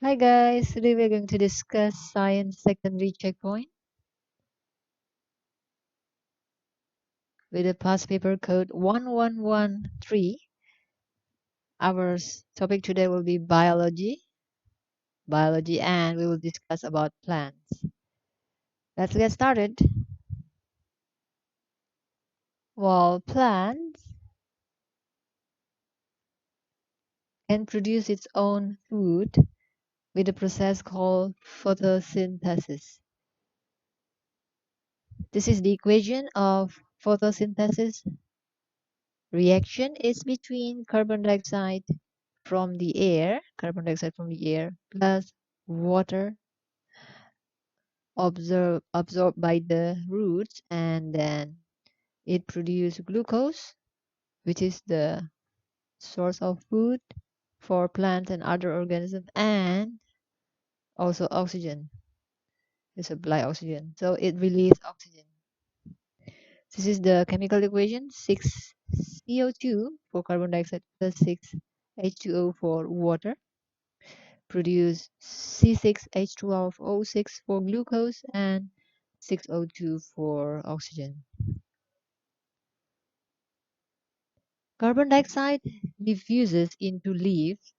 Hi guys, today we're going to discuss science secondary checkpoint with a past paper code 1113. Our topic today will be biology, and we will discuss about plants. Let's get started. Well, plants can produce its own food with a process called photosynthesis. This is the equation of photosynthesis. Reaction is between carbon dioxide from the air, plus water absorbed by the roots, and then it produces glucose, which is the source of food for plants and other organisms, and also oxygen. It supply oxygen, so it releases oxygen. This is the chemical equation: 6 CO2 for carbon dioxide plus 6 H2O for water produce C6H12O6 for glucose and 6O2 for oxygen. Carbon dioxide diffuses into leaves.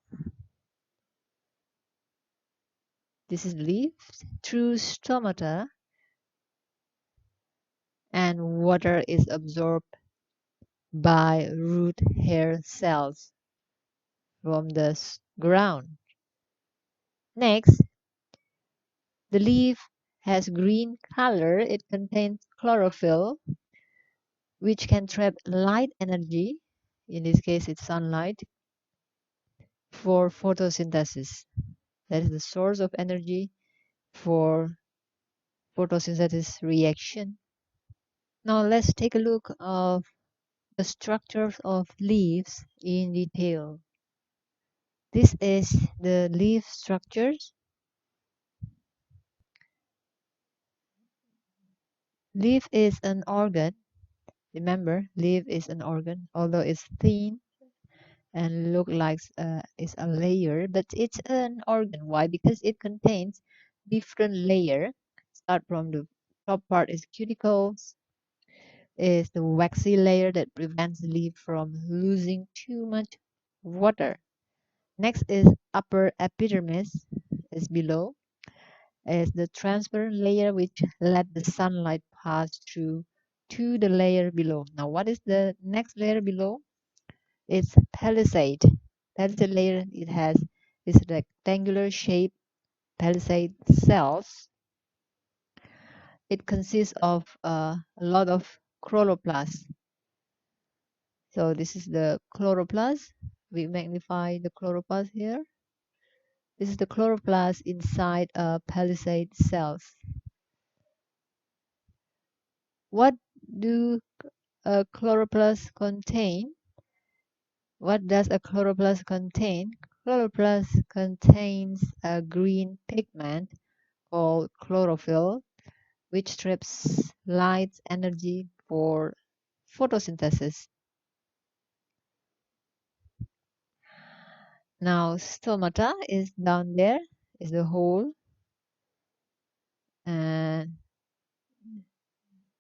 This is leaves through stomata, and water is absorbed by root hair cells from the ground. Next, the leaf has green color. It contains chlorophyll, which can trap light energy, in this case it's sunlight, for photosynthesis. That is the source of energy for photosynthesis reaction. Now let's take a look of the structures of leaves in detail. This is the leaf structures. Leaf is an organ. Remember, leaf is an organ, although it's thin and look like it's a layer, but it's an organ. Why? Because it contains different layer. Start from the top part is cuticles, is the waxy layer that prevents the leaf from losing too much water. Next is upper epidermis, is below, is the transparent layer which let the sunlight pass through to the layer below. Now what is the next layer below? It's palisade. Palisade layer, it has this rectangular shape palisade cells. It consists of a lot of chloroplasts. So this is the chloroplast. We magnify the chloroplast here. This is the chloroplast inside a palisade cells. What do a chloroplast contain? What does a chloroplast contain? Chloroplast contains a green pigment called chlorophyll, which traps light energy for photosynthesis. Now stomata is down there, is the hole, and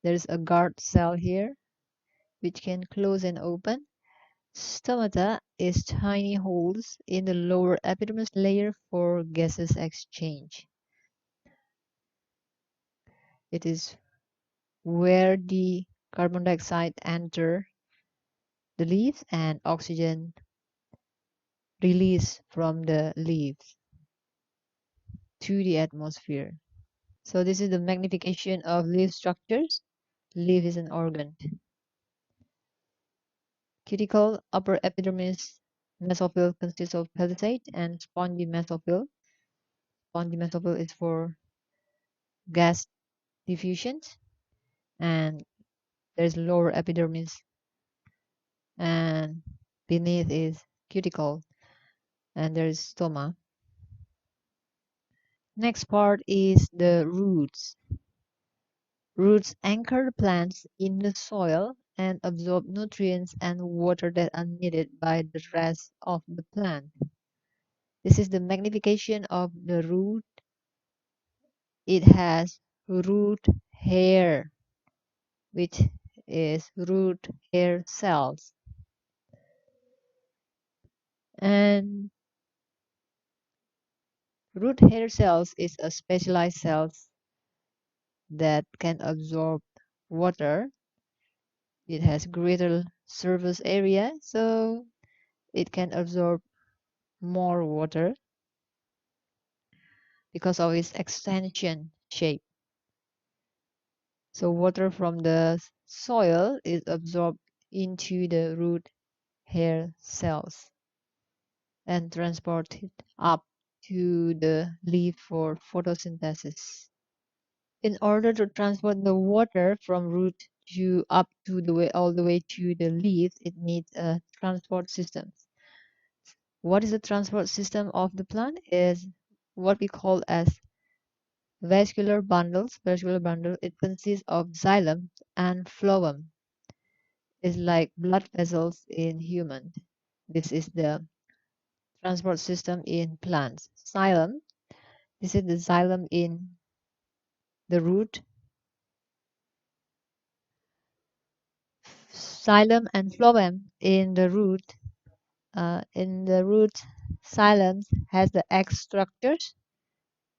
there is a guard cell here which can close and open. Stomata is tiny holes in the lower epidermis layer for gases exchange. It is where the carbon dioxide enter the leaves and oxygen release from the leaves to the atmosphere. So this is the magnification of leaf structures. Leaf is an organ. Cuticle, upper epidermis, mesophyll consists of palisade and spongy mesophyll. Spongy mesophyll is for gas diffusion, and there's lower epidermis, and beneath is cuticle, and there's stoma. Next part is the roots. Roots anchor plants in the soil and absorb nutrients and water that are needed by the rest of the plant. This is the magnification of the root. It has root hair, which is root hair cells. And root hair cells is a specialized cells that can absorb water. It has greater surface area, so it can absorb more water because of its extension shape. So water from the soil is absorbed into the root hair cells and transported up to the leaf for photosynthesis. In order to transport the water from root to up to the way all the way to the leaf, it needs a transport system. What is the transport system of the plant? Is what we call as vascular bundles. Vascular bundle. It consists of xylem and phloem. It's like blood vessels in human. This is the transport system in plants. Xylem. This is the xylem in the root. Xylem and phloem in the root. In the root, xylem has the X structures.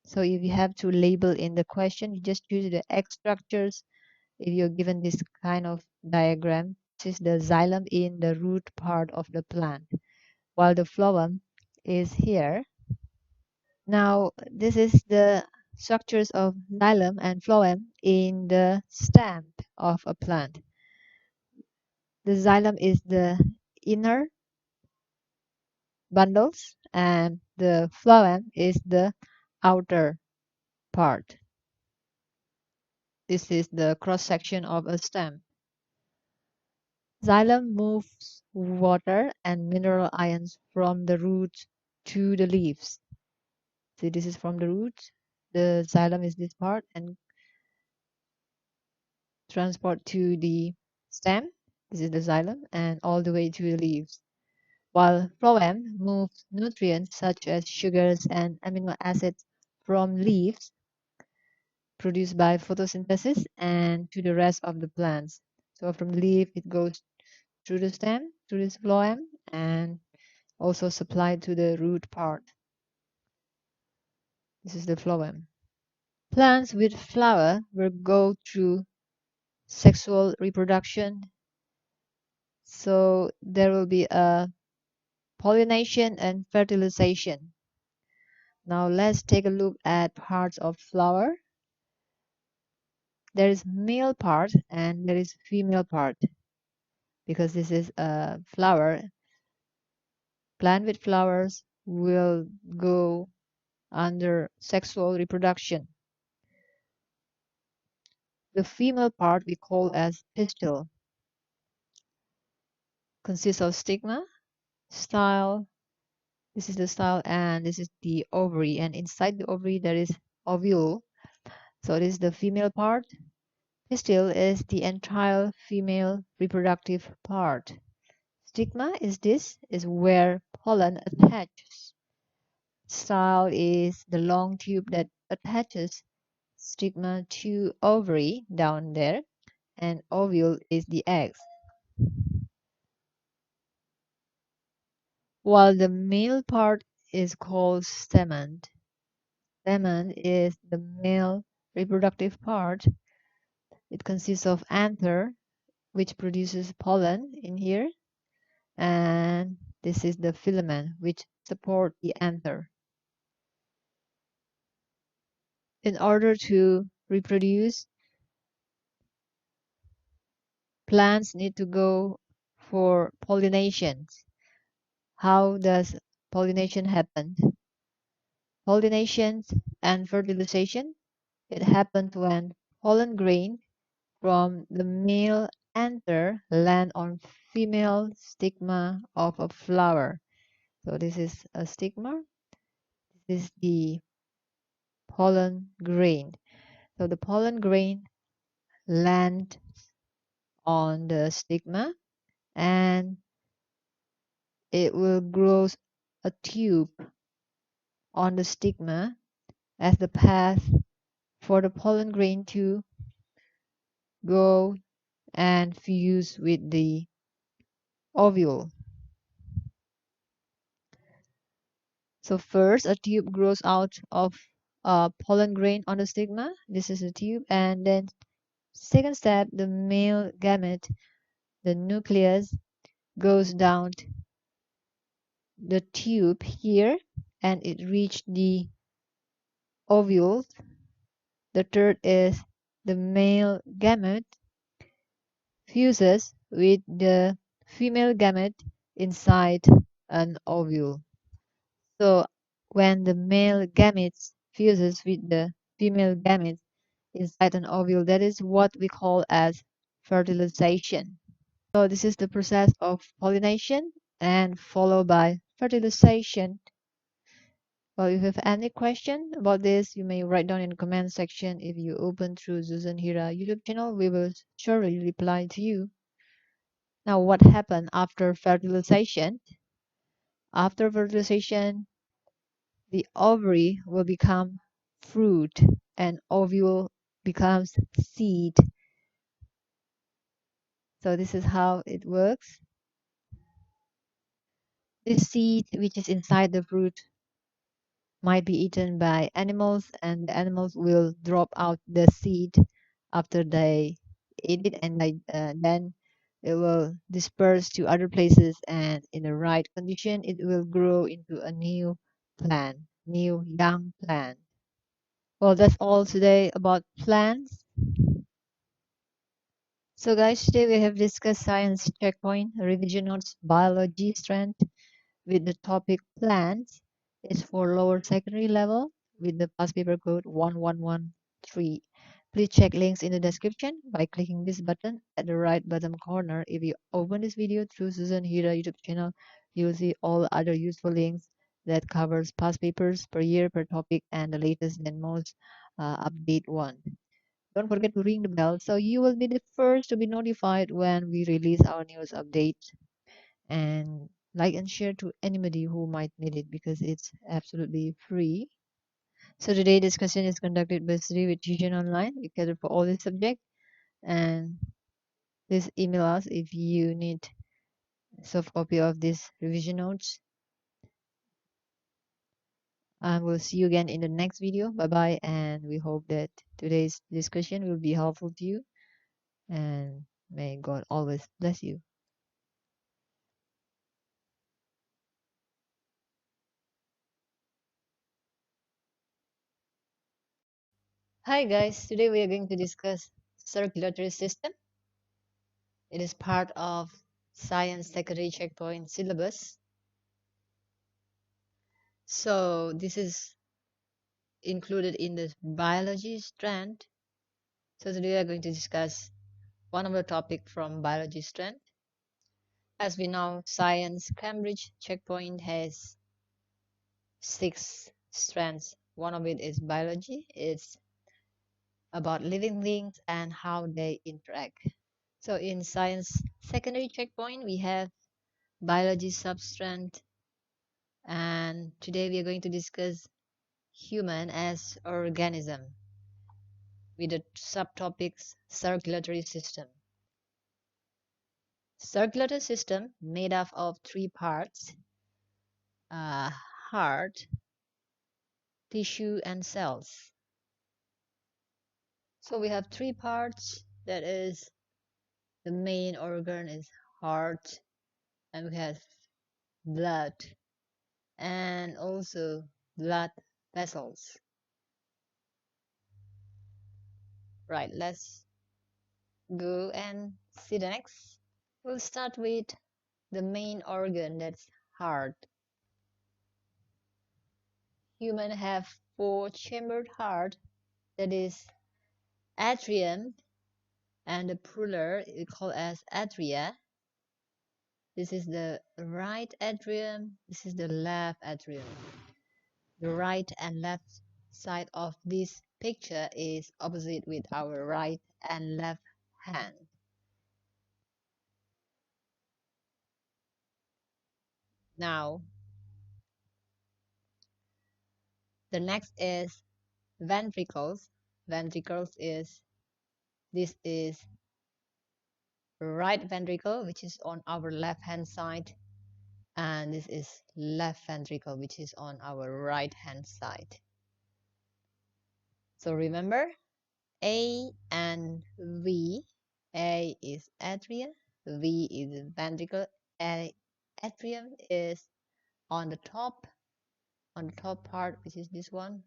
So if you have to label in the question, you just choose the X structures. If you're given this kind of diagram, this is the xylem in the root part of the plant, while the phloem is here. Now, this is the structures of xylem and phloem in the stem of a plant. The xylem is the inner bundles and the phloem is the outer part. This is the cross section of a stem. Xylem moves water and mineral ions from the roots to the leaves. See, this is from the roots. The xylem is this part and transport to the stem. This is the xylem and all the way to the leaves. While phloem moves nutrients such as sugars and amino acids from leaves produced by photosynthesis and to the rest of the plants. So from the leaf, it goes through the stem, through this phloem, and also supplied to the root part. This is the phloem. Plants with flower will go through sexual reproduction. So there will be a pollination and fertilization. Now let's take a look at parts of flower. There is male part and there is female part because this is a flower. Plant with flowers will go under sexual reproduction. The female part we call as pistil consists of stigma, style. This is the style and this is the ovary, and inside the ovary there is ovule. So this is the female part. Pistil is the entire female reproductive part. Stigma is where pollen attaches. Style is the long tube that attaches stigma to ovary down there, and ovule is the eggs. While the male part is called stamen. Stamen is the male reproductive part. It consists of anther, which produces pollen in here, and this is the filament, which support the anther. In order to reproduce, plants need to go for pollination. How does pollination happen? Pollination and fertilization, it happens when pollen grain from the male anther land on female stigma of a flower. So this is a stigma. This is the pollen grain. So the pollen grain land on the stigma and it will grow a tube on the stigma as the path for the pollen grain to go and fuse with the ovule. So first, a tube grows out of a pollen grain on the stigma. This is a tube. And then second step, the male gamete, the nucleus, goes down the tube here and it reached the ovule. The third is the male gamete fuses with the female gamete inside an ovule. So when the male gametes fuses with the female gametes inside an ovule, that is what we call as fertilization. So this is the process of pollination and followed by fertilization. Well, if you have any question about this, you may write down in the comment section. If you open through Susan Hira YouTube channel, we will surely reply to you. Now, what happened after fertilization? After fertilization, the ovary will become fruit and ovule becomes seed. So this is how it works. This seed, which is inside the fruit, might be eaten by animals, and the animals will drop out the seed after they eat it, and then it will disperse to other places, and in the right condition, it will grow into a new plant, new young plant. Well, that's all today about plants. So guys, today we have discussed science checkpoint, revision notes, biology strength with the topic plants. It's for lower secondary level with the past paper code 1113. Please check links in the description by clicking this button at the right bottom corner. If you open this video through Susan Hira YouTube channel, you will see all other useful links that covers past papers per year per topic and the latest and most update one. Don't forget to ring the bell so you will be the first to be notified when we release our news updates. And like and share to anybody who might need it because it's absolutely free. So today discussion is conducted by Sri with Tuition Online. We cater for all this subject, and please email us if you need soft copy of these revision notes. And we'll see you again in the next video. Bye bye, and we hope that today's discussion will be helpful to you, and may God always bless you. Hi guys, today we are going to discuss circulatory system. It is part of science secondary checkpoint syllabus. So this is included in the biology strand. So today we are going to discuss one of the topic from biology strand. As we know, science Cambridge checkpoint has 6 strands. One of it is biology. It's about living things and how they interact. So in science secondary checkpoint, we have biology substrand, and today we are going to discuss human as organism with the subtopics circulatory system. Circulatory system made up of 3 parts: heart, tissue, and cells. So we have 3 parts. That is, the main organ is heart, and we have blood and also blood vessels. Right, let's go and see the next. We'll start with the main organ, that's heart. Humans have 4-chambered heart, that is atrium, and the pleural we call as atria. This is the right atrium, this is the left atrium. The right and left side of this picture is opposite with our right and left hand. Now, The next is ventricles. Ventricles is, this is right ventricle, which is on our left hand side, and this is left ventricle, which is on our right hand side. So remember, A and V. A is atrium, V is ventricle. Atrium is on the top part, which is this one.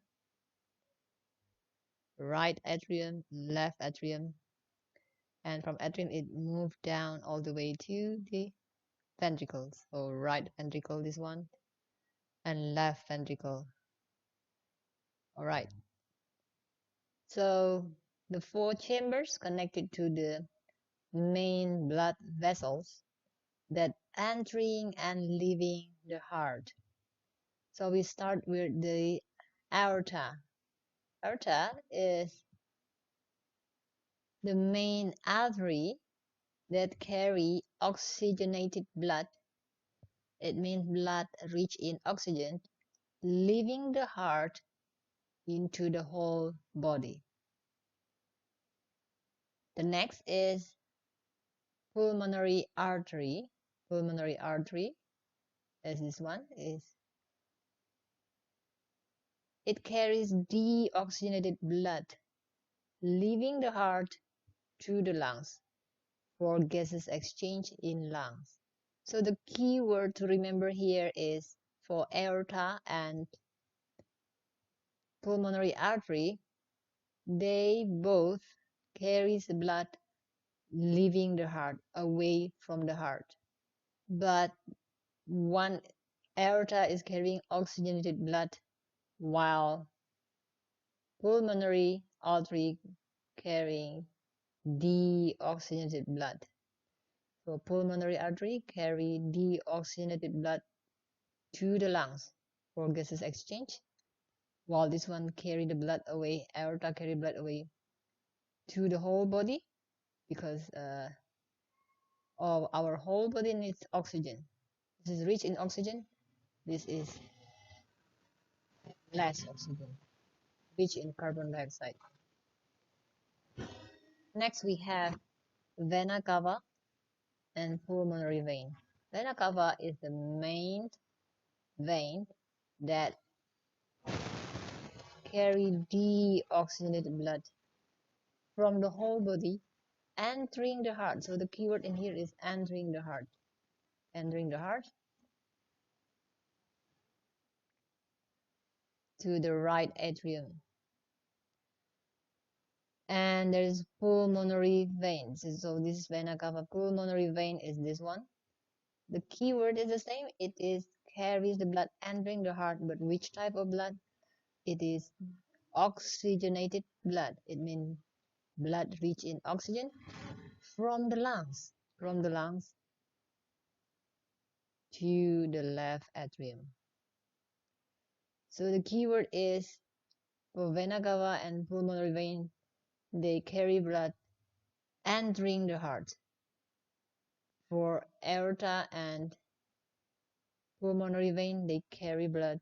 Right atrium, left atrium, and from atrium it moved down all the way to the ventricles. So right ventricle, this one, and left ventricle. All right. So the four chambers connected to the main blood vessels that entering and leaving the heart. So we start with the aorta. Aorta is the main artery that carry oxygenated blood. It means blood rich in oxygen, leaving the heart into the whole body. The next is pulmonary artery. Pulmonary artery, as this one is, it carries deoxygenated blood, leaving the heart to the lungs for gases exchange in lungs. So the key word to remember here is for aorta and pulmonary artery, they both carries the blood leaving the heart, away from the heart. But one aorta is carrying oxygenated blood while pulmonary artery carrying deoxygenated blood. So pulmonary artery carry deoxygenated blood to the lungs for gases exchange, while this one carry the blood away, aorta carry blood away to the whole body, because our whole body needs oxygen. This is rich in oxygen, this is less oxygen, rich in carbon dioxide. Next we have vena cava and pulmonary vein. Vena cava is the main vein that carry deoxygenated blood from the whole body entering the heart. So the keyword in here is entering the heart. Entering the heart to the right atrium. And there is pulmonary veins. So this is vena cava. Pulmonary vein is this one. The keyword is the same. It is carries the blood entering the heart, but which type of blood? It is oxygenated blood. It means blood rich in oxygen from the lungs. From the lungs to the left atrium. So the keyword is for vena cava and pulmonary vein, they carry blood entering the heart. For aorta and pulmonary vein, they carry blood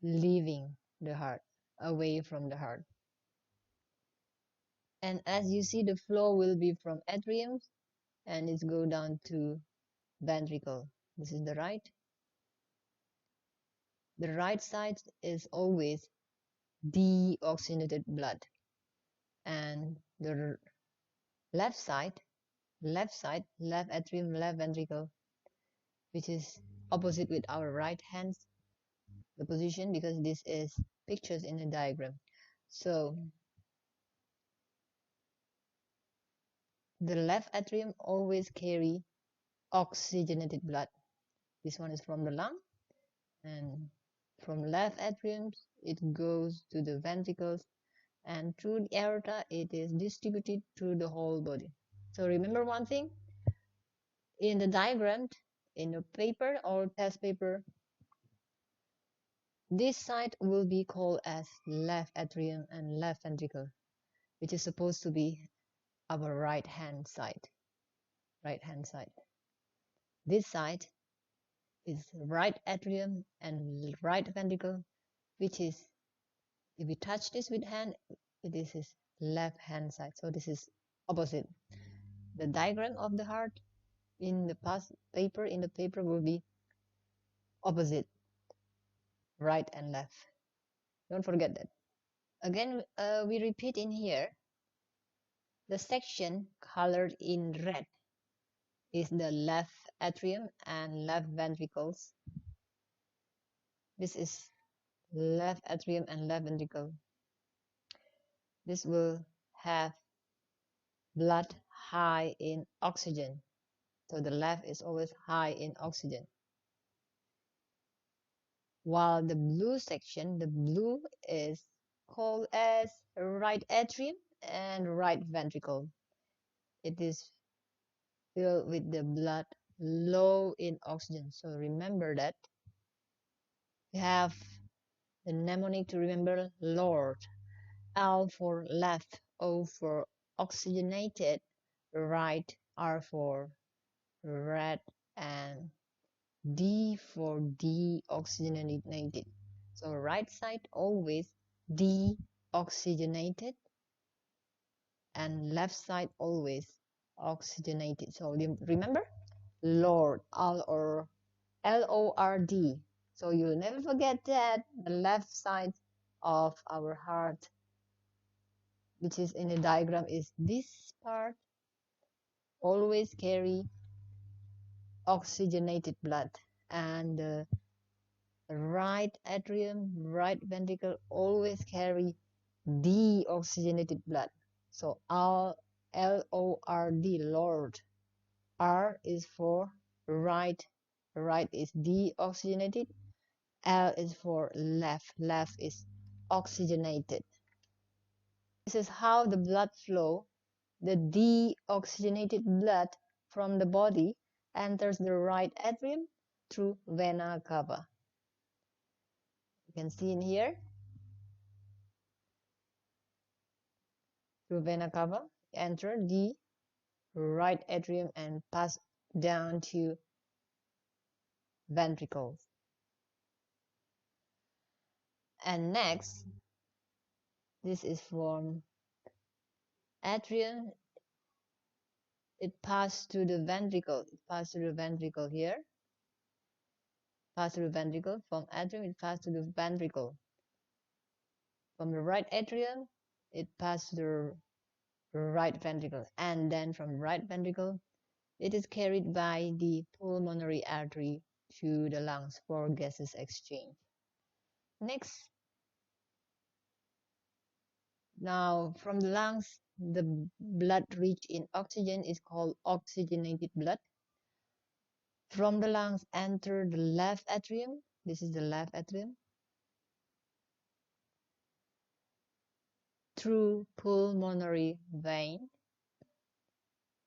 leaving the heart, away from the heart. And as you see, the flow will be from atrium and it's go down to ventricle. This is the right. The right side is always deoxygenated blood, and the left side, left atrium, left ventricle, which is opposite with our right hand, the position, because this is pictures in a diagram. So the left atrium always carry oxygenated blood. This one is from the lung, and from left atrium it goes to the ventricles, and through the aorta it is distributed through the whole body. So remember one thing, in the diagram, in the paper or test paper, this side will be called as left atrium and left ventricle, which is supposed to be our right hand side. Right hand side. This side is right atrium and right ventricle, which is, if we touch this with hand, this is left hand side. So this is opposite. The diagram of the heart in the paper will be opposite, right and left. Don't forget that. Again, we repeat in here. The section colored in red is the left atrium and left ventricles. This is left atrium and left ventricle. This will have blood high in oxygen. So the left is always high in oxygen. While the blue section, the blue is called as right atrium and right ventricle. It is filled with the blood low in oxygen. So remember that. We have the mnemonic to remember: Lord. L for left, O for oxygenated, right, R for red, and D for deoxygenated. So right side always deoxygenated and left side always oxygenated. So remember, Lord, Lord. So you'll never forget that the left side of our heart, which is in the diagram, is this part, always carry oxygenated blood, and the right atrium, right ventricle always carry deoxygenated blood. So Lord, Lord. R is for right, right is deoxygenated. L is for left, left is oxygenated. This is how the blood flow. The deoxygenated blood from the body enters the right atrium through vena cava. You can see in here, through vena cava, enter the right atrium and pass down to ventricles. And next, this is from atrium. It passes to the ventricle. It passes to the ventricle here. Pass through the ventricle. From atrium, it passes to the ventricle. From the right atrium, it passes to the right ventricle. And then from right ventricle, it is carried by the pulmonary artery to the lungs for gases exchange. Next, now from the lungs, the blood rich in oxygen is called oxygenated blood. From the lungs enter the left atrium. This is the left atrium. Through pulmonary vein,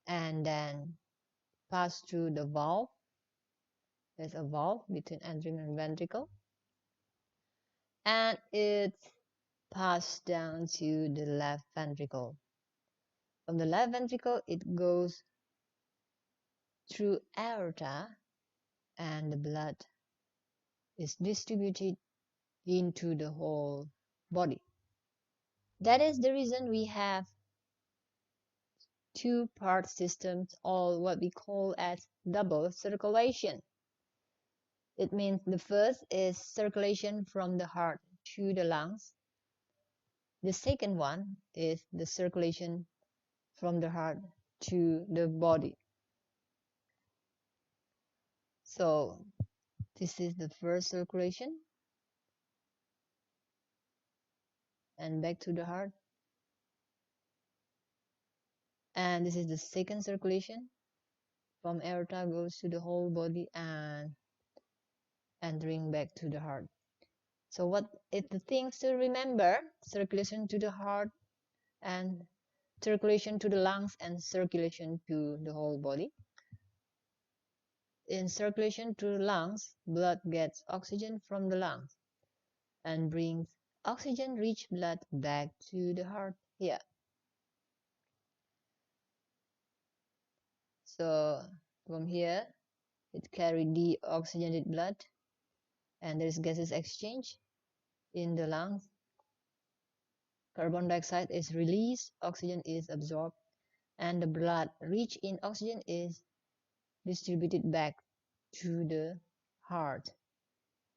and then pass through the valve. There's a valve between atrium and ventricle. And it passed down to the left ventricle. From the left ventricle, it goes through aorta, and the blood is distributed into the whole body. That is the reason we have two-part systems, or what we call as double circulation. It means the first is circulation from the heart to the lungs. The second one is the circulation from the heart to the body. So this is the first circulation, and back to the heart. And this is the second circulation, from aorta goes to the whole body and entering back to the heart. So what is the things to remember? Circulation to the heart, and circulation to the lungs, and circulation to the whole body. In circulation to the lungs, blood gets oxygen from the lungs and brings oxygen-rich blood back to the heart here. So from here, it carries deoxygenated blood, and there is gases exchange. in the lungs, carbon dioxide is released, oxygen is absorbed, and the blood rich in oxygen is distributed back to the heart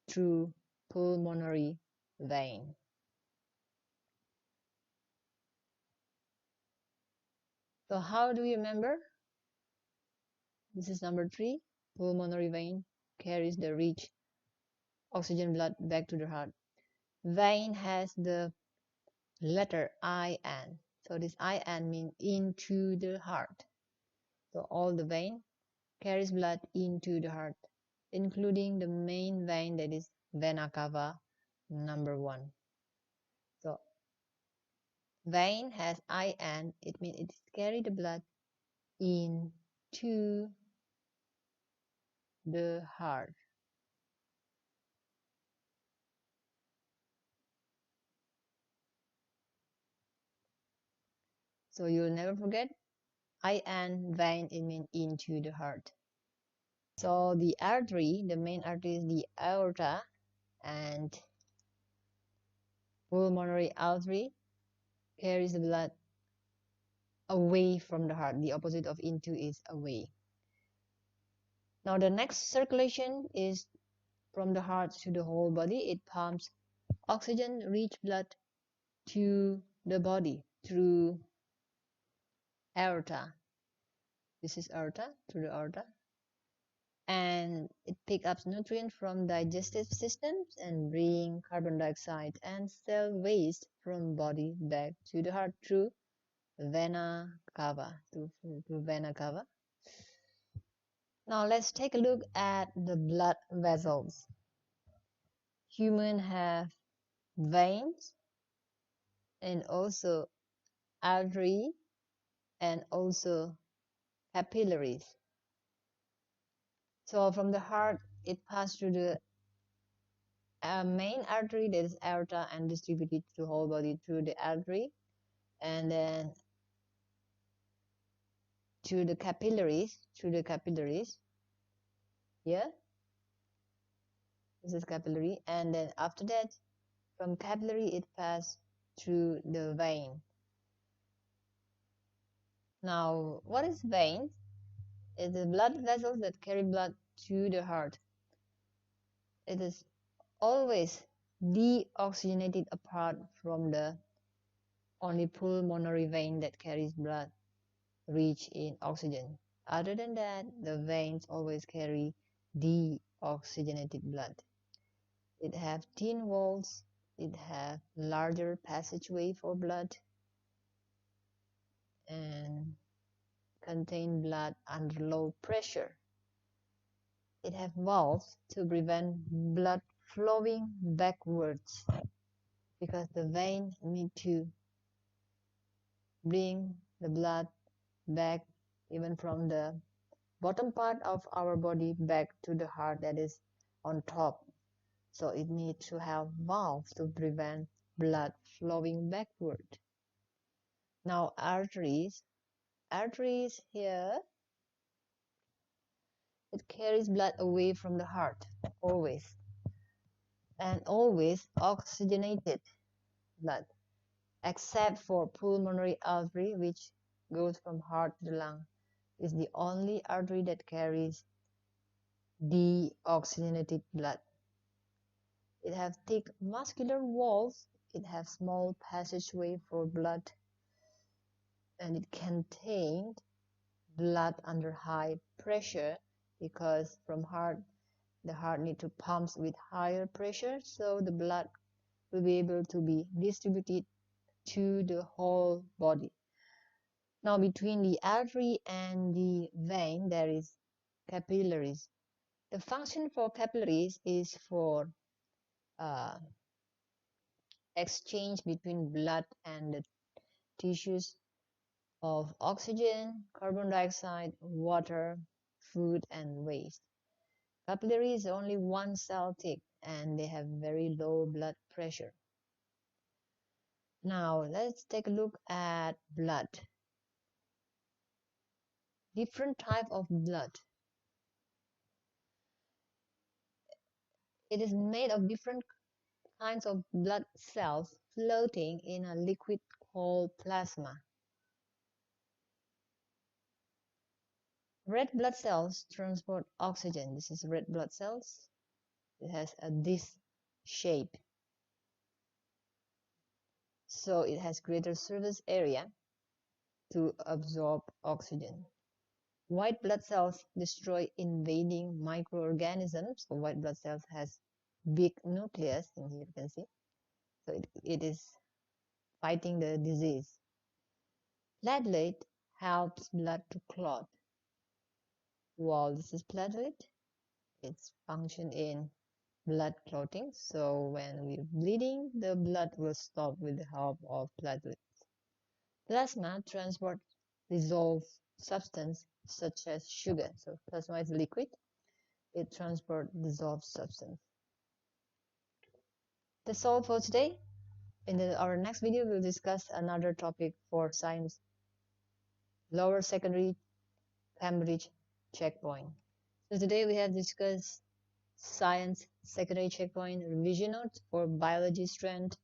through pulmonary vein. So how do you remember? This is number 3. Pulmonary vein carries the rich oxygen blood back to the heart. Vein has the letter IN. So this IN means into the heart. So all the vein carries blood into the heart, including the main vein, that is vena cava number 1. So vein has IN, it means it carries the blood into the heart. So you'll never forget IN, vein, it means into the heart. So the artery, the main artery is the aorta, and pulmonary artery carries the blood away from the heart. The opposite of into is away. Now the next circulation is from the heart to the whole body. It pumps oxygen-rich blood to the body through aorta. This is aorta, through the aorta. And it picks up nutrients from digestive systems and bring carbon dioxide and cell waste from body back to the heart through vena cava. Through vena cava. Now let's take a look at the blood vessels. Humans have veins and also artery and also capillaries. So from the heart, it passes through the main artery, that is aorta, and distributed to the whole body through the artery, and then to the capillaries, through the capillaries. Here, this is capillary, and then after that, from capillary, it passes through the vein. Now, what is vein? It's the blood vessels that carry blood to the heart. It is always deoxygenated apart from the only pulmonary vein that carries blood rich in oxygen. Other than that, the veins always carry deoxygenated blood. It have thin walls, it have larger passageway for blood, and contain blood under low pressure. It have valves to prevent blood flowing backwards, because the vein need to bring the blood back even from the bottom part of our body back to the heart, that is on top. So it needs to have valves to prevent blood flowing backward. Now arteries here, it carries blood away from the heart always, and always oxygenated blood, except for pulmonary artery, which goes from heart to the lung. Is the only artery that carries deoxygenated blood. It has thick muscular walls, it has small passageway for blood, and it contains blood under high pressure, because from heart, the heart need to pump with higher pressure, so the blood will be able to be distributed to the whole body. Now between the artery and the vein, there is capillaries. The function for capillaries is for exchange between blood and the tissues of oxygen, carbon dioxide, water, food, and waste. Capillary is only one cell thick, and they have very low blood pressure. Now let's take a look at blood. Different type of blood. It is made of different kinds of blood cells floating in a liquid called plasma. Red blood cells transport oxygen. This is red blood cells. It has a disc shape, so it has greater surface area to absorb oxygen. White blood cells destroy invading microorganisms. So white blood cells has big nucleus in here, you can see. So it is fighting the disease. Platelet helps blood to clot. While this is platelet, its function in blood clotting. So when we're bleeding, the blood will stop with the help of platelets. Plasma transports dissolved substance such as sugar. So plasma is liquid. It transports dissolved substance. That's all for today. In our next video, we'll discuss another topic for science, lower secondary Cambridge checkpoint. So today we have discussed science secondary checkpoint revision notes for biology strand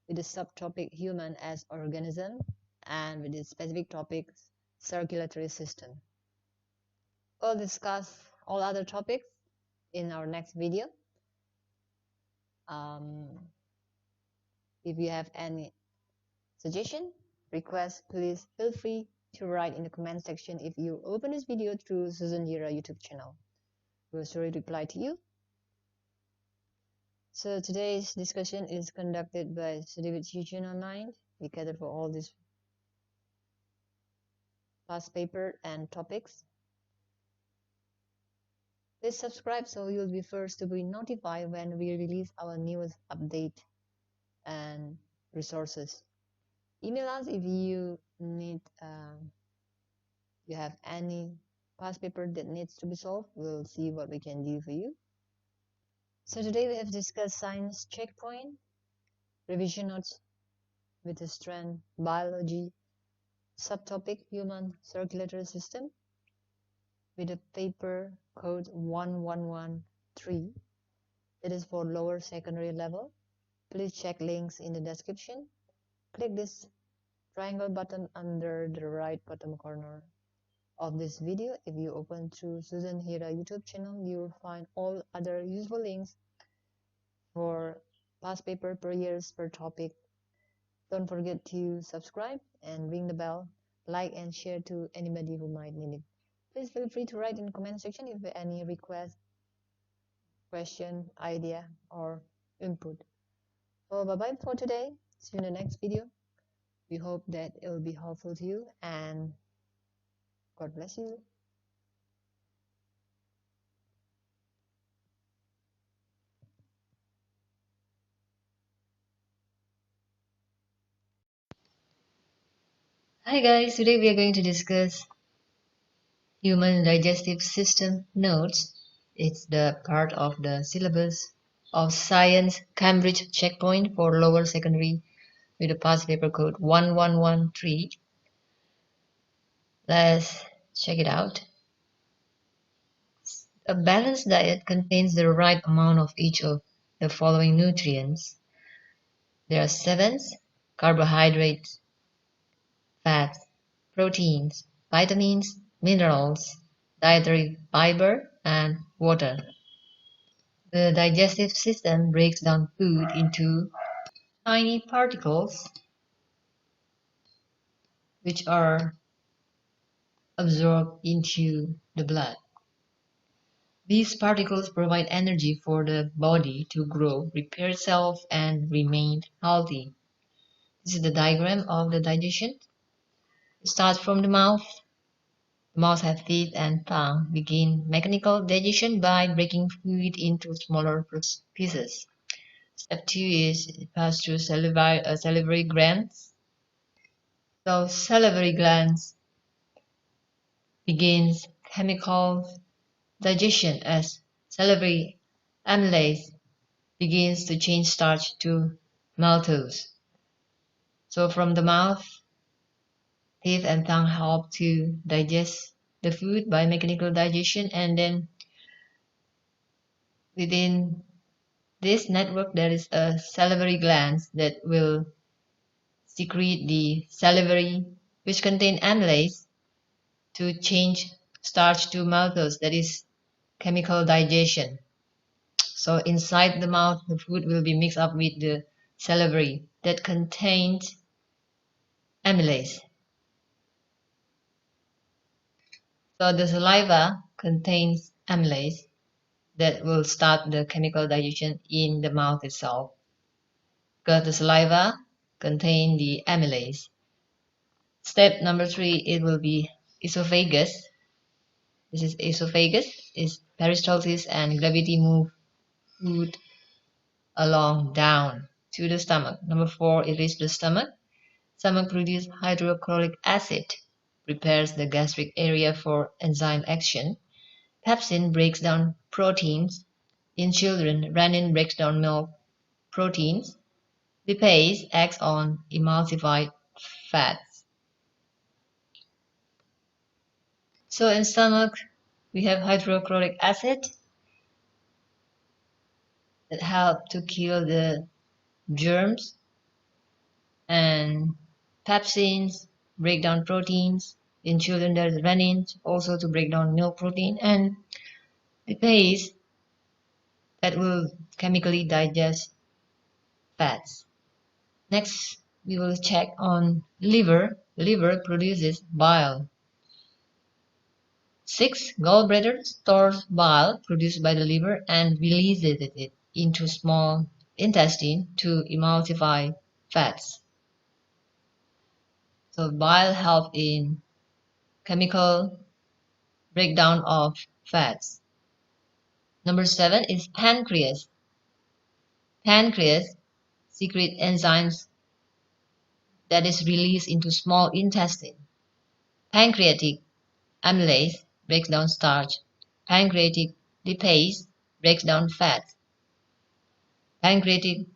with the subtopic human as organism and with the specific topic circulatory system. We'll discuss all other topics in our next video. If you have any suggestion, request, please feel free to write in the comment section if you open this video through SUNTER YouTube channel. We'll surely reply to you. So today's discussion is conducted by Study Teaching Online. We cater for all these past paper and topics. Please subscribe so you'll be first to be notified when we release our newest update and resources. Email us if you need you have any past paper that needs to be solved. We'll see what we can do for you. So today we have discussed science checkpoint revision notes with the strand biology subtopic human circulatory system with a paper code 1113. It is for lower secondary level. Please check links in the description. Click this triangle button under the right bottom corner of this video. If you open through Susan Hira YouTube channel, you will find all other useful links for past paper per years per topic. Don't forget to subscribe and ring the bell, like and share to anybody who might need it. Please feel free to write in the comment section if you have any request, question, idea, or input. So bye-bye for today. See you in the next video. We hope that it will be helpful to you, and God bless you. Hi guys, today we are going to discuss human digestive system notes. It's the part of the syllabus of science Cambridge checkpoint for lower secondary with the past paper code 1113. Let's check it out. A balanced diet contains the right amount of each of the following nutrients. There are 7: carbohydrates, fats, proteins, vitamins, minerals, dietary fiber, and water. The digestive system breaks down food into tiny particles which are absorbed into the blood. These particles provide energy for the body to grow, repair itself, and remain healthy. This is the diagram of the digestion. It starts from the mouth. The mouth has teeth and tongue. Begin mechanical digestion by breaking food into smaller pieces. Step 2 is it passes through salivary glands. So salivary glands begins chemical digestion as salivary amylase begins to change starch to maltose. So from the mouth, teeth and tongue help to digest the food by mechanical digestion, and then within this network, there is a salivary glands that will secrete the salivary, which contain amylase, to change starch to maltose, that is chemical digestion. So inside the mouth, the food will be mixed up with the salivary that contains amylase. So the saliva contains amylase that will start the chemical digestion in the mouth itself, because the saliva contains the amylase. Step number 3, it will be esophagus. This is esophagus, is peristalsis and gravity move food along down to the stomach. Number 4, it is the stomach. Stomach produces hydrochloric acid, prepares the gastric area for enzyme action. Pepsin breaks down proteins. In children, renin breaks down milk proteins. Lipase acts on emulsified fats. So in stomach, we have hydrochloric acid that help to kill the germs, and pepsins break down proteins. In children, there's renin also to break down milk protein, and lipase that will chemically digest fats. Next, we will check on liver. Liver produces bile. 6. Gallbladder stores bile produced by the liver and releases it into small intestine to emulsify fats. So bile helps in chemical breakdown of fats. Number 7 is pancreas. Pancreas secrete enzymes that is released into small intestine. Pancreatic amylase breaks down starch. Pancreatic lipase breaks down fat. Pancreatic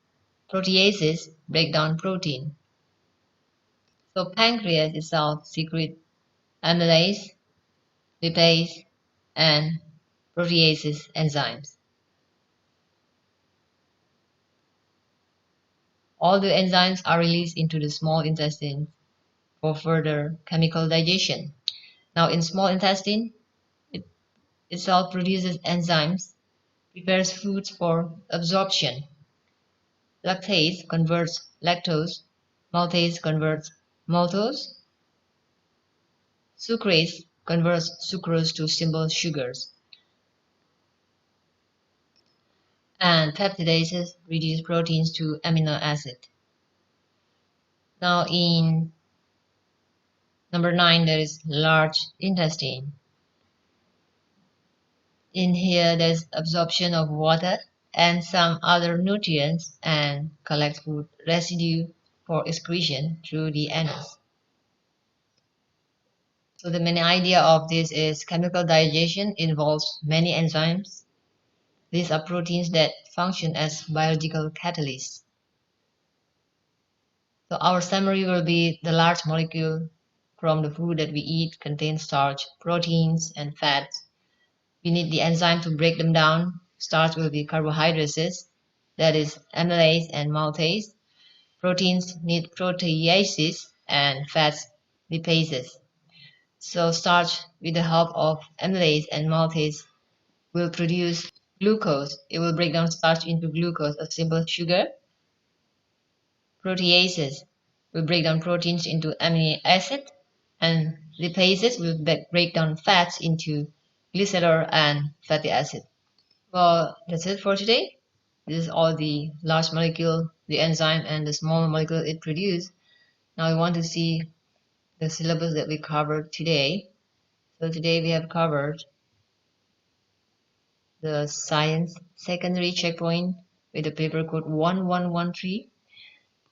proteases break down protein. So pancreas itself secretes amylase, lipase, and proteases enzymes. All the enzymes are released into the small intestine for further chemical digestion. Now in small intestine, it itself produces enzymes, prepares foods for absorption. Lactase converts lactose, maltase converts maltose, sucrase converts sucrose to simple sugars, and peptidases reduce proteins to amino acid. Now in number 9, there is large intestine. In here, there's absorption of water and some other nutrients and collects food residue for excretion through the anus. So the main idea of this is chemical digestion involves many enzymes. These are proteins that function as biological catalysts. So our summary will be the large molecule from the food that we eat contains starch, proteins, and fats. We need the enzyme to break them down. Starch will be carbohydrates, that is amylase and maltase. Proteins need proteases, and fats lipases. So starch, with the help of amylase and maltase, will produce glucose. It will break down starch into glucose, a simple sugar. Proteases will break down proteins into amino acid, and lipases will break down fats into glycerol and fatty acid. Well, that's it for today. This is all the large molecule, the enzyme, and the small molecule it produces. Now we want to see the syllabus that we covered today. So today we have covered the science secondary checkpoint with the paper code 1113.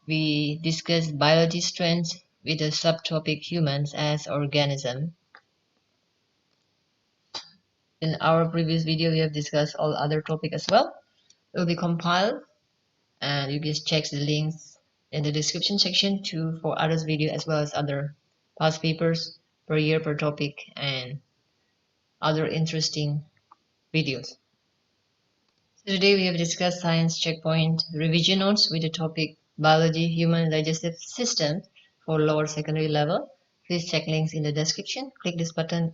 We discussed biology strengths with the subtopic humans as organism. In our previous video, we have discussed all other topics as well. It will be compiled, and you can check the links in the description section for others video as well as other past papers per year per topic and other interesting videos. Today we have discussed science checkpoint revision notes with the topic biology, human digestive system for lower secondary level. Please check links in the description. Click this button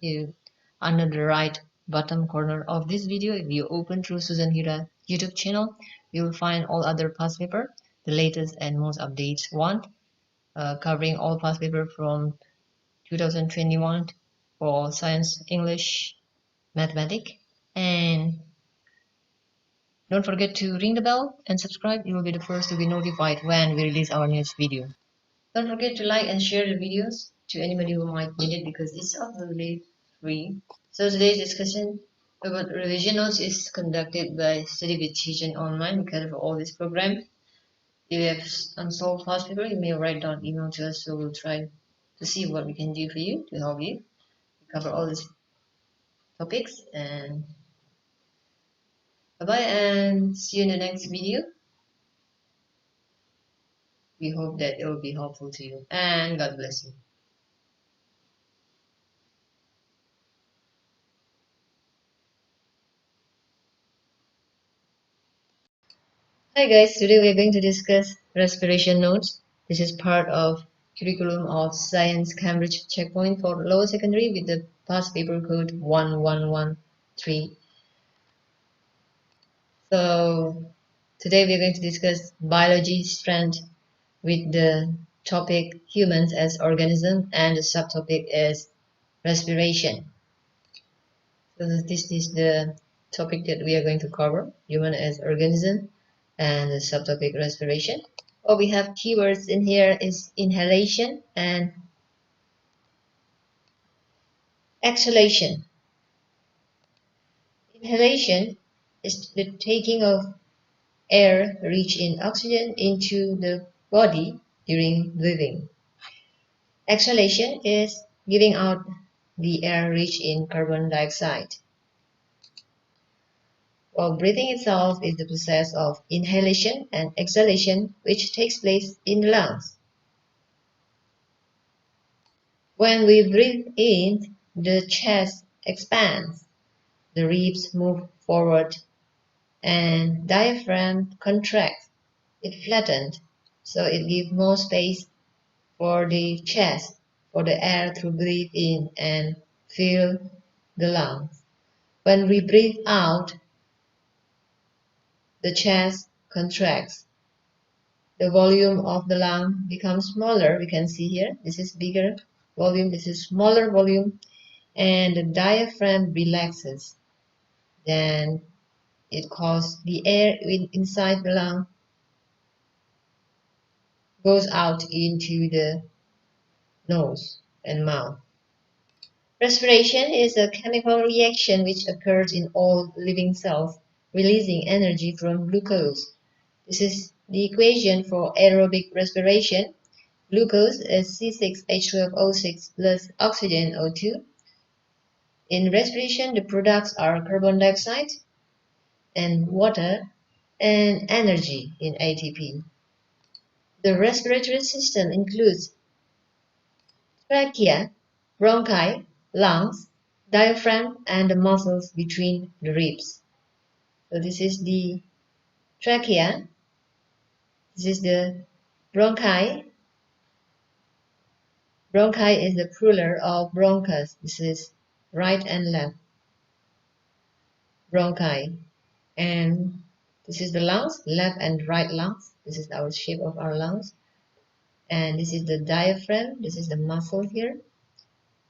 under the right bottom corner of this video. If you open through Susan Hira YouTube channel, you will find all other past paper, the latest and most updates one, covering all past paper from 2021 for science, English, mathematics, and don't forget to ring the bell and subscribe. You will be the first to be notified when we release our next video. Don't forget to like and share the videos to anybody who might need it because it's absolutely free. So today's discussion about revision notes is conducted by Study with Teaching Online because of all this program. If you have unsolved past paper, you may write down email to us, so we'll try to see what we can do for you to help you cover all these topics. And bye bye, and see you in the next video. We hope that it will be helpful to you, and God bless you. Hi guys, today we are going to discuss respiration notes. This is part of curriculum of Science Cambridge Checkpoint for lower secondary with the past paper code 1113. So today we are going to discuss biology strength with the topic humans as organism, and the subtopic is respiration. So this is the topic that we are going to cover, human as organism, and the subtopic respiration. What we have keywords in here is inhalation and exhalation. Inhalation is the taking of air rich in oxygen into the body during breathing. Exhalation is giving out the air rich in carbon dioxide. While breathing itself is the process of inhalation and exhalation which takes place in the lungs. When we breathe in, the chest expands, the ribs move forward, and diaphragm contracts. It flattens, so it gives more space for the chest, for the air to breathe in and fill the lungs. When we breathe out, the chest contracts. The volume of the lung becomes smaller. We can see here, this is bigger volume, this is smaller volume, and the diaphragm relaxes. Then it causes the air inside the lung goes out into the nose and mouth. Respiration is a chemical reaction which occurs in all living cells, releasing energy from glucose. This is the equation for aerobic respiration. Glucose is C6H12O6 plus oxygen O2. In respiration, the products are carbon dioxide and water and energy in ATP. The respiratory system includes trachea, bronchi, lungs, diaphragm, and the muscles between the ribs. So this is the trachea, this is the bronchi. Bronchi is the plural of bronchus. This is right and left. Bronchi. And this is the lungs, left and right lungs. This is our shape of our lungs. And this is the diaphragm. This is the muscle here.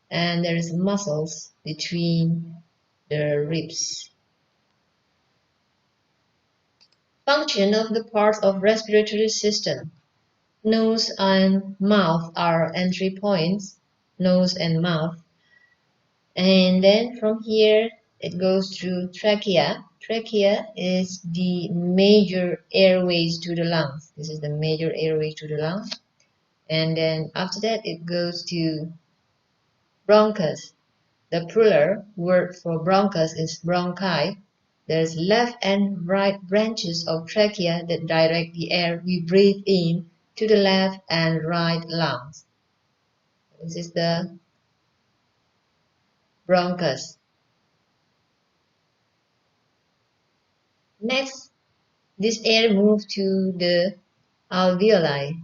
And there is muscles between the ribs. Function of the parts of respiratory system. Nose and mouth are entry points. Nose and mouth. And then from here it goes through trachea. Trachea is the major airways to the lungs. This is the major airway to the lungs. And then after that it goes to bronchus. The plural word for bronchus is bronchi. There's left and right branches of trachea that direct the air we breathe in to the left and right lungs. This is the bronchus. Next, this air moves to the alveoli.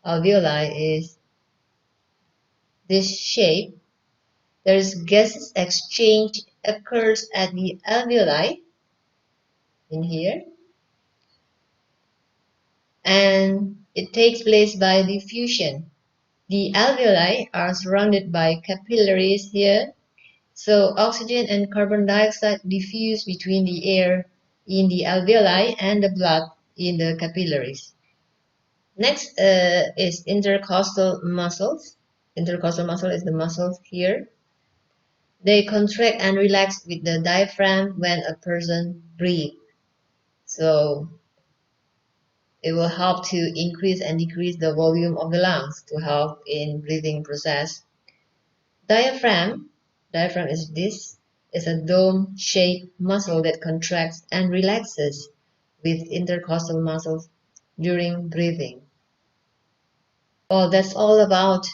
Alveoli is this shape. There's gases exchange occurs at the alveoli in here, and it takes place by diffusion. The alveoli are surrounded by capillaries here, so oxygen and carbon dioxide diffuse between the air in the alveoli and the blood in the capillaries. Next is intercostal muscles. Intercostal muscle is the muscles here. They contract and relax with the diaphragm when a person breathes. So it will help to increase and decrease the volume of the lungs to help in breathing process. Diaphragm is this, is a dome-shaped muscle that contracts and relaxes with intercostal muscles during breathing. Well, that's all about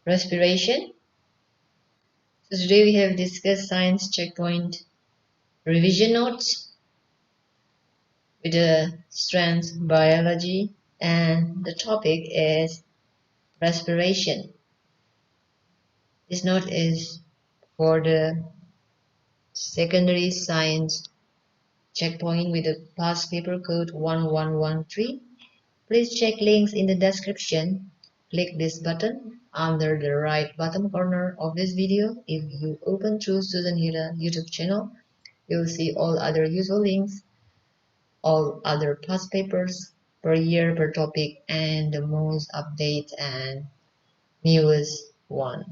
respiration. So today we have discussed science checkpoint revision notes with the strength biology, and the topic is respiration. This note is for the secondary science checkpoint with the past paper code 1113. Please check links in the description. Click this button under the right bottom corner of this video. If you open through Susan Hira YouTube channel, you will see all other useful links, all other past papers per year per topic, and the most update and newest one.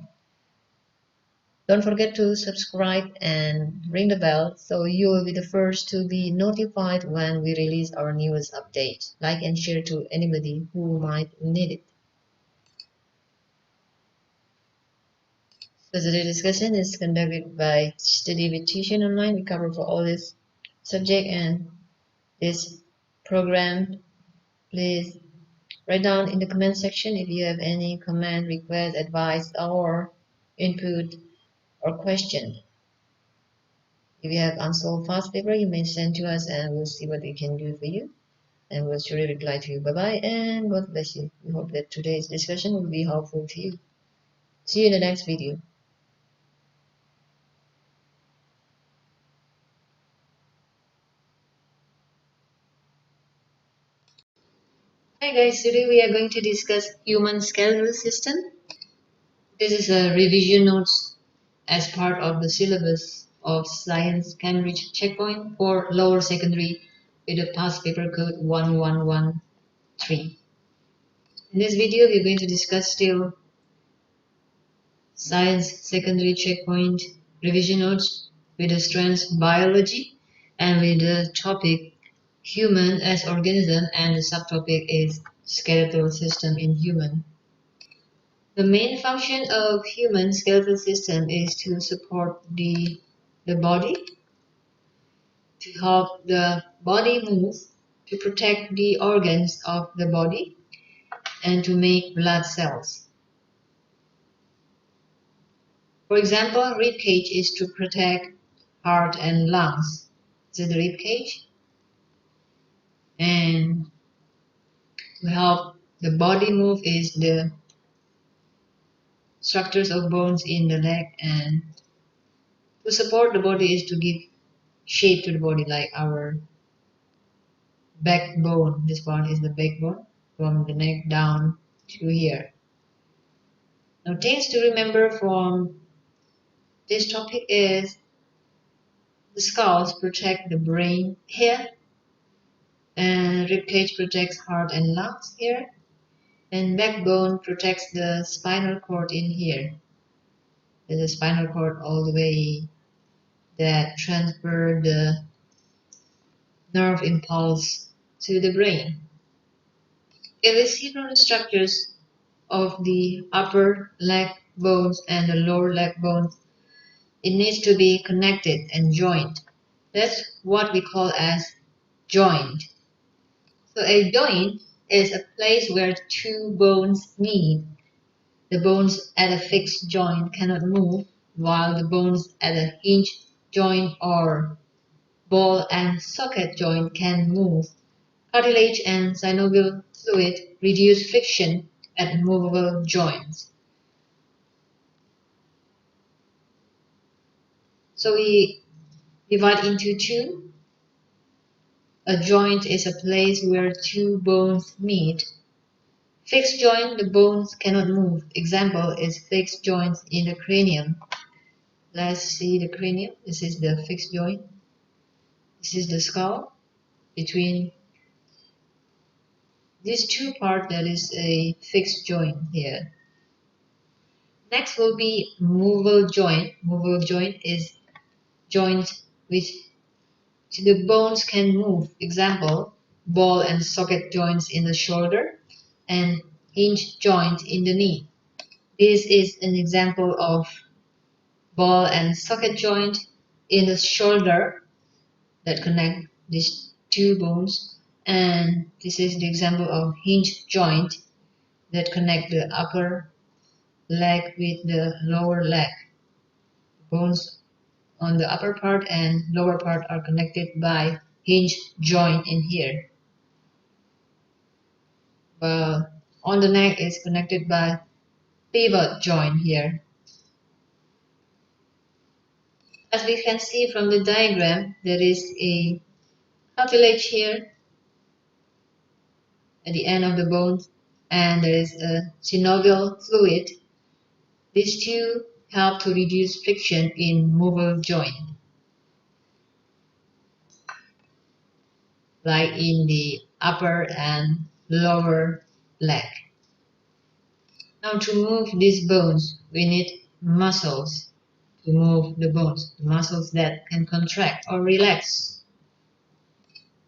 Don't forget to subscribe and ring the bell so you will be the first to be notified when we release our newest update. Like and share to anybody who might need it. So today's discussion is conducted by Study with Tuition Online. We cover for all this subject and this program. Please write down in the comment section if you have any comment, request, advice, or input or question. If you have unsolved past paper, you may send to us and we'll see what we can do for you. And we'll surely reply to you. Bye-bye and God bless you. We hope that today's discussion will be helpful to you. See you in the next video. Hi guys, today we are going to discuss human skeletal system. This is a revision notes as part of the syllabus of Science Cambridge Checkpoint for lower secondary with the past paper code 1113. In this video, we're going to discuss still Science Secondary Checkpoint revision notes with the strands biology and with the topic human as organism, and the subtopic is skeletal system in human. The main function of human skeletal system is to support the body, to help the body move, to protect the organs of the body, and to make blood cells. For example, rib cage is to protect heart and lungs. This is the rib cage. And to help the body move is the structures of bones in the leg, and to support the body is to give shape to the body, like our backbone. This part is the backbone from the neck down to here. Now things to remember from this topic is the skulls protect the brain here, and ribcage protects heart and lungs here, and backbone protects the spinal cord in here. There's a spinal cord all the way that transfer the nerve impulse to the brain. If we see from the structures of the upper leg bones and the lower leg bones, it needs to be connected and joined. That's what we call as joint. So a joint is a place where two bones meet. The bones at a fixed joint cannot move, while the bones at a hinge joint or ball and socket joint can move. Cartilage and synovial fluid reduce friction at movable joints. So we divide into two. A joint is a place where two bones meet. Fixed joint, the bones cannot move. Example is fixed joints in the cranium. Let's see the cranium. This is the fixed joint. This is the skull. Between these two parts, there is a fixed joint here. Next will be movable joint. Movable joint is joint which the bones can move. Example, ball and socket joints in the shoulder and hinge joint in the knee. This is an example of ball and socket joint in the shoulder that connect these two bones, and this is the example of hinge joint that connect the upper leg with the lower leg. Bones on the upper part and lower part are connected by hinge joint in here, while on the neck is connected by pivot joint here. As we can see from the diagram, there is a cartilage here at the end of the bone, and there is a synovial fluid. These two help to reduce friction in movable joint, like in the upper and lower leg. Now to move these bones, we need muscles to move the bones, muscles that can contract or relax.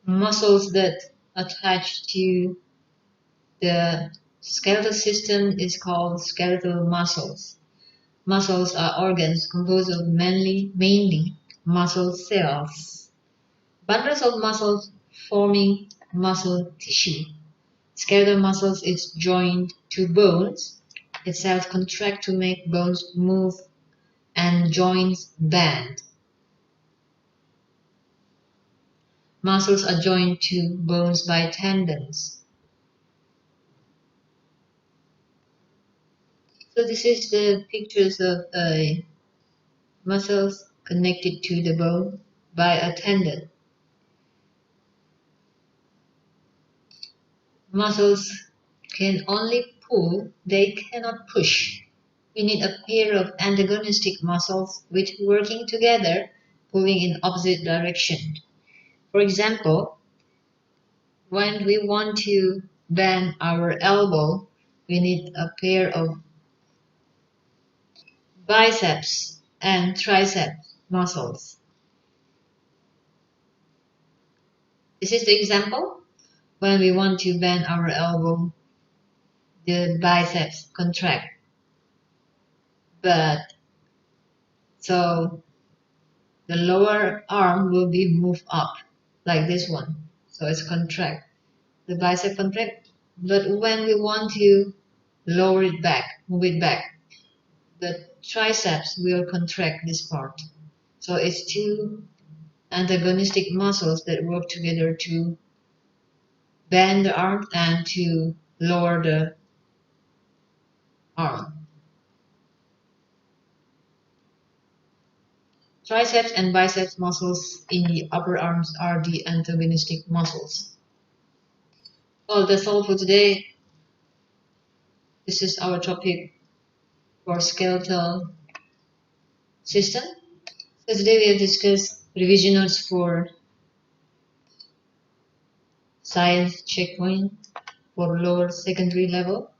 Muscles that attach to the skeletal system is called skeletal muscles. Muscles are organs composed of mainly muscle cells. Bundles of muscles forming muscle tissue. Skeletal muscles is joined to bones. Its cells contract to make bones move and joints bend. Muscles are joined to bones by tendons. So this is the pictures of muscles connected to the bone by a tendon. Muscles can only pull, they cannot push. We need a pair of antagonistic muscles which working together, pulling in opposite direction. For example, when we want to bend our elbow, we need a pair of biceps and triceps muscles. This is the example. When we want to bend our elbow, the biceps contract. But so the lower arm will be moved up like this one. So it's contract. The bicep contract. But when we want to lower it back, move it back, the triceps will contract this part. So it's two antagonistic muscles that work together to bend the arm and to lower the arm. Triceps and biceps muscles in the upper arms are the antagonistic muscles. Well, that's all for today. This is our topic for skeletal system. So today we have discussed revision notes for science checkpoint for lower secondary level.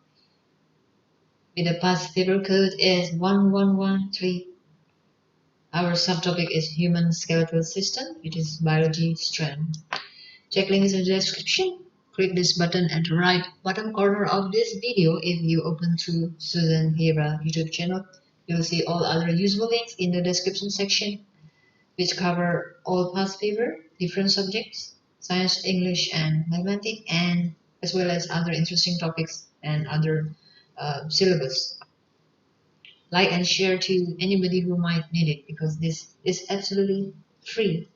With the past paper code is 1113. Our subtopic is human skeletal system, which is biology strand. Check link is in the description. Click this button at the right bottom corner of this video if you open to Susan Hera YouTube channel. You'll see all other useful links in the description section, which cover all past paper, different subjects, science, English, and mathematics, and as well as other interesting topics and other syllabus. Like and share to anybody who might need it, because this is absolutely free.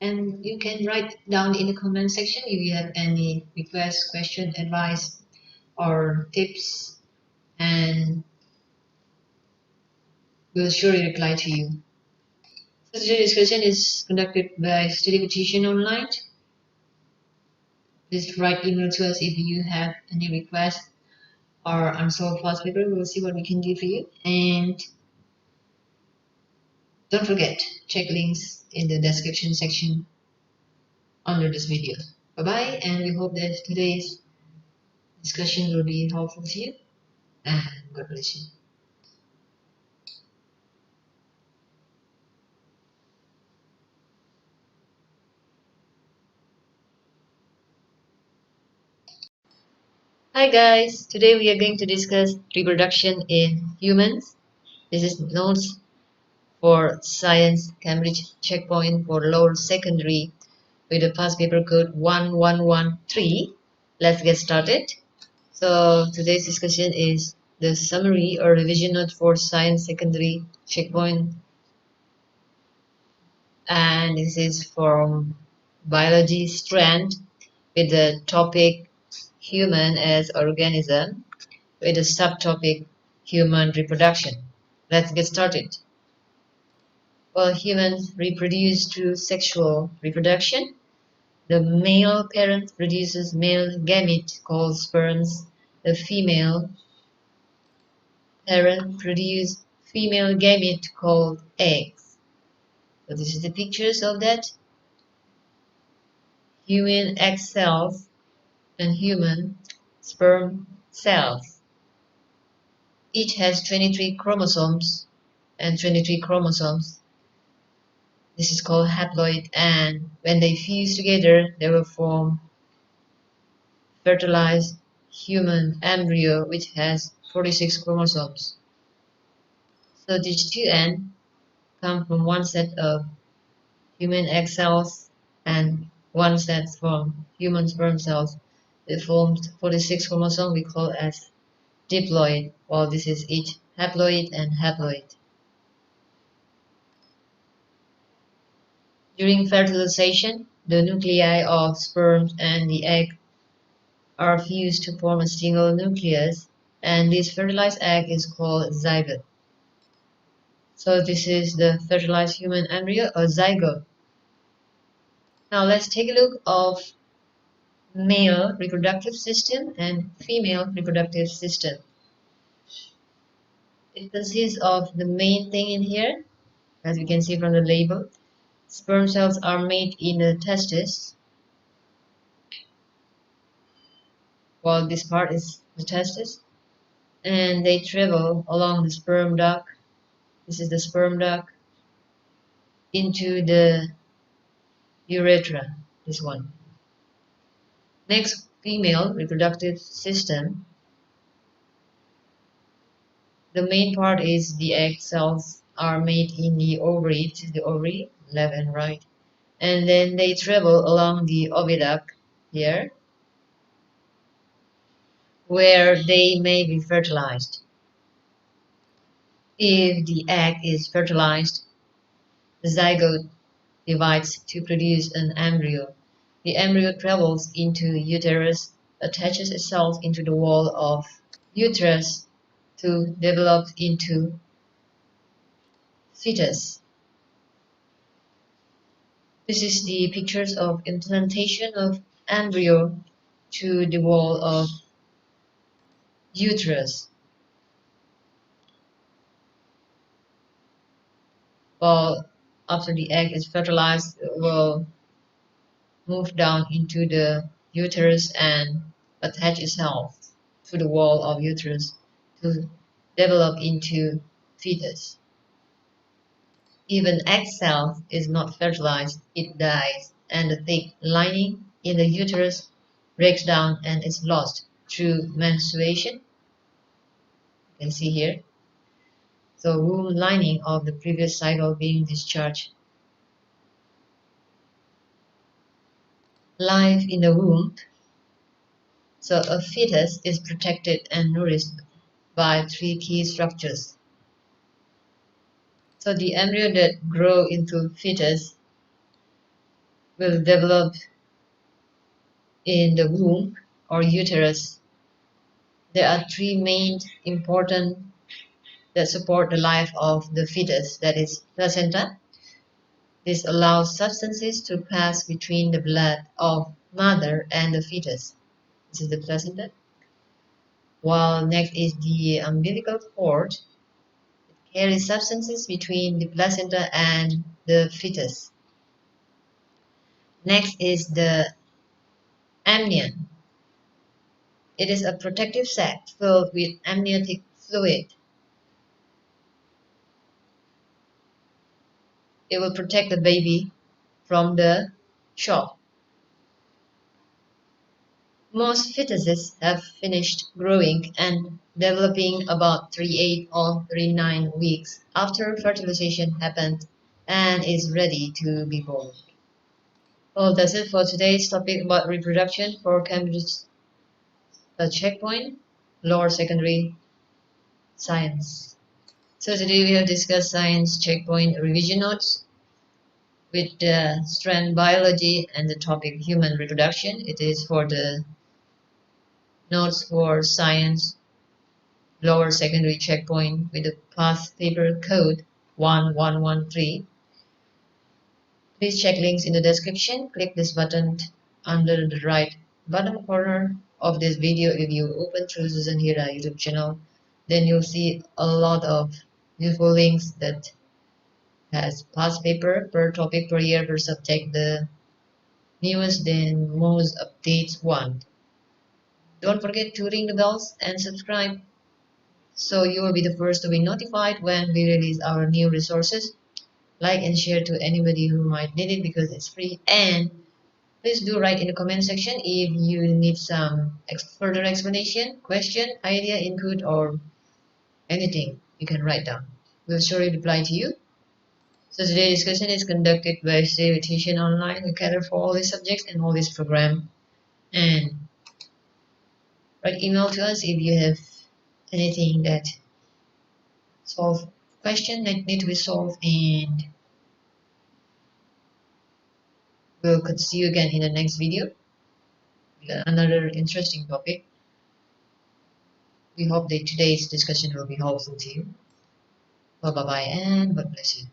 And you can write down in the comment section if you have any request, question, advice, or tips, and we'll surely reply to you. So today's discussion is conducted by Study Petition Online. Please write email to us if you have any requests or unsolved past paper. We'll see what we can do for you. And don't forget, check links in the description section under this video. Bye bye, and we hope that today's discussion will be helpful to you. And God bless you. Hi guys, today we are going to discuss reproduction in humans. This is notes for Science Cambridge Checkpoint for Lower Secondary with the past paper code 1113. Let's get started. So today's discussion is the summary or revision note for Science Secondary Checkpoint, and this is from Biology Strand with the topic Human as Organism with the subtopic Human Reproduction. Let's get started. Well, humans reproduce through sexual reproduction. The male parent produces male gamete called sperms. The female parent produces female gamete called eggs. So this is the pictures of that. Human egg cells and human sperm cells. Each has 23 chromosomes and 23 chromosomes. This is called haploid, and when they fuse together, they will form fertilized human embryo which has 46 chromosomes. So these two ends come from one set of human egg cells and one set from human sperm cells. They formed 46 chromosomes we call as diploid, while this is each haploid and haploid. During fertilization, the nuclei of sperm and the egg are fused to form a single nucleus, and this fertilized egg is called zygote. So this is the fertilized human embryo or zygote. Now let's take a look of male reproductive system and female reproductive system. It consists of the main thing in here, as we can see from the label. Sperm cells are made in the testis, while this part is the testis, and they travel along the sperm duct. This is the sperm duct into the urethra, this one. Next, female reproductive system. The main part is the egg cells are made in the ovary, left and right, and then they travel along the oviduct here, where they may be fertilized. If the egg is fertilized, the zygote divides to produce an embryo. The embryo travels into uterus, attaches itself into the wall of uterus to develop into fetus. This is the pictures of implantation of embryo to the wall of uterus. While after the egg is fertilized, it will move down into the uterus and attach itself to the wall of uterus to develop into fetus. If an egg cell is not fertilized, it dies, and the thick lining in the uterus breaks down and is lost through menstruation. You can see here. So womb lining of the previous cycle being discharged. Life in the womb. So a fetus is protected and nourished by three key structures. So the embryo that grow into fetus will develop in the womb or uterus. There are three main important that support the life of the fetus, that is placenta. This allows substances to pass between the blood of mother and the fetus. This is the placenta. While next is the umbilical cord. It carries substances between the placenta and the fetus. Next is the amnion. It is a protective sac filled with amniotic fluid. It will protect the baby from the shock. Most fetuses have finished growing and developing about 38 or 39 weeks after fertilization happened and is ready to be born. Well, that's it for today's topic about reproduction for Cambridge checkpoint, lower secondary science. So today we have discussed science checkpoint revision notes with the strand biology and the topic human reproduction. It is for the notes for science lower secondary checkpoint with the past paper code 1113. Please check links in the description. Click this button under the right bottom corner of this video. If you open through Susan Hira YouTube channel, then you'll see a lot of useful links that has past paper per topic per year per subject, the newest and most updates one. Don't forget to ring the bells and subscribe so you will be the first to be notified when we release our new resources. Like and share to anybody who might need it because it's free. And please do write in the comment section if you need some further explanation, question, idea, input, or anything you can write down. We'll surely reply to you. So today's discussion is conducted by Tuition Online. We cater for all these subjects and all this program. And write email to us if you have anything that solve question that need to be solved, and we'll see you again in the next video with another interesting topic. We hope that today's discussion will be helpful to you. Bye bye and God bless you.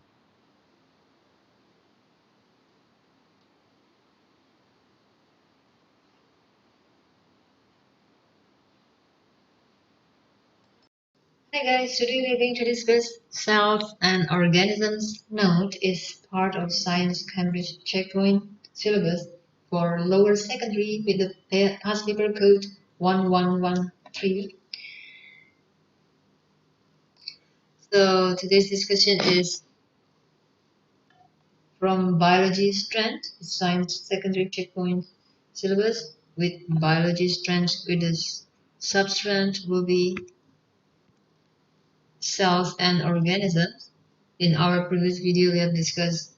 Hi guys, today we're going to discuss cells and organisms. Note is part of Science Cambridge Checkpoint syllabus for lower secondary with the past paper code 1113. So today's discussion is from biology strand, Science Secondary Checkpoint syllabus with biology strands with the substrand will be cells and organisms. In our previous video, we have discussed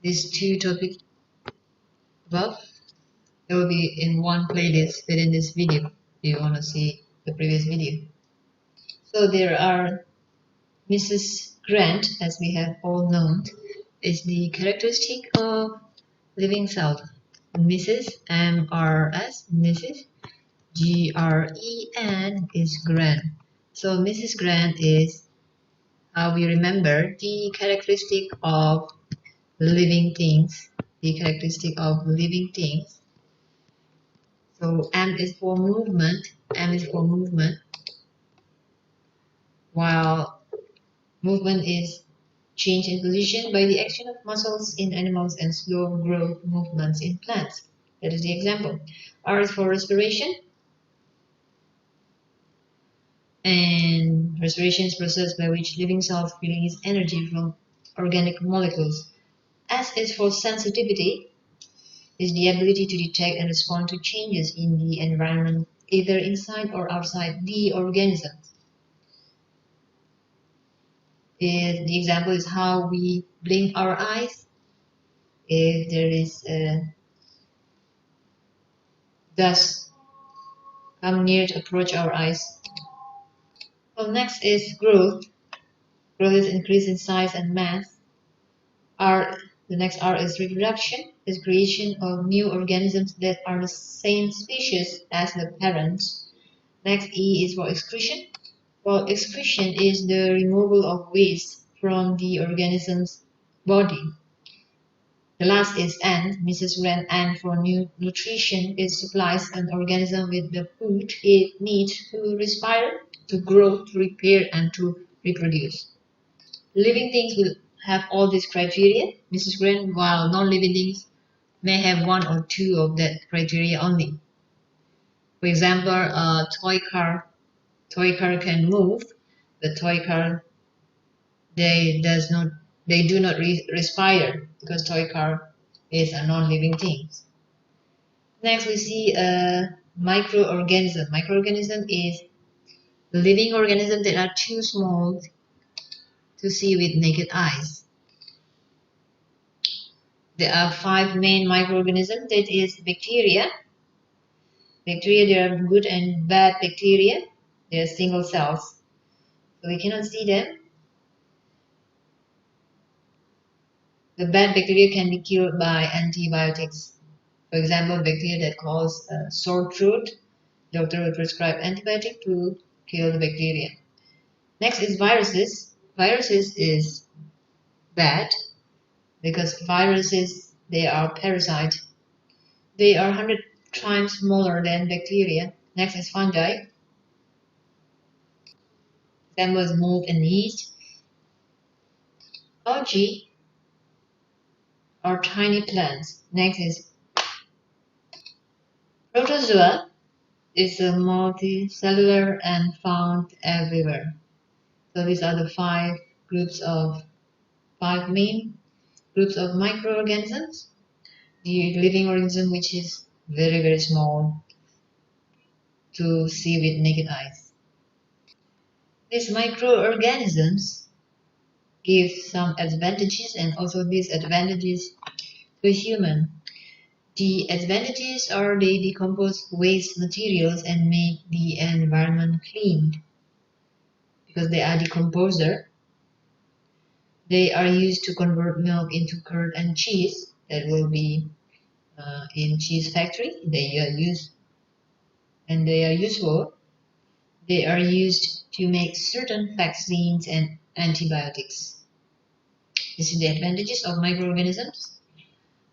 these two topics above. It will be in one playlist within this video if you want to see the previous video. So there are Mrs. Grant, as we have all known, is the characteristic of living cell. Mrs. MRS, Mrs. GREN is Grant. So Mrs. Grant is how we remember the characteristic of living things. The characteristic of living things. So M is for movement. M is for movement. While movement is change in position by the action of muscles in animals and slow growth movements in plants. That is the example. R is for respiration. And respiration is a process by which living cells release energy from organic molecules. S is for sensitivity. Is the ability to detect and respond to changes in the environment, either inside or outside the organism. The example is how we blink our eyes. If there is dust come near to approach our eyes. Well, next is growth. Growth is increase in size and mass. R, the next R is reproduction. is creation of new organisms that are the same species as the parents. Next, E is for excretion. Well, excretion is the removal of waste from the organism's body. The last is N, Mrs. Wren, N for nutrition. It supplies an organism with the food it needs to respire, to grow, to repair, and to reproduce. Living things will have all these criteria, Mrs. Wren, while non-living things may have one or two of that criteria only. For example, a toy car can move. The toy car they do not respire because toy car is a non-living thing. Next, we see a microorganism. Microorganism is living organisms that are too small to see with naked eyes. There are 5 main microorganisms. That is bacteria. Bacteria, there are good and bad bacteria. They are single cells, so we cannot see them. The bad bacteria can be killed by antibiotics. For example, bacteria that cause sore throat, doctor will prescribe antibiotic to kill the bacteria. Next is viruses. Viruses is bad because viruses, they are parasite. They are 100 times smaller than bacteria. Next is fungi. Example is mold and yeast. Algae are tiny plants. Next is protozoa. Is a multicellular and found everywhere. So these are the 5 main groups of microorganisms. The living organism, which is very, very small to see with naked eyes. These microorganisms give some advantages and also disadvantages to human. The advantages are they decompose waste materials and make the environment clean because they are decomposer. They are used to convert milk into curd and cheese. That will be in cheese factory. They are used and they are useful. They are used to make certain vaccines and antibiotics. This is the advantages of microorganisms.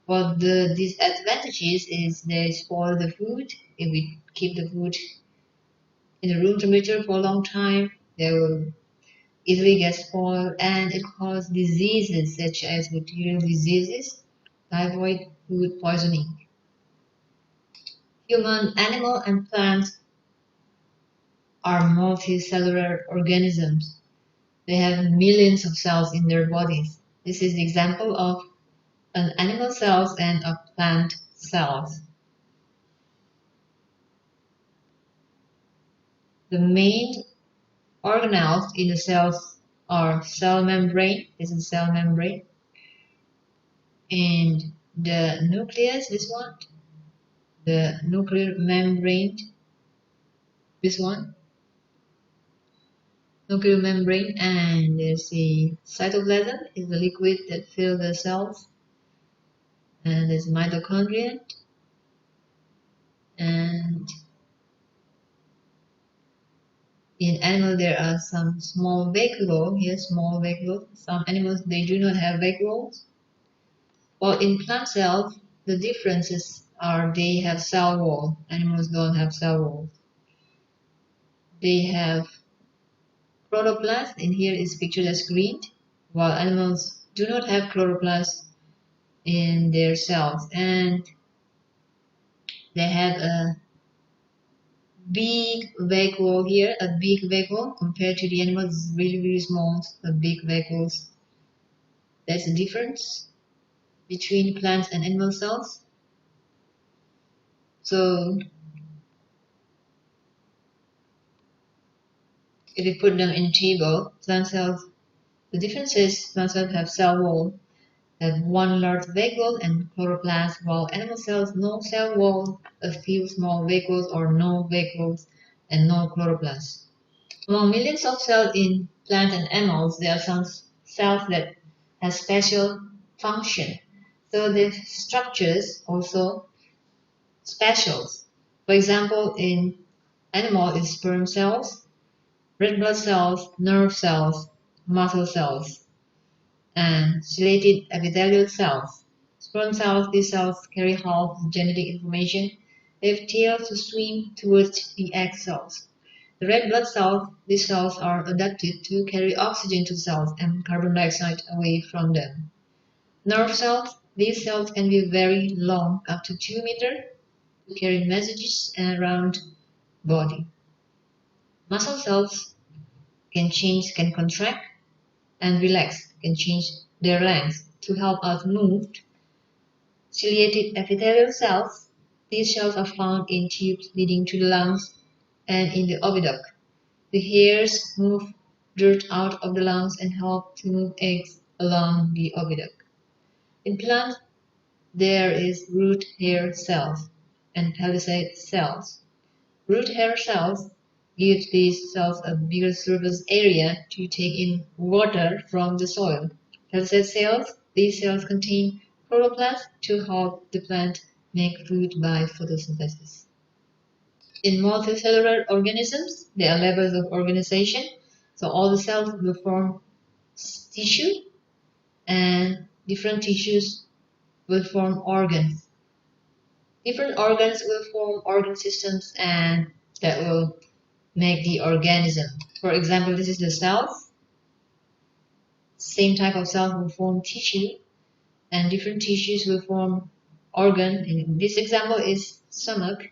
But the disadvantages is they spoil the food. If we keep the food in the room temperature for a long time, they will easily get spoiled and it causes diseases such as bacterial diseases, typhoid, food poisoning. Human, animal, and plants are multicellular organisms. They have millions of cells in their bodies. This is the example of an animal cells and a plant cells. The main organelles in the cells are cell membrane. This is cell membrane. And the nucleus, this one. The nuclear membrane, this one. Nuclear membrane, and there's the cytoplasm, is the liquid that fills the cells. And there's mitochondria. And in animal there are some small vacuole. Here, small vacuole. Some animals they do not have vacuoles. While in plant cells, the differences are they have cell wall. Animals don't have cell walls. They have chloroplast. In here is pictured as green, while animals do not have chloroplast in their cells, and they have a big vacuole here. A big vacuole compared to the animals is really, really small. A big vacuoles. That's the difference between plants and animal cells. So if we put them in table, plant cells, the difference is plant cells have cell wall, have one large vacuole and chloroplast, while animal cells no cell wall, a few small vacuoles or no vacuoles and no chloroplast. Among millions of cells in plants and animals, there are some cells that have special function. So the structures also special. For example, in animal is sperm cells, red blood cells, nerve cells, muscle cells, and ciliated epithelial cells. Sperm cells, these cells carry half the genetic information. They have tails to swim towards the egg cells. The red blood cells, these cells are adapted to carry oxygen to cells and carbon dioxide away from them. Nerve cells, these cells can be very long, up to 2 meters, to carry messages around body. Muscle cells can contract and relax, can change their length to help us move. Ciliated epithelial cells, these cells are found in tubes leading to the lungs and in the oviduct. The hairs move dirt out of the lungs and help to move eggs along the oviduct. In plants, there is root hair cells and palisade cells. Root hair cells give these cells a bigger surface area to take in water from the soil. Palisade cells, these cells contain chloroplasts to help the plant make food by photosynthesis. In multicellular organisms, there are levels of organization. So all the cells will form tissue, and different tissues will form organs. Different organs will form organ systems, and that will make the organism. For example, this is the cells. Same type of cells will form tissue, and different tissues will form organ. In this example is stomach,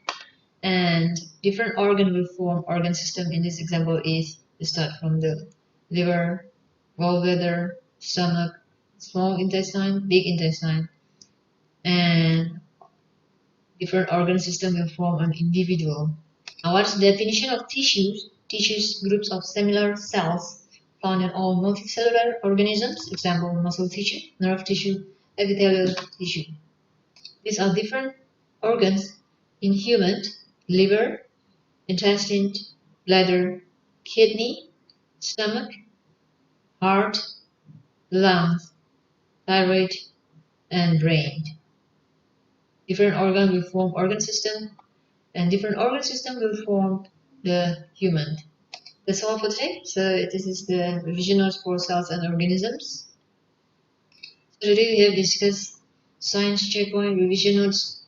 and different organ will form organ system. In this example is start from the liver, gallbladder, stomach, small intestine, big intestine, and different organ system will form an individual. Now, what's the definition of tissues? Tissues, groups of similar cells found in all multicellular organisms, example muscle tissue, nerve tissue, epithelial tissue. These are different organs in human: liver, intestine, bladder, kidney, stomach, heart, lungs, thyroid, and brain. Different organs will form organ system, and different organ system will form the human. That's all for today. So this is the revision notes for cells and organisms. So today we have discussed science checkpoint revision notes,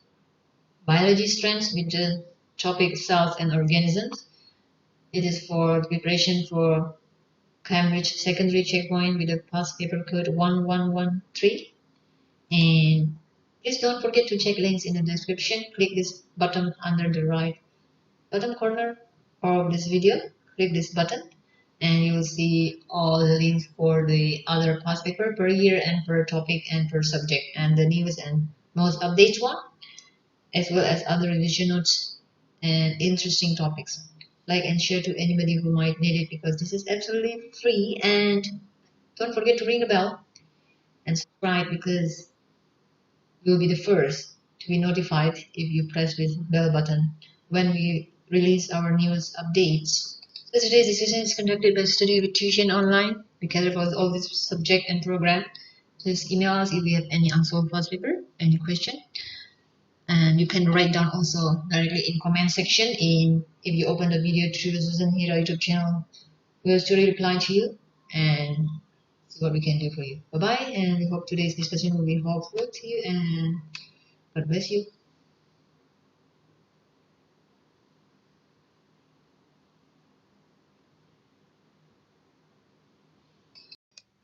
biology strands with the topic cells and organisms. It is for preparation for Cambridge secondary checkpoint with the past paper code 1113. And please don't forget to check links in the description. Click this button under the right bottom corner of this video. Click this button and you will see all the links for the other past paper per year and per topic and per subject, and the newest and most updated one, as well as other revision notes and interesting topics. Like and share to anybody who might need it, because this is absolutely free. And don't forget to ring the bell and subscribe, because you'll be the first to be notified if you press this bell button when we release our newest updates. So today's discussion is conducted by Study with Tuition Online. We cater for all this subject and program. Please email us if you have any unsolved past paper, any question. And you can write down also directly in comment section. If you open the video through Susan Hira YouTube channel, we will still reply to you and see what we can do for you. Bye bye, and we hope today's discussion will be helpful to you, and God bless you.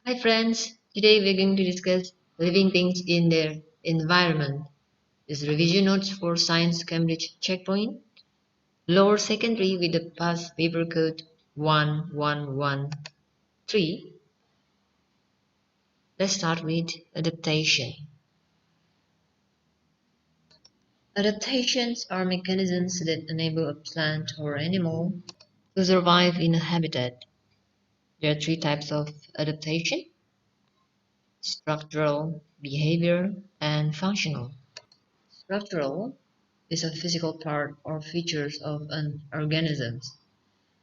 Hi friends, today we're going to discuss living things in their environment. This revision notes for Science Cambridge Checkpoint, lower secondary with the past paper code 1113. Let's start with adaptation. Adaptations are mechanisms that enable a plant or animal to survive in a habitat. There are three types of adaptation: structural, behavior, and functional. Structural is a physical part or features of an organism.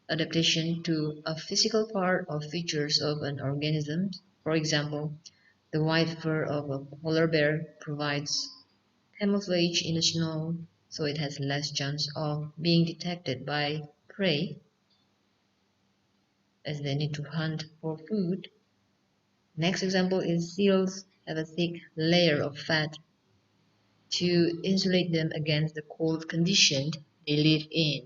Adaptation to a physical part or features of an organism, for example, The white fur of a polar bear provides camouflage in the snow, so it has less chance of being detected by prey as they need to hunt for food. Next example is seals have a thick layer of fat to insulate them against the cold condition they live in.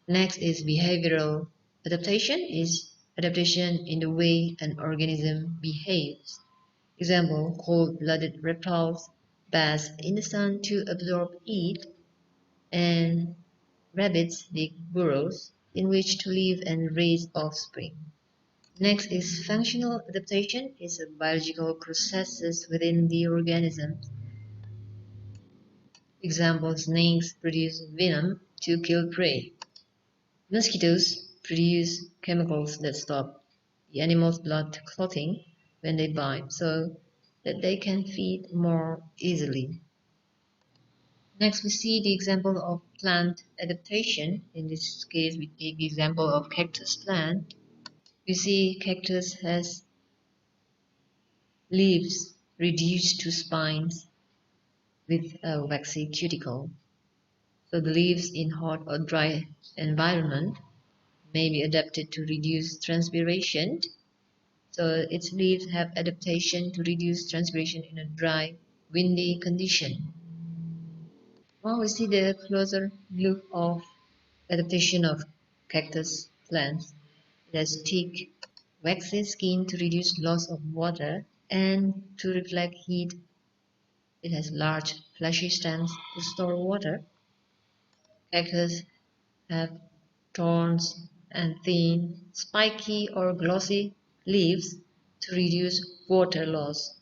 Next is behavioral adaptation is adaptation in the way an organism behaves. Example, cold-blooded reptiles bask in the sun to absorb heat, and rabbits dig burrows in which to live and raise offspring. Next is functional adaptation is a biological processes within the organism. Example, snakes produce venom to kill prey. Mosquitoes produce chemicals that stop the animal's blood clotting when they bite so that they can feed more easily. Next, we see the example of plant adaptation. In this case, we take the example of cactus plant. You see cactus has leaves reduced to spines with a waxy cuticle. So the leaves in hot or dry environment may be adapted to reduce transpiration. So its leaves have adaptation to reduce transpiration in a dry, windy condition. Now we see the closer look of adaptation of cactus plants. It has thick, waxy skin to reduce loss of water and to reflect heat. It has large, fleshy stems to store water. Cactus have thorns and thin, spiky or glossy leaves to reduce water loss.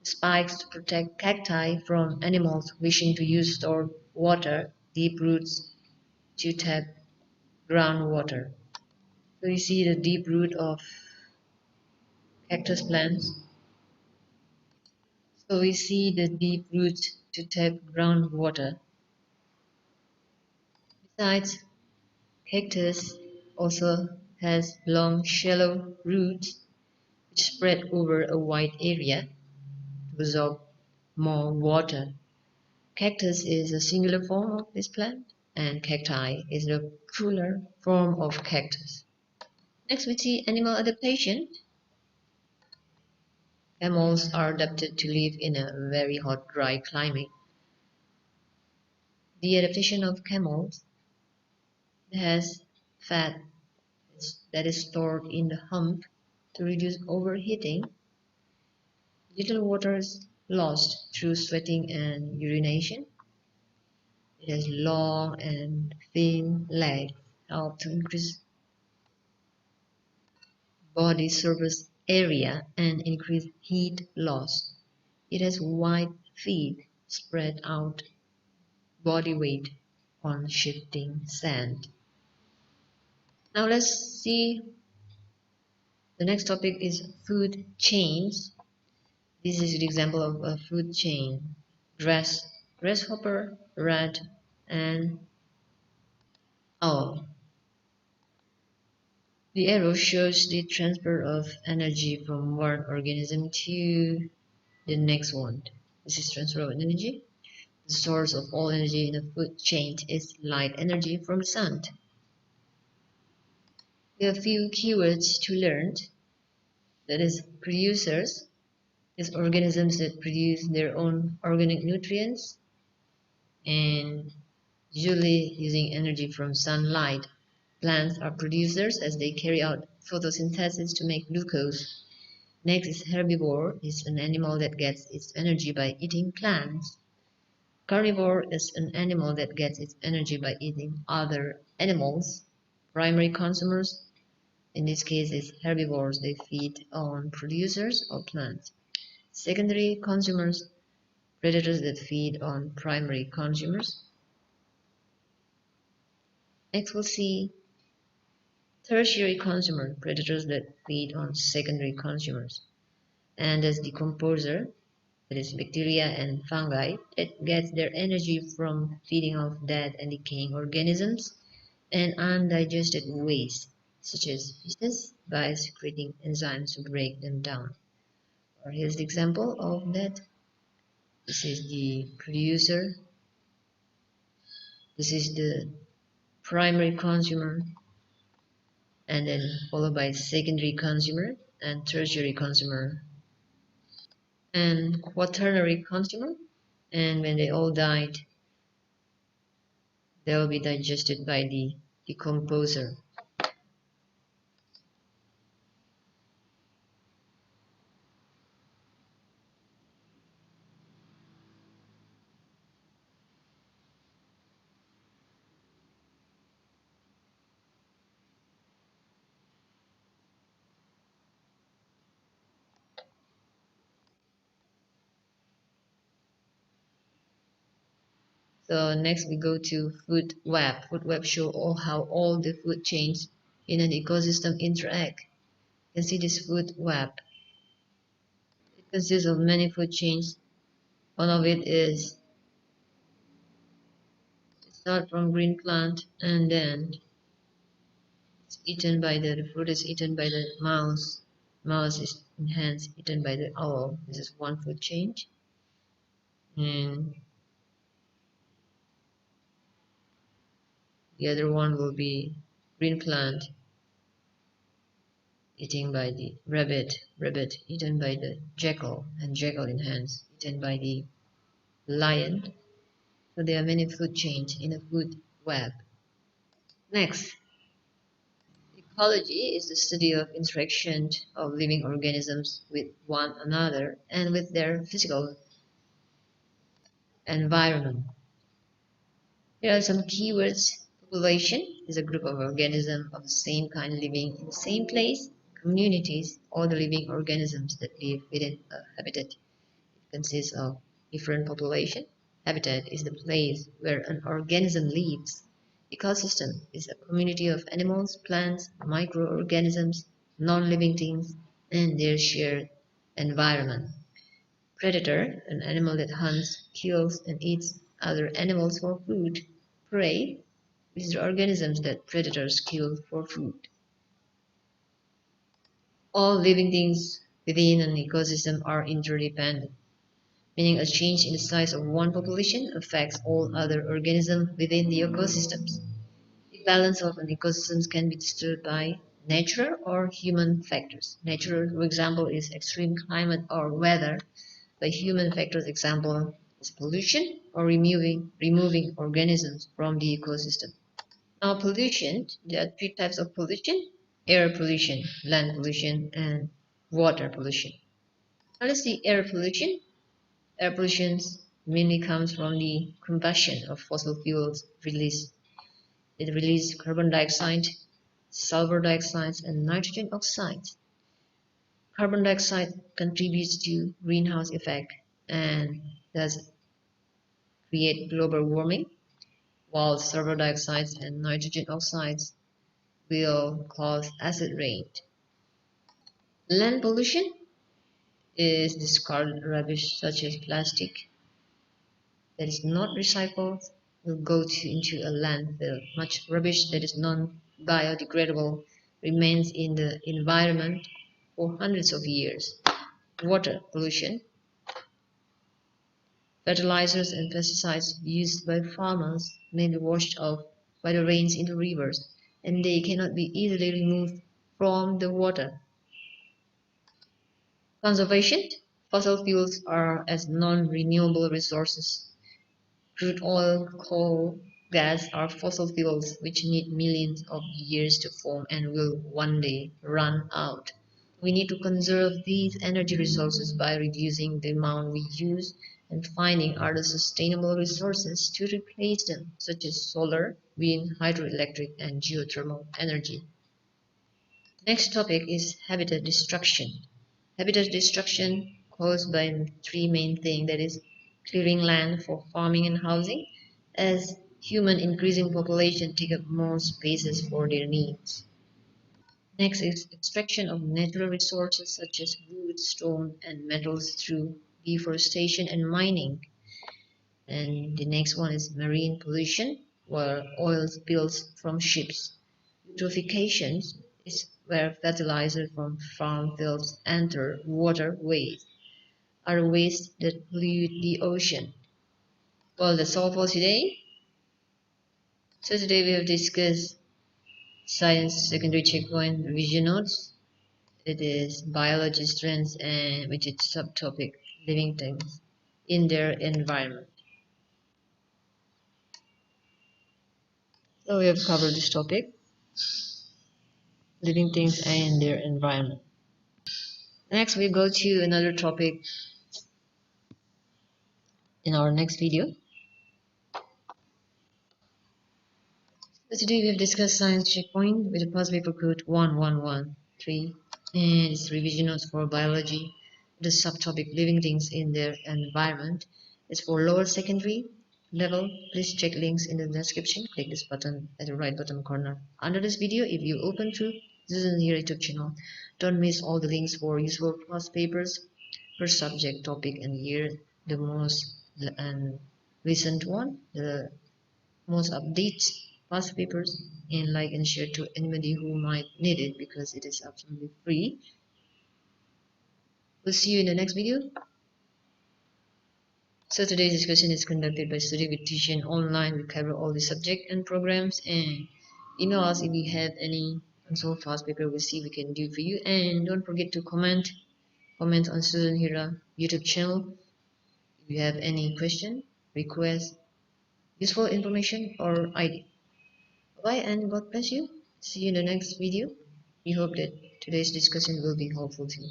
Spikes to protect cacti from animals wishing to use stored water, deep roots to tap groundwater. So you see the deep root of cactus plants. So we see the deep roots to tap groundwater. Besides, cactus also has long, shallow roots which spread over a wide area to absorb more water. Cactus is a singular form of this plant, and cacti is the plural form of cactus. Next, we see animal adaptation. Camels are adapted to live in a very hot, dry climate. The adaptation of camels has fat that is stored in the hump to reduce overheating. Little water is lost through sweating and urination. It has long and thin legs, help to increase body surface area and increase heat loss. It has wide feet spread out body weight on shifting sand. Now let's see, the next topic is food chains. This is the example of a food chain. Grasshopper, rat, and owl. The arrow shows the transfer of energy from one organism to the next one. This is transfer of energy. The source of all energy in the food chain is light energy from the sun. There are a few keywords to learn. That is, producers is organisms that produce their own organic nutrients and usually using energy from sunlight. Plants are producers as they carry out photosynthesis to make glucose. Next is herbivore, is an animal that gets its energy by eating plants. Carnivore is an animal that gets its energy by eating other animals. Primary consumers, in this case, is herbivores, they feed on producers or plants. Secondary consumers, predators that feed on primary consumers. Next we'll see tertiary consumer, predators that feed on secondary consumers. And as decomposer, that is bacteria and fungi that gets their energy from feeding off dead and decaying organisms and undigested waste. such as species, by secreting enzymes to break them down. Or here's the example of that. This is the producer, this is the primary consumer, and then followed by secondary consumer and tertiary consumer and quaternary consumer. And when they all died, they will be digested by the decomposer. So next we go to food web. Food web show how all the food chains in an ecosystem interact. You can see this food web. It consists of many food chains. One of it is start from green plant, and then it's eaten by the fruit is eaten by the mouse. Mouse is hence eaten by the owl. This is one food chain. And the other one will be green plant eaten by the rabbit, rabbit eaten by the jackal, and jackal in hence eaten by the lion. So there are many food chains in a food web. Next, ecology is the study of interaction of living organisms with one another and with their physical environment. Here are some keywords. Population is a group of organisms of the same kind living in the same place. Communities, all the living organisms that live within a habitat. It consists of different population. Habitat is the place where an organism lives. Ecosystem is a community of animals, plants, microorganisms, non-living things, and their shared environment. Predator, an animal that hunts, kills, and eats other animals for food. Prey is the organisms that predators kill for food. All living things within an ecosystem are interdependent, meaning a change in the size of one population affects all other organisms within the ecosystems. The balance of an ecosystem can be disturbed by natural or human factors. Natural, for example, is extreme climate or weather. By human factors, example is pollution or removing organisms from the ecosystem. Now pollution, there are three types of pollution: air pollution, land pollution, and water pollution. Now let's see air pollution. Air pollution mainly comes from the combustion of fossil fuels release. It releases carbon dioxide, sulfur dioxide, and nitrogen oxides. Carbon dioxide contributes to greenhouse effect and thus create global warming, while sulfur dioxide and nitrogen oxides will cause acid rain. Land pollution is discarded rubbish such as plastic that is not recycled will go into a landfill. Much rubbish that is non-biodegradable remains in the environment for hundreds of years. Water pollution. Fertilizers and pesticides used by farmers may be washed off by the rains into rivers, and they cannot be easily removed from the water. Conservation. Fossil fuels are as non-renewable resources. Crude oil, coal, gas are fossil fuels which need millions of years to form and will one day run out. We need to conserve these energy resources by reducing the amount we use and finding other sustainable resources to replace them, such as solar, wind, hydroelectric, and geothermal energy. Next topic is habitat destruction. Habitat destruction caused by three main things, that is clearing land for farming and housing, as human increasing population take up more spaces for their needs. Next is extraction of natural resources such as wood, stone, and metals through deforestation and mining. And the next one is marine pollution, where oil spills from ships. Eutrophication is where fertilizer from farm fields enter waterways, are wastes that pollute the ocean. Well, that's all for today. So today we have discussed science secondary checkpoint revision notes. It is biology strengths and with its subtopic living things in their environment. So we have covered this topic, living things and their environment. Next we go to another topic in our next video. So today we have discussed science checkpoint with the past paper code 1113 and its revision notes for biology. The subtopic living things in their environment is for lower secondary level. Please check links in the description. Click this button at the right bottom corner under this video if you open through this is your YouTube channel. Don't miss all the links for useful past papers per subject topic, and here the most and recent one, the most updates past papers, and like and share to anybody who might need it because it is absolutely free. We'll see you in the next video. So today's discussion is conducted by Study with Tuition Online. We cover all the subject and programs, and email us if you have any unsolved past paper. We'll see we can do for you. And don't forget to comment on Student Hira YouTube channel if you have any question, request, useful information, or idea. Bye and God bless you. See you in the next video. We hope that today's discussion will be helpful to you.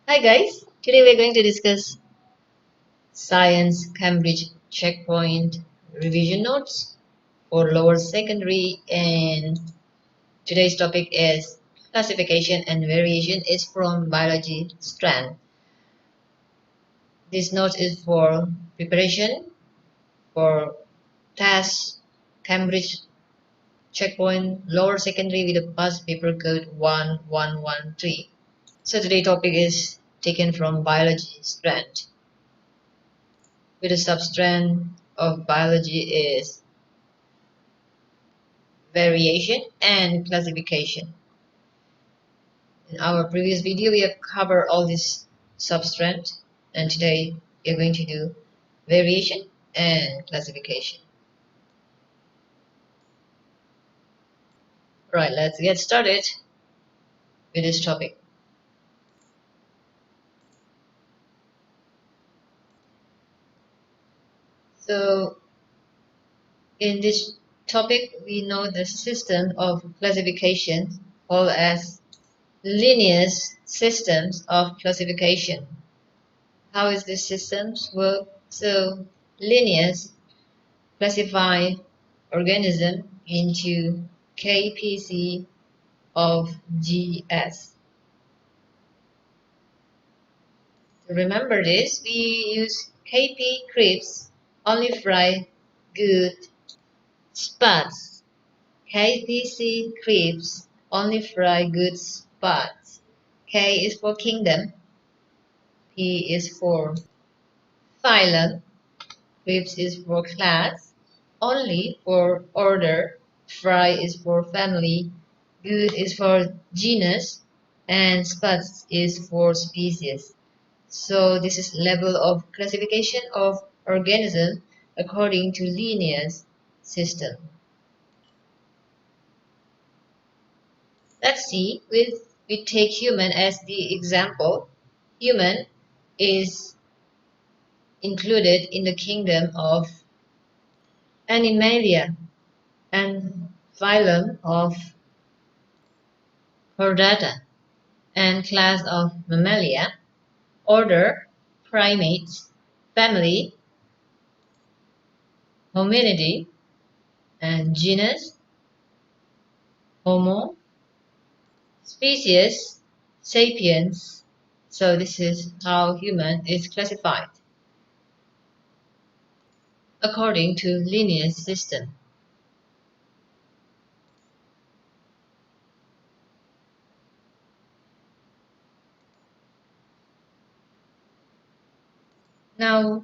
Hi guys, today we're going to discuss Science Cambridge Checkpoint revision notes for lower secondary, and today's topic is classification and variation is from biology strand. This note is for preparation for TAS Cambridge Checkpoint lower secondary with a past paper code 1113. So today's topic is taken from biology strand. With the substrand of biology is variation and classification. In our previous video, we have covered all these substrand, and today we are going to do variation and classification. Right, let's get started with this topic. So in this topic, we know the system of classification called as linear systems of classification. How is this systems work? So linear classify organism into KPC of GS. To remember this, we use KP crisps, only fry, good, spots. KPC crisps, only fry, good, spots. K is for kingdom, P is for phylum, crisps is for class, only for order, fry is for family, good is for genus, and spots is for species. So this is level of classification of organism according to linear system. Let's see, we take human as the example. Human is included in the kingdom of Animalia and phylum of Chordata and class of Mammalia, order primates, family Hominidae, and genus Homo, species Sapiens. So this is how human is classified according to linear system. Now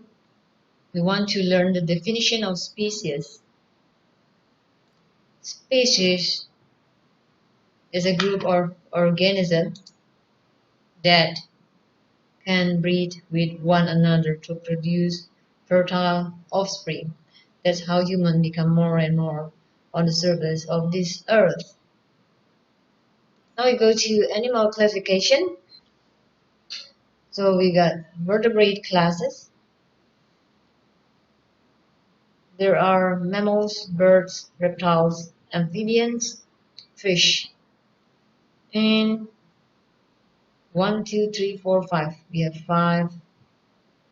we want to learn the definition of species. Species is a group of organisms that can breed with one another to produce fertile offspring. That's how humans become more and more on the surface of this earth. Now we go to animal classification. So we got vertebrate classes. There are mammals, birds, reptiles, amphibians, fish. And 1, 2, 3, 4, 5. We have 5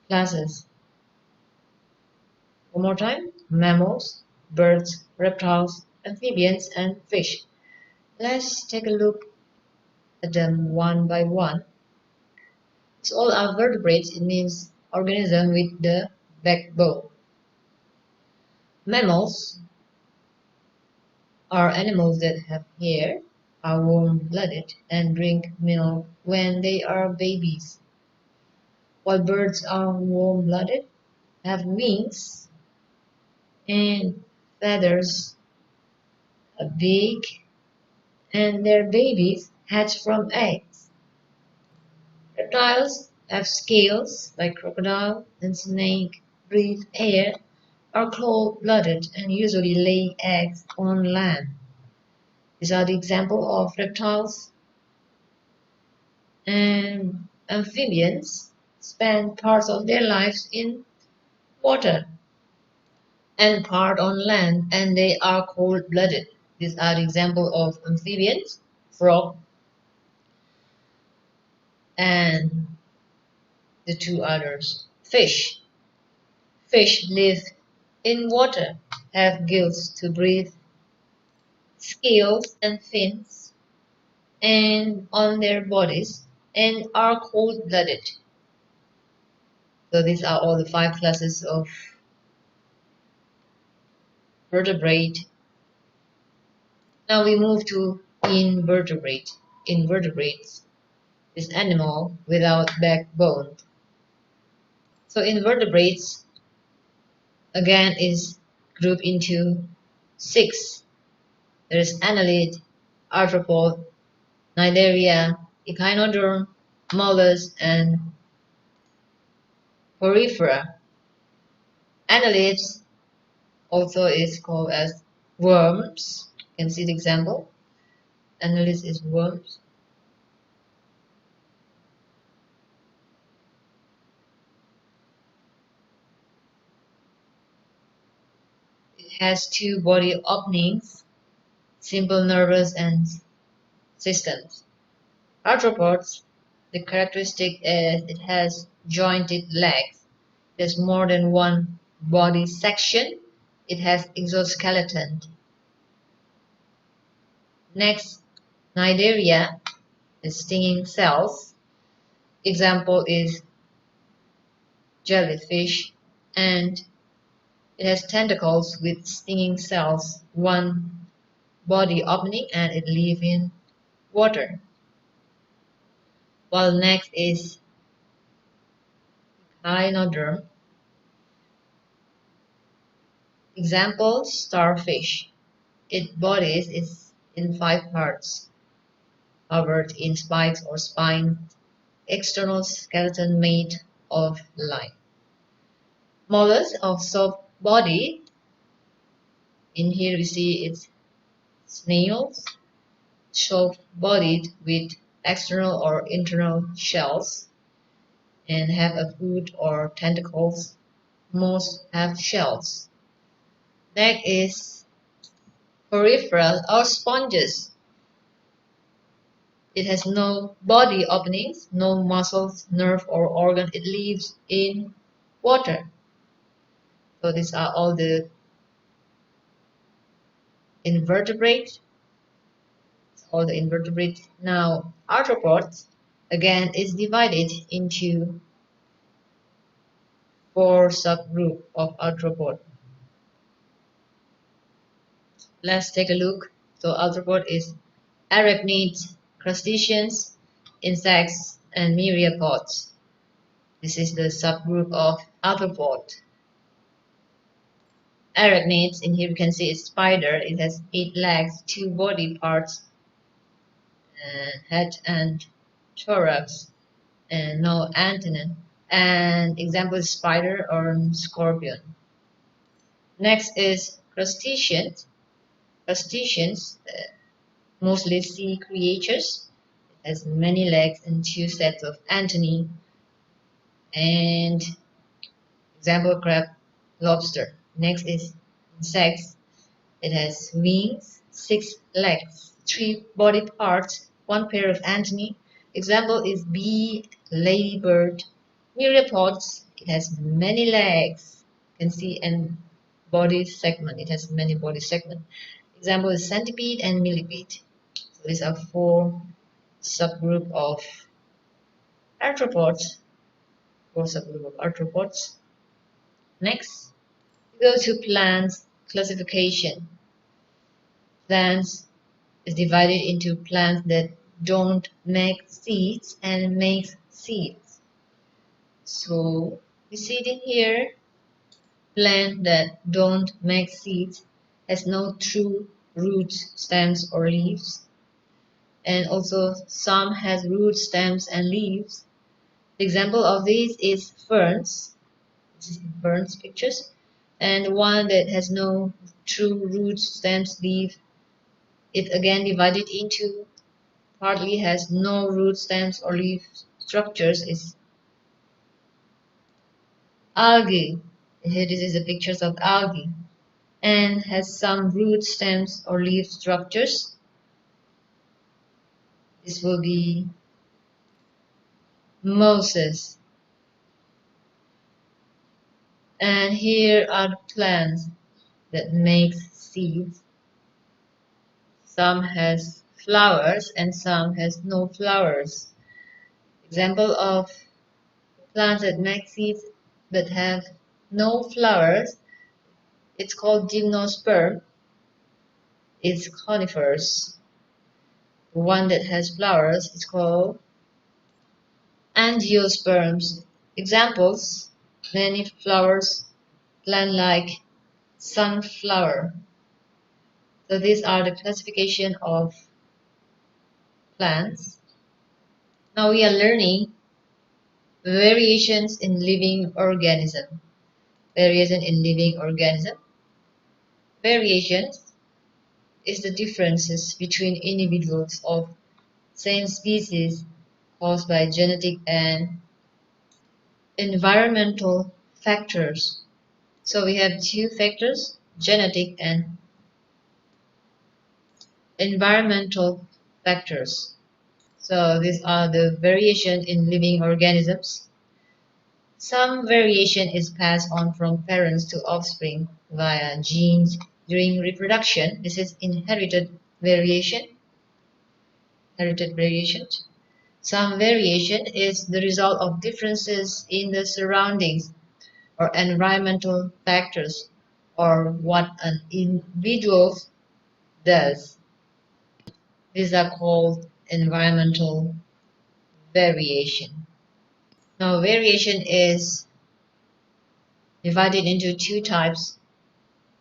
classes. One more time. Mammals, birds, reptiles, amphibians, and fish. Let's take a look at them one by one. So all are vertebrates. It means organism with the backbone. Mammals are animals that have hair, are warm-blooded, and drink milk when they are babies. While birds are warm-blooded, have wings and feathers, a beak, and their babies hatch from eggs. Reptiles have scales like crocodile and snake, breathe air, are cold-blooded, and usually lay eggs on land. These are the examples of reptiles. And amphibians spend parts of their lives in water and part on land, and they are cold-blooded. These are the examples of amphibians, frog, and the two others. Fish. Fish live in water, have gills to breathe, scales and fins, and on their bodies, and are cold-blooded. So these are all the 5 classes of vertebrate. Now we move to invertebrate. Invertebrates is animal without backbone. So invertebrates again is grouped into 6. There is annelid, arthropod, cnidaria, echinoderm, mollusks, and porifera. Annelids also is called as worms. You can see the example. Annelids is worms. It has 2 body openings, simple nervous and systems. Arthropods, the characteristic is it has jointed legs. There's more than one body section. It has exoskeleton. Next, cnidaria is stinging cells. Example is jellyfish, and it has tentacles with stinging cells, one body opening, and it lives in water. While next is echinoderm. Example, starfish. Its body is in 5 parts, covered in spikes or spines, external skeleton made of lime. Mollusks of soft body. In here we see it's snails, soft-bodied with external or internal shells, and have a foot or tentacles. Most have shells. Next is peripheral or sponges. It has no body openings, no muscles, nerve, or organ. It lives in water. So these are all the invertebrates. All the invertebrates. Now, arthropods again is divided into 4 subgroups of arthropod. Let's take a look. So arthropod is arachnids, crustaceans, insects, and myriapods. This is the subgroup of arthropod. Arachnids, in here you can see a spider. It has 8 legs, 2 body parts, head and thorax, and no antenna. And example is spider or scorpion. Next is crustaceans. Crustaceans, mostly sea creatures. It has many legs and 2 sets of antennae. And example crab, lobster. Next is insects. It has wings, 6 legs, 3 body parts, 1 pair of antennae. Example is bee, ladybird. Myriapods, it has many legs. You can see and body segment. It has many body segments. Example is centipede and millipede. So these are 4 subgroup of arthropods. 4 subgroup of arthropods. Next, we go to plants classification. Plants is divided into plants that don't make seeds and make seeds. So we see it in here, plant that don't make seeds has no true roots, stems or leaves, and also some has roots, stems and leaves. The example of these is ferns. This is ferns pictures, and one that has no true roots, stems, leaf. It again divided into partly has no root, stems or leaf structures is algae. Here this is the pictures of algae, and has some root, stems or leaf structures. This will be mosses. And here are the plants that makes seeds. Some has flowers and some has no flowers. Example of plants that make seeds but have no flowers, it's called gymnosperm. It's conifers. The one that has flowers is called angiosperms. Examples, many flowers, plant like sunflower. So these are the classification of plants. Now we are learning variations in living organism. Variation in living organism. Variations is the differences between individuals of same species caused by genetic and environmental factors. So we have 2 factors, genetic and environmental factors. So these are the variation in living organisms. Some variation is passed on from parents to offspring via genes during reproduction. This is inherited variation. Inherited variation. Some variation is the result of differences in the surroundings or environmental factors or what an individual does. These are called environmental variation. Now variation is divided into 2 types,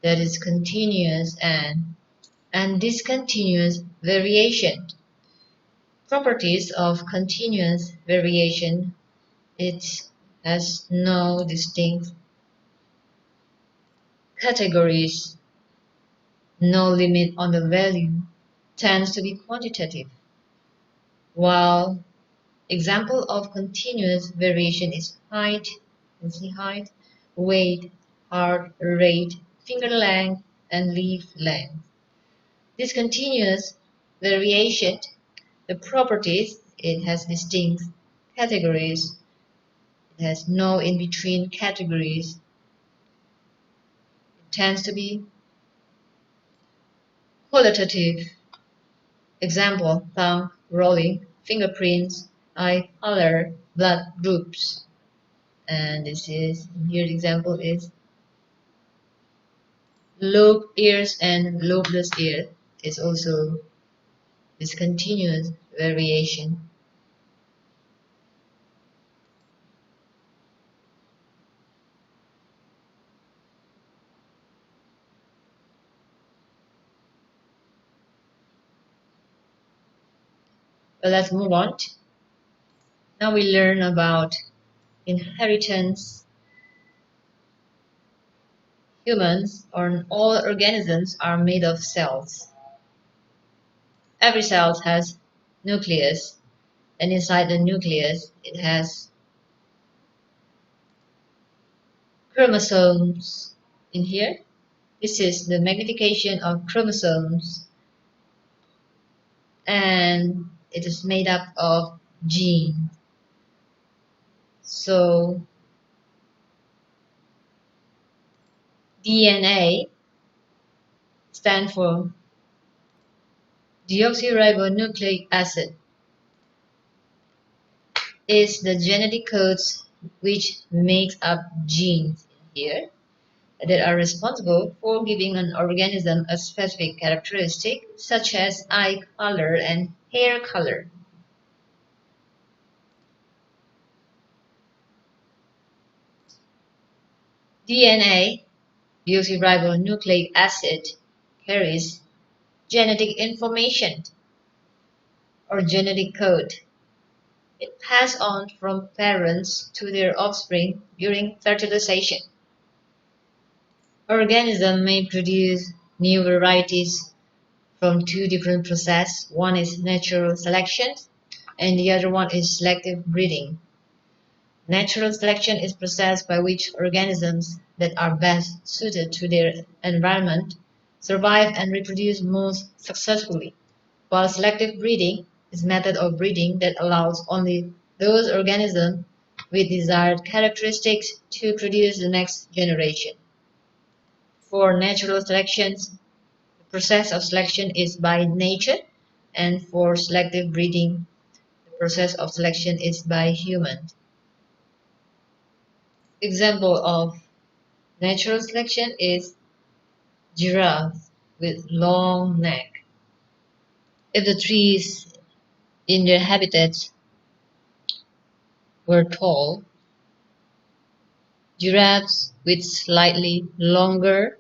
that is continuous and discontinuous variation. Properties of continuous variation, it has no distinct categories, no limit on the value, tends to be quantitative. While example of continuous variation is height, you can see height, weight, heart rate, finger length, and leaf length. This continuous variation, the properties, it has distinct categories, it has no in-between categories, it tends to be qualitative. Example, tongue, rolling, fingerprints, eye color, blood groups. And this is, here the example is lobed ears and lobeless ear is also discontinuous variation. But let's move on. Now we learn about inheritance. Humans or all organisms are made of cells. Every cell has nucleus, and inside the nucleus it has chromosomes in here. This is the magnification of chromosomes, and it is made up of genes. So DNA stands for deoxyribonucleic acid, is the genetic codes which makes up genes here that are responsible for giving an organism a specific characteristic such as eye color and hair color. DNA, deoxyribonucleic acid, carries genetic information or genetic code. It passes on from parents to their offspring during fertilization. Organisms may produce new varieties from two different processes. One is natural selection and the other one is selective breeding. Natural selection is a process by which organisms that are best suited to their environment survive and reproduce most successfully, while selective breeding is a method of breeding that allows only those organisms with desired characteristics to produce the next generation. For natural selections, the process of selection is by nature, and for selective breeding, the process of selection is by humans. Example of natural selection is giraffe with long neck. If the trees in their habitats were tall, giraffes with slightly longer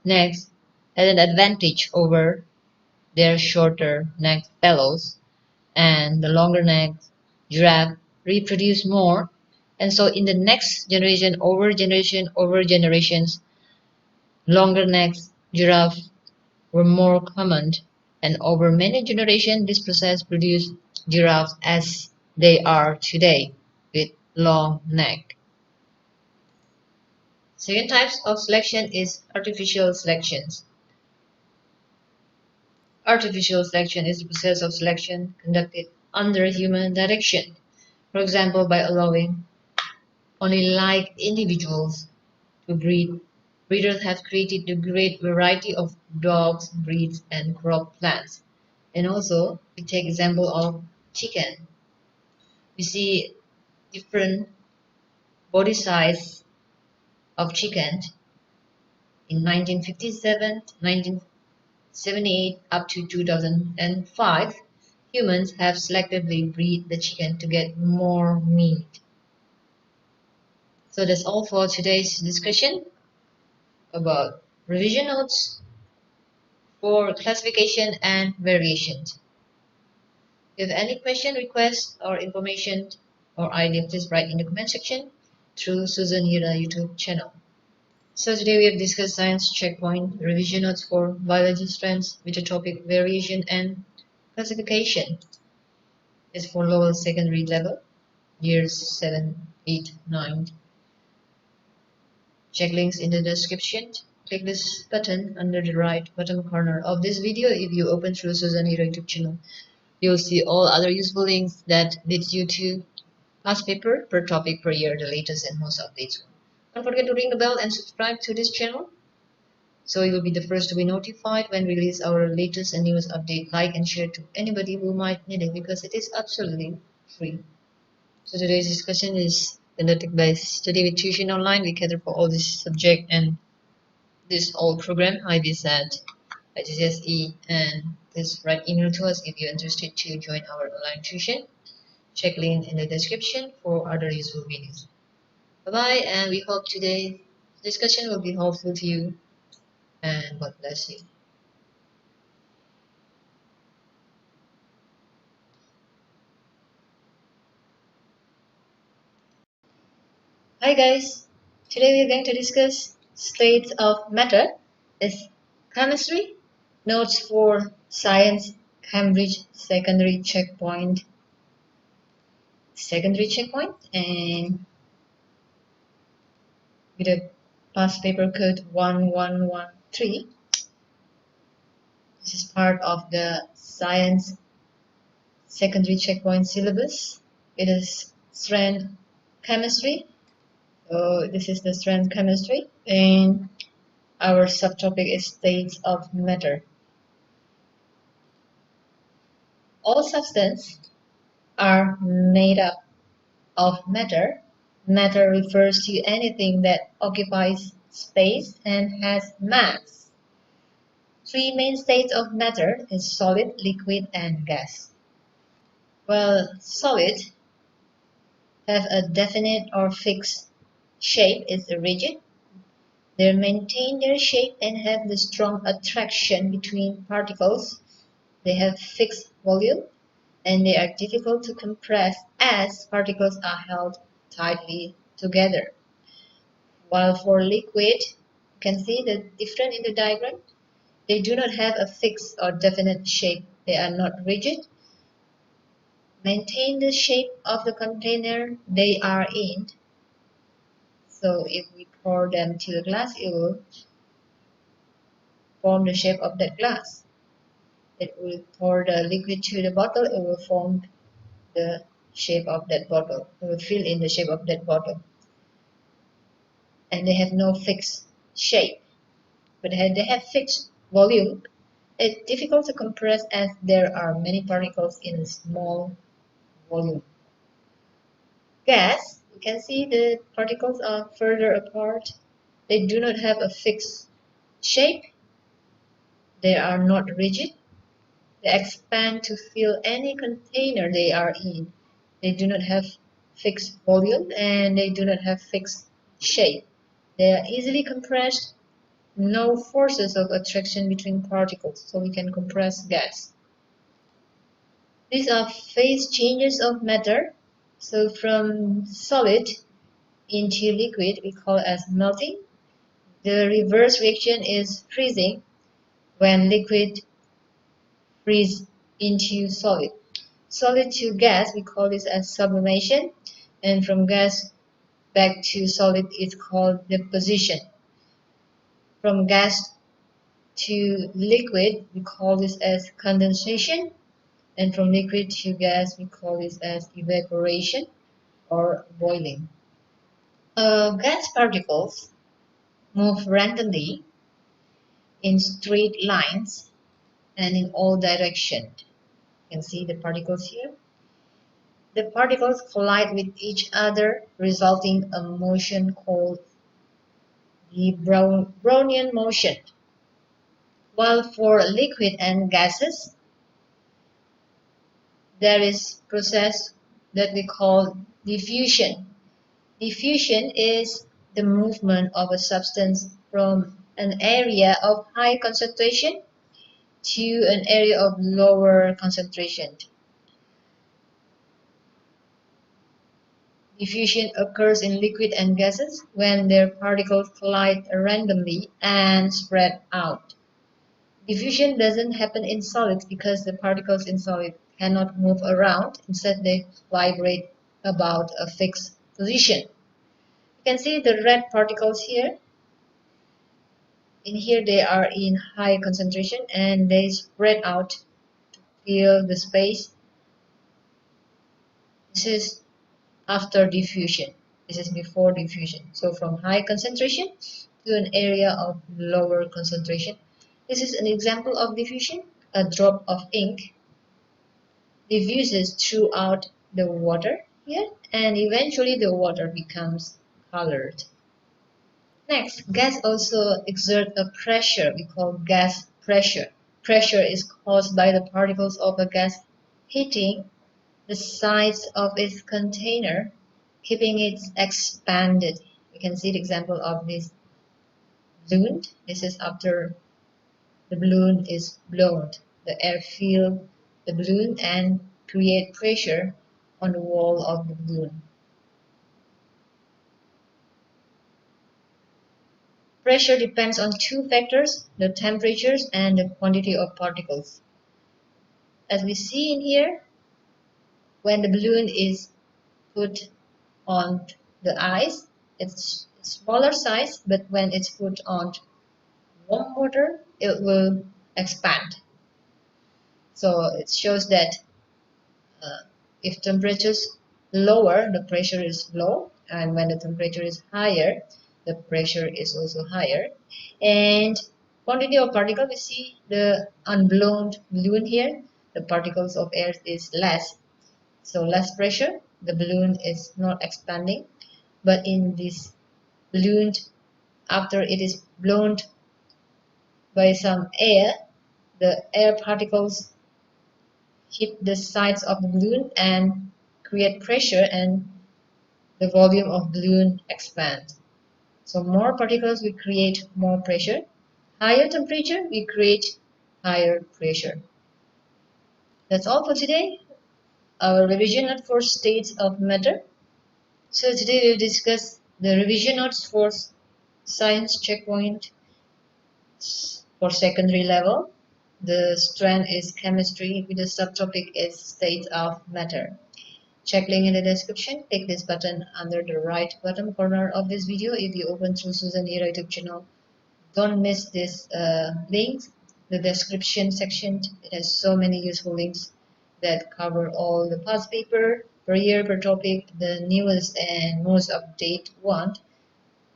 necks had an advantage over their shorter necked fellows, and the longer necked giraffe reproduced more. And so in the next generation, over generations, longer necked giraffes were more common, and over many generations this process produced giraffes as they are today, with long neck. Second type of selection is artificial selection. Artificial selection is the process of selection conducted under human direction, for example by allowing only like individuals to breed. Breeders have created a great variety of dogs, breeds, and crop plants. And also, we take example of chicken. We see different body size of chicken in 1957, 1978 up to 2005. Humans have selectively bred the chicken to get more meat. So that's all for today's discussion about revision notes for classification and variations. If you have any question, request, or information or idea, please write in the comment section through Susan Hira YouTube channel. So today we have discussed science checkpoint revision notes for biology strands with the topic variation and classification. It's for lower secondary level, years 7, 8, 9. Check links in the description. Click this button under the right bottom corner of this video if you open through Susan Hira YouTube channel. You'll see all other useful links that leads you to past paper per topic per year, the latest and most updates. Don't forget to ring the bell and subscribe to this channel so you will be the first to be notified when we release our latest and newest update. Like and share to anybody who might need it because it is absolutely free. So today's discussion is conducted by Study with Tuition Online. We cater for all this subject and this whole program. Hi, VSAT, IGCSE, and please write email to us if you're interested to join our online tuition. Check link in the description for other useful videos. Bye bye, and we hope today's discussion will be helpful to you, and God bless you. Hi guys, today we are going to discuss states of matter is chemistry, notes for science, Cambridge secondary checkpoint, and with a past paper code 1113. This is part of the science secondary checkpoint syllabus. It is strength chemistry. So this is the strength chemistry, and our subtopic is states of matter. All substances are made up of matter. Matter refers to anything that occupies space and has mass. Three main states of matter is solid, liquid, and gas. Well, solid have a definite or fixed shape, is rigid. They maintain their shape and have the strong attraction between particles. They have fixed volume and they are difficult to compress as particles are held tightly together. While for liquid, you can see the difference in the diagram. They do not have a fixed or definite shape. They are not rigid. Maintain the shape of the container they are in. So if we pour them to the glass, it will form the shape of that glass. If we pour the liquid to the bottle, it will form the shape of that bottle. It will fill in the shape of that bottle. And they have no fixed shape, but they have fixed volume. It's difficult to compress as there are many particles in a small volume. Gas, you can see the particles are further apart. They do not have a fixed shape. They are not rigid. They expand to fill any container they are in. They do not have fixed volume and they do not have fixed shape. They are easily compressed. No forces of attraction between particles, so we can compress gas. These are phase changes of matter. So from solid into liquid we call as melting. The reverse reaction is freezing when liquid freeze into solid. Solid to gas we call this as sublimation, and from gas back to solid is called deposition. From gas to liquid we call this as condensation, and from liquid to gas we call this as evaporation or boiling. Gas particles move randomly in straight lines and in all directions. You can see the particles here. The particles collide with each other, resulting a motion called the Brownian motion. While for liquid and gases, there is process that we call diffusion. Diffusion is the movement of a substance from an area of high concentration to an area of lower concentration. Diffusion occurs in liquid and gases when their particles collide randomly and spread out. Diffusion doesn't happen in solids because the particles in solid cannot move around. Instead, they vibrate about a fixed position. You can see the red particles here. In here they are in high concentration and they spread out to fill the space. This is after diffusion. This is before diffusion. So from high concentration to an area of lower concentration. This is an example of diffusion. A drop of ink diffuses throughout the water here and eventually the water becomes colored. Next, gas also exert a pressure we call gas pressure. Pressure is caused by the particles of a gas hitting the sides of its container, keeping it expanded. You can see the example of this balloon. This is after the balloon is blown. The air fills the balloon and create pressure on the wall of the balloon. Pressure depends on two factors, the temperatures and the quantity of particles. As we see in here, when the balloon is put on the ice, it's smaller size, but when it's put on warm water, it will expand. So it shows that if temperature is lower, the pressure is low, and when the temperature is higher, the pressure is also higher. And quantity of particle, we see the unblown balloon here, the particles of air is less, so less pressure, the balloon is not expanding. But in this balloon, after it is blown by some air, the air particles hit the sides of the balloon and create pressure, and the volume of balloon expands. So more particles will create more pressure. Higher temperature will create higher pressure. That's all for today. Our revision note for states of matter. So today we will discuss the revision notes for science checkpoint for secondary level. The strand is chemistry with the subtopic is states of matter. Check link in the description. Click this button under the right bottom corner of this video if you open through Susan Hira YouTube channel. Don't miss this link. The description section, it has so many useful links that cover all the past paper per year per topic, the newest and most update one.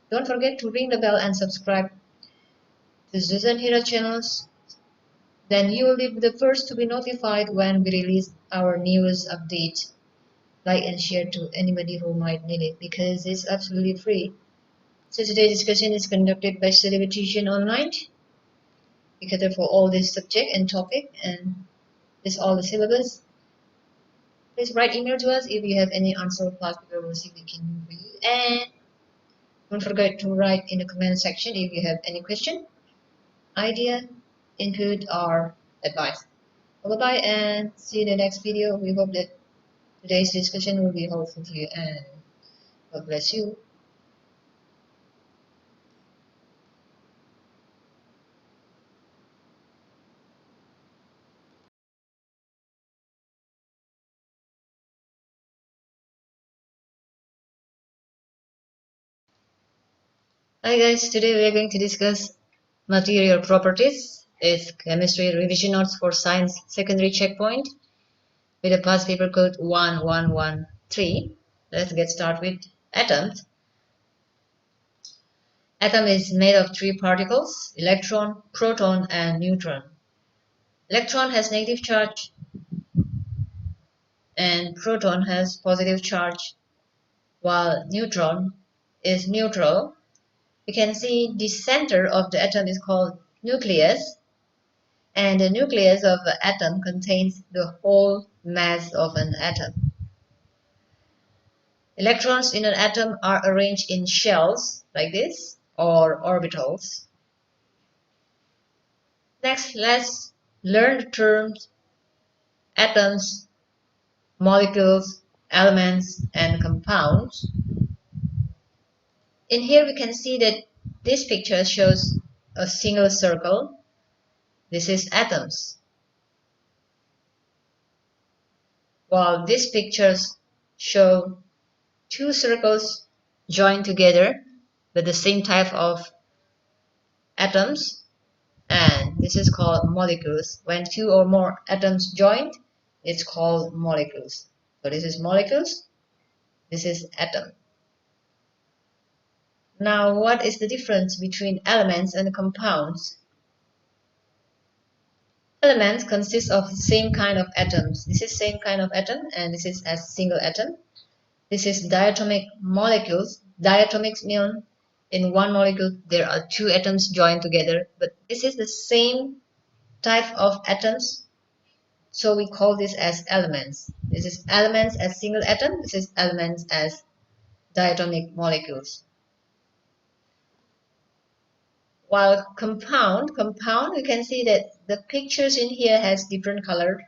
Don't forget to ring the bell and subscribe to Susan Hira channels. Then you will be the first to be notified when we release our newest update. Like and share to anybody who might need it because it's absolutely free. So today's discussion is conducted by Celebritation Online. We cater for all this subject and topic, and this all the syllabus. Please write email to us if you have any unsolved past paper. We'll see if we can for you. And don't forget to write in the comment section if you have any question, idea, input, or advice. Bye bye and see you in the next video. We hope that today's discussion will be helpful to you, and God bless you. Hi guys, today we are going to discuss material properties. It's chemistry revision notes for science secondary checkpoint with a past paper code 1113. Let's get started with atoms. Atom is made of three particles, electron, proton, and neutron. Electron has negative charge and proton has positive charge, while neutron is neutral. You can see the center of the atom is called nucleus, and the nucleus of an atom contains the whole mass of an atom. Electrons in an atom are arranged in shells like this or orbitals. Next, let's learn the terms atoms, molecules, elements, and compounds. In here we can see that this picture shows a single circle. This is atoms. While these pictures show two circles joined together with the same type of atoms, and this is called molecules. When two or more atoms joined, it's called molecules. So this is molecules, this is atom. Now what is the difference between elements and compounds? Elements consist of the same kind of atoms. This is same kind of atom and this is a single atom. This is diatomic molecules. Diatomics mean in one molecule there are two atoms joined together, but this is the same type of atoms, so we call this as elements. This is elements as single atom, this is elements as diatomic molecules. While compound, you can see that the pictures in here has different color,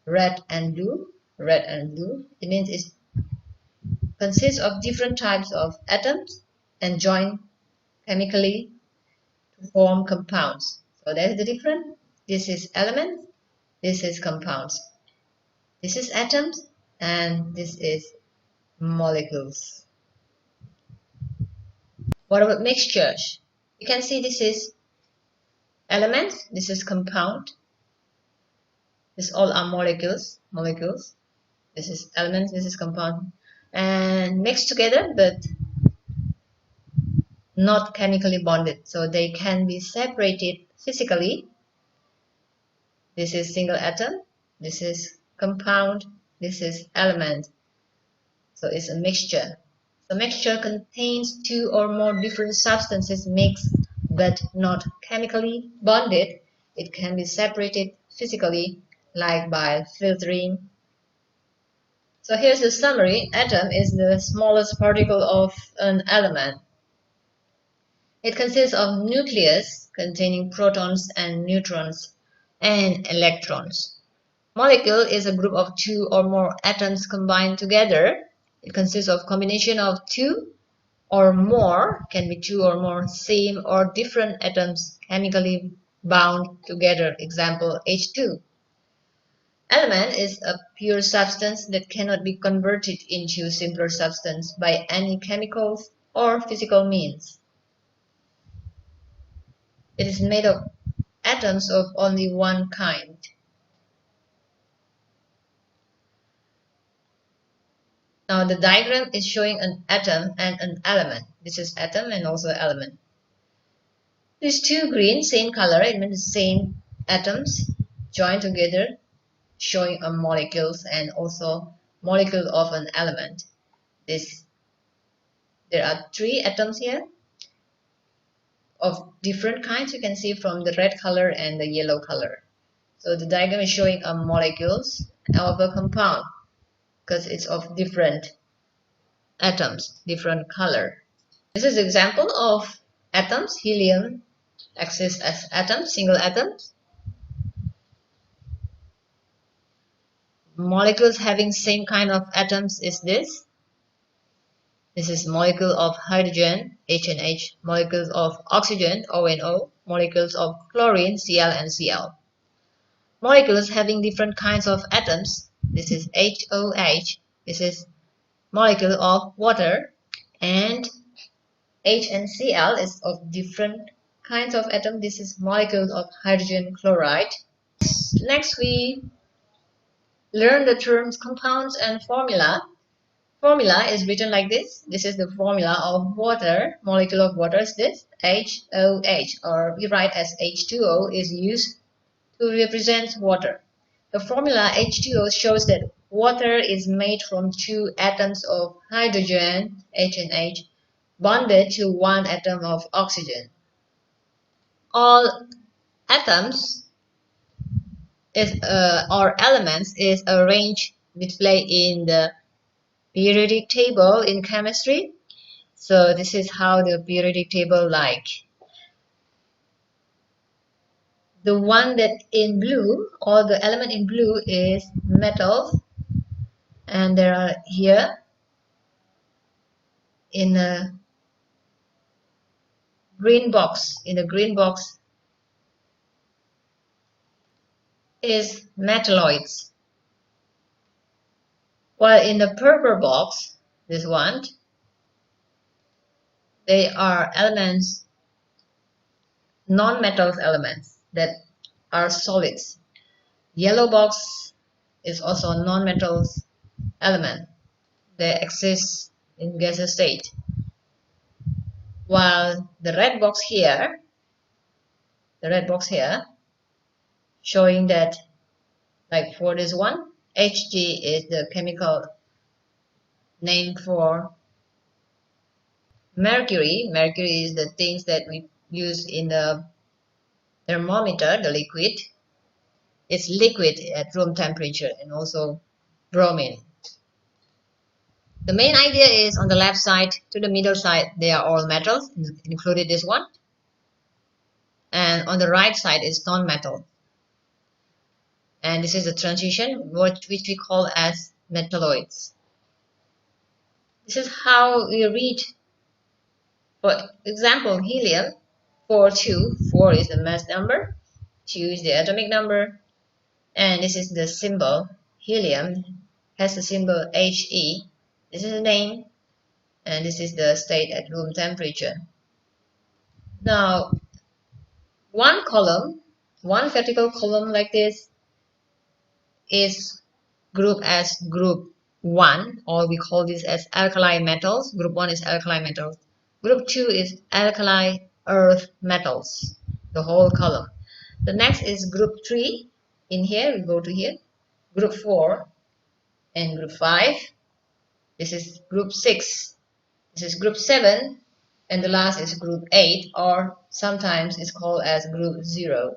red and blue. It means it consists of different types of atoms and joined chemically to form compounds. So that's the difference. This is elements, this is compounds. This is atoms, and this is molecules. What about mixtures? You can see this is elements, this is compound. This all are molecules. This is elements, this is compound. And mixed together, but not chemically bonded. So they can be separated physically. This is single atom, this is compound, this is element. So it's a mixture. The mixture contains two or more different substances mixed but not chemically bonded. It can be separated physically, like by filtering. So here's the summary. Atom is the smallest particle of an element. It consists of nucleus containing protons and neutrons and electrons. Molecule is a group of two or more atoms combined together. It consists of combination of two or more, can be two or more same or different atoms chemically bound together. Example, H2. Element is a pure substance that cannot be converted into simpler substance by any chemicals or physical means. It is made of atoms of only one kind. Now the diagram is showing an atom and an element. This is atom and also element. These two green, same color, it means the same atoms joined together, showing a molecules and also molecule of an element. There are three atoms here of different kinds. You can see from the red color and the yellow color. So the diagram is showing a molecules of a compound because it's of different atoms, different color. This is an example of atoms. Helium exists as atoms, single atoms. Molecules having same kind of atoms is this. This is molecule of hydrogen, H and H, molecules of oxygen, O and O, molecules of chlorine, Cl and Cl. Molecules having different kinds of atoms. This is HOH. This is molecule of water, and H and Cl is of different kinds of atom. This is molecule of hydrogen chloride. Next we learn the terms compounds and formula. Formula is written like this. This is the formula of water. Molecule of water is this, HOH, or we write as H2O is used to represent water. The formula H2O shows that water is made from two atoms of hydrogen, H and H, bonded to one atom of oxygen. All atoms or elements is arranged displayed in the periodic table in chemistry. So this is how the periodic table like. The one that in blue, or the element in blue, is metals, and there are here in a green box. In the green box is metalloids, while in the purple box, this one, they are elements, non-metals elements that are solids. Yellow box is also non-metals element. They exist in gaseous state. While the red box here, showing that, like for this one, Hg is the chemical name for mercury. Mercury is the things that we use in the thermometer, the liquid. It's liquid at room temperature, and also bromine. The main idea is on the left side to the middle side, they are all metals, included this one. And on the right side is non-metal. And this is the transition, which we call as metalloids. This is how we read For example, helium 4, 4 is the mass number, 2 is the atomic number, and this is the symbol. Helium has the symbol He. This is the name, and this is the state at room temperature. Now, one column, one vertical column like this is grouped as group 1, or we call this as alkali metals. Group 1 is alkali metals. Group 2 is alkali earth metals, the whole column. The next is group 3. In here, we go to here. Group 4 and group 5. This is group 6. This is group 7. And the last is group 8, or sometimes it's called as group 0.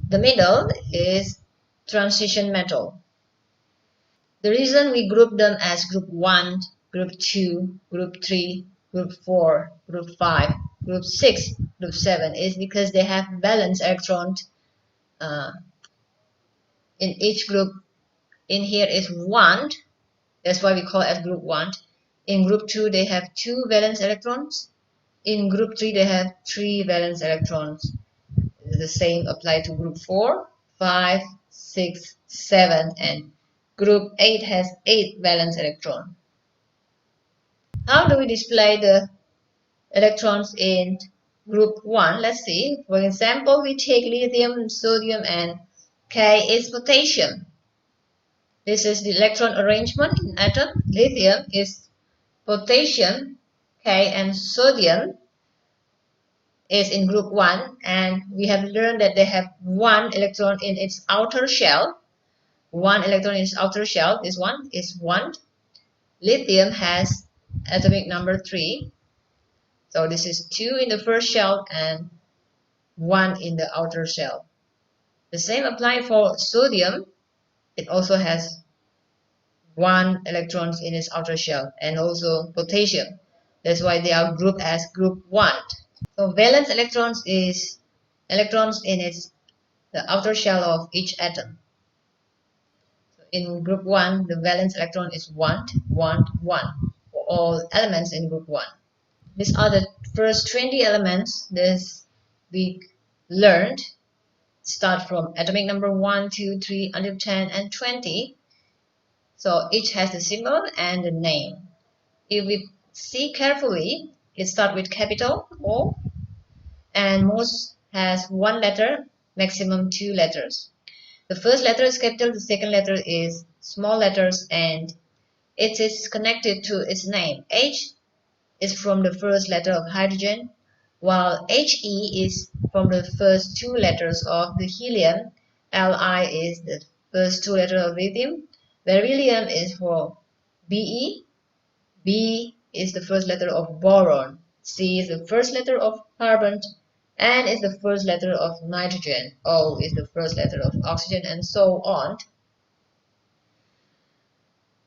The middle is transition metal. The reason we group them as group 1, group 2, group 3, group 4, group 5, group 6, group 7 is because they have valence electrons in each group. In here is 1, that's why we call it as group 1. In group 2 they have 2 valence electrons. In group 3 they have 3 valence electrons. The same apply to group 4, 5, 6, 7, and group 8 has 8 valence electrons. How do we display the electrons in group 1? Let's see. For example, we take lithium, sodium, and K is potassium. This is the electron arrangement in atom. Lithium is potassium, K, and sodium is in group 1, and we have learned that they have 1 electron in its outer shell. 1 electron in its outer shell. This one is 1. Lithium has atomic number 3. So this is 2 in the first shell and 1 in the outer shell. The same applies for sodium. It also has 1 electron in its outer shell, and also potassium. That's why they are grouped as group 1. So valence electrons is electrons in the outer shell of each atom. So in group 1, the valence electron is 1, 1, 1 for all elements in group 1. These are the first 20 elements this we learned. Start from atomic number 1, 2, 3 until 10 and 20. So each has the symbol and the name. If we see carefully, it starts with capital O, and most has 1 letter, maximum 2 letters. The first letter is capital, the second letter is small letters, and it is connected to its name. H is from the first letter of hydrogen, while He is from the first 2 letters of the helium. Li is the first 2 letters of lithium. Beryllium is for Be. B is the first letter of boron. C is the first letter of carbon. N is the first letter of nitrogen. O is the first letter of oxygen, and so on.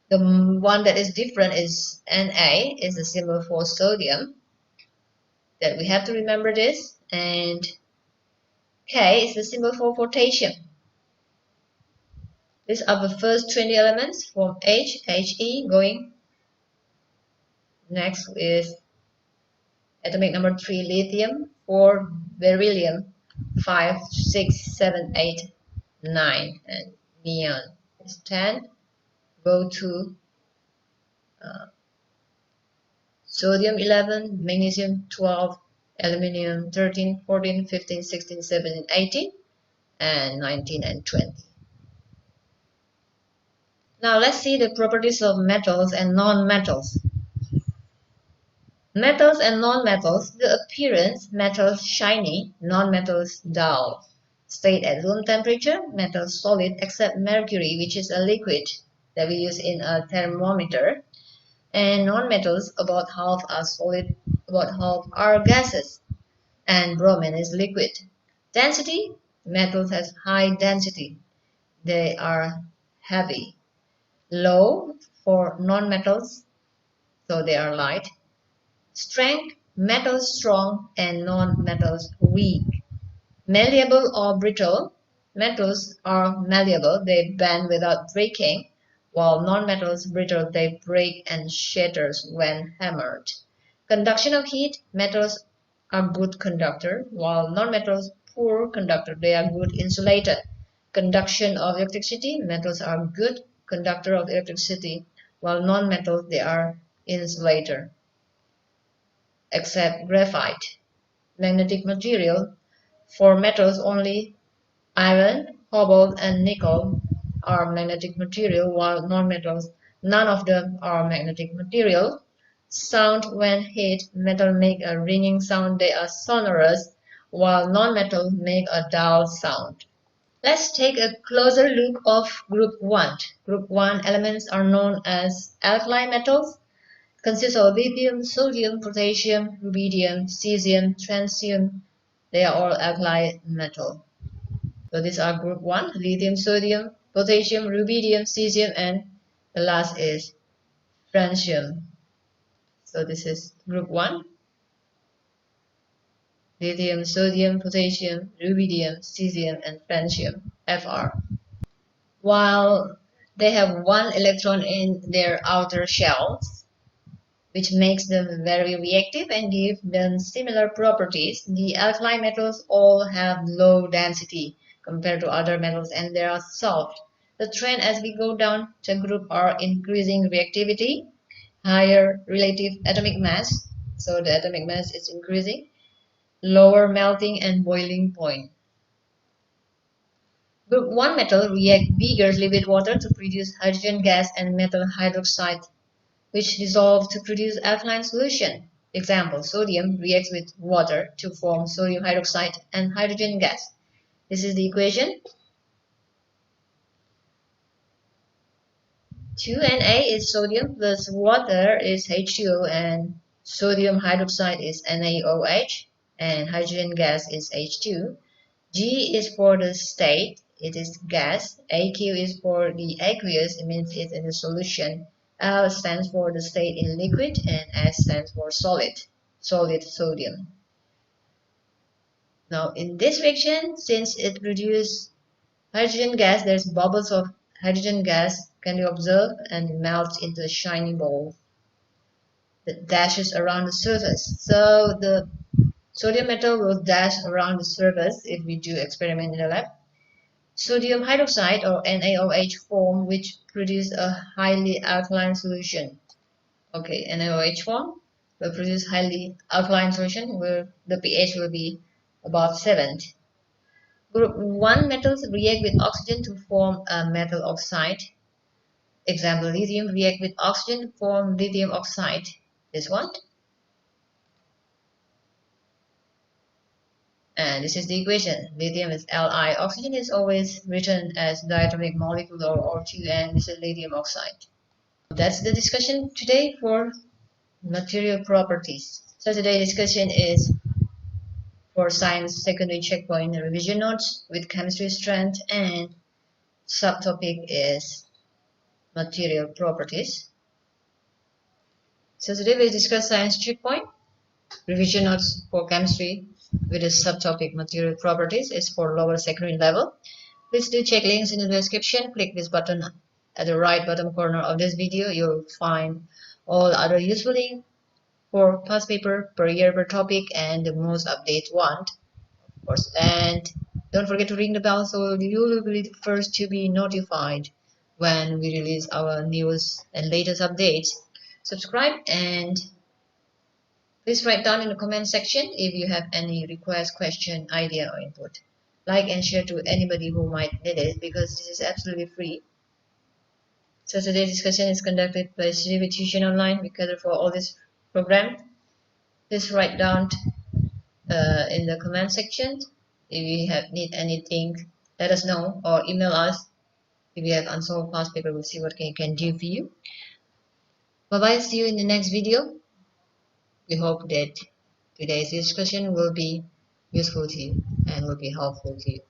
The one that is different is Na, is the symbol for sodium. That we have to remember this. And K is the symbol for potassium. These are the first 20 elements from He going. Next is atomic number 3 lithium, 4 beryllium, 5, 6, 7, 8, 9, and neon is 10. Go to sodium 11, magnesium 12, aluminum 13, 14, 15, 16, 17, 18, and 19 and 20. Now let's see the properties of metals and non-metals. Metals and non-metals, the appearance, metals shiny, non-metals dull. State at room temperature, metals solid except mercury, which is a liquid that we use in a thermometer. And non-metals, about half are solid, about half are gases, and bromine is liquid. Density, metals has high density, they are heavy. Low for non-metals, so they are light. Strength, metals strong and non-metals weak. Malleable or brittle, metals are malleable, they bend without breaking, while non-metals brittle, they break and shatters when hammered. Conduction of heat, metals are good conductor, while non-metals poor conductor. They are good insulator. Conduction of electricity, metals are good conductor of electricity, while non-metals they are insulator. Except graphite. Magnetic material, for metals only iron, cobalt, and nickel are magnetic material, while non-metals, none of them are magnetic material. Sound, when hit, metal make a ringing sound, they are sonorous, while non-metal make a dull sound. Let's take a closer look of group 1. Group 1 elements are known as alkali metals, consist of lithium, sodium, potassium, rubidium, cesium, francium. They are all alkali metal. So these are group 1, lithium, sodium, potassium, rubidium, cesium, and the last is francium. So this is group 1, lithium, sodium, potassium, rubidium, cesium, and francium, Fr. While they have one electron in their outer shells, which makes them very reactive and give them similar properties, the alkali metals all have low density compared to other metals and they are soft. The trend as we go down the group are increasing reactivity, higher relative atomic mass, so the atomic mass is increasing, lower melting and boiling point. Group 1 metal react vigorously with water to produce hydrogen gas and metal hydroxide, which dissolve to produce alkaline solution. Example, sodium reacts with water to form sodium hydroxide and hydrogen gas. This is the equation. 2Na is sodium plus water is H2O and sodium hydroxide is NaOH and hydrogen gas is H2. G is for the state, it is gas. AQ is for the aqueous, it means it's in the solution. L stands for the state in liquid and S stands for solid sodium. Now in this reaction, since it produces hydrogen gas, there's bubbles of hydrogen gas can be observed and melts into a shiny ball that dashes around the surface. So the sodium metal will dash around the surface if we do experiment in the lab. Sodium hydroxide or NaOH form which produce a highly alkaline solution. Okay, NaOH form will produce highly alkaline solution where the pH will be above 7. Group 1 metals react with oxygen to form a metal oxide. Example, lithium react with oxygen to form lithium oxide. This one. And this is the equation. Lithium is Li. Oxygen is always written as diatomic molecule or O2 and this is lithium oxide. That's the discussion today for material properties. So today's discussion is for science secondary checkpoint revision notes with chemistry strength and subtopic is material properties. So today we'll discuss science checkpoint revision notes for chemistry with the subtopic material properties is for lower secondary level. Please do check links in the description. Click this button at the right bottom corner of this video. You'll find all other useful links for past paper, per year, per topic, and the most update one, of course. And don't forget to ring the bell so you will be the first to be notified when we release our newest and latest updates. Subscribe and please write down in the comment section if you have any request, question, idea, or input. Like and share to anybody who might need it because this is absolutely free. So today's discussion is conducted by Study with Tuition Online. We cater for all this program. Please write down in the comment section if you need anything. Let us know or email us if you have unsolved past paper. We'll see what we can do for you. Bye bye. See you in the next video. We hope that today's discussion will be useful to you and will be helpful to you.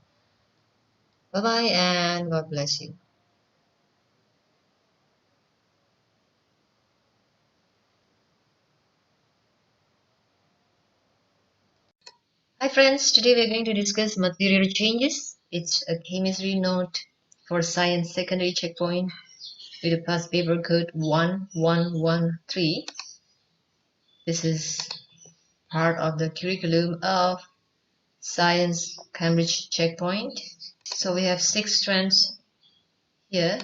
Bye bye and God bless you. Hi friends, today we're going to discuss material changes. It's a chemistry note for science secondary checkpoint with a past paper code 1113. This is part of the curriculum of Science Cambridge Checkpoint. So we have 6 strands here,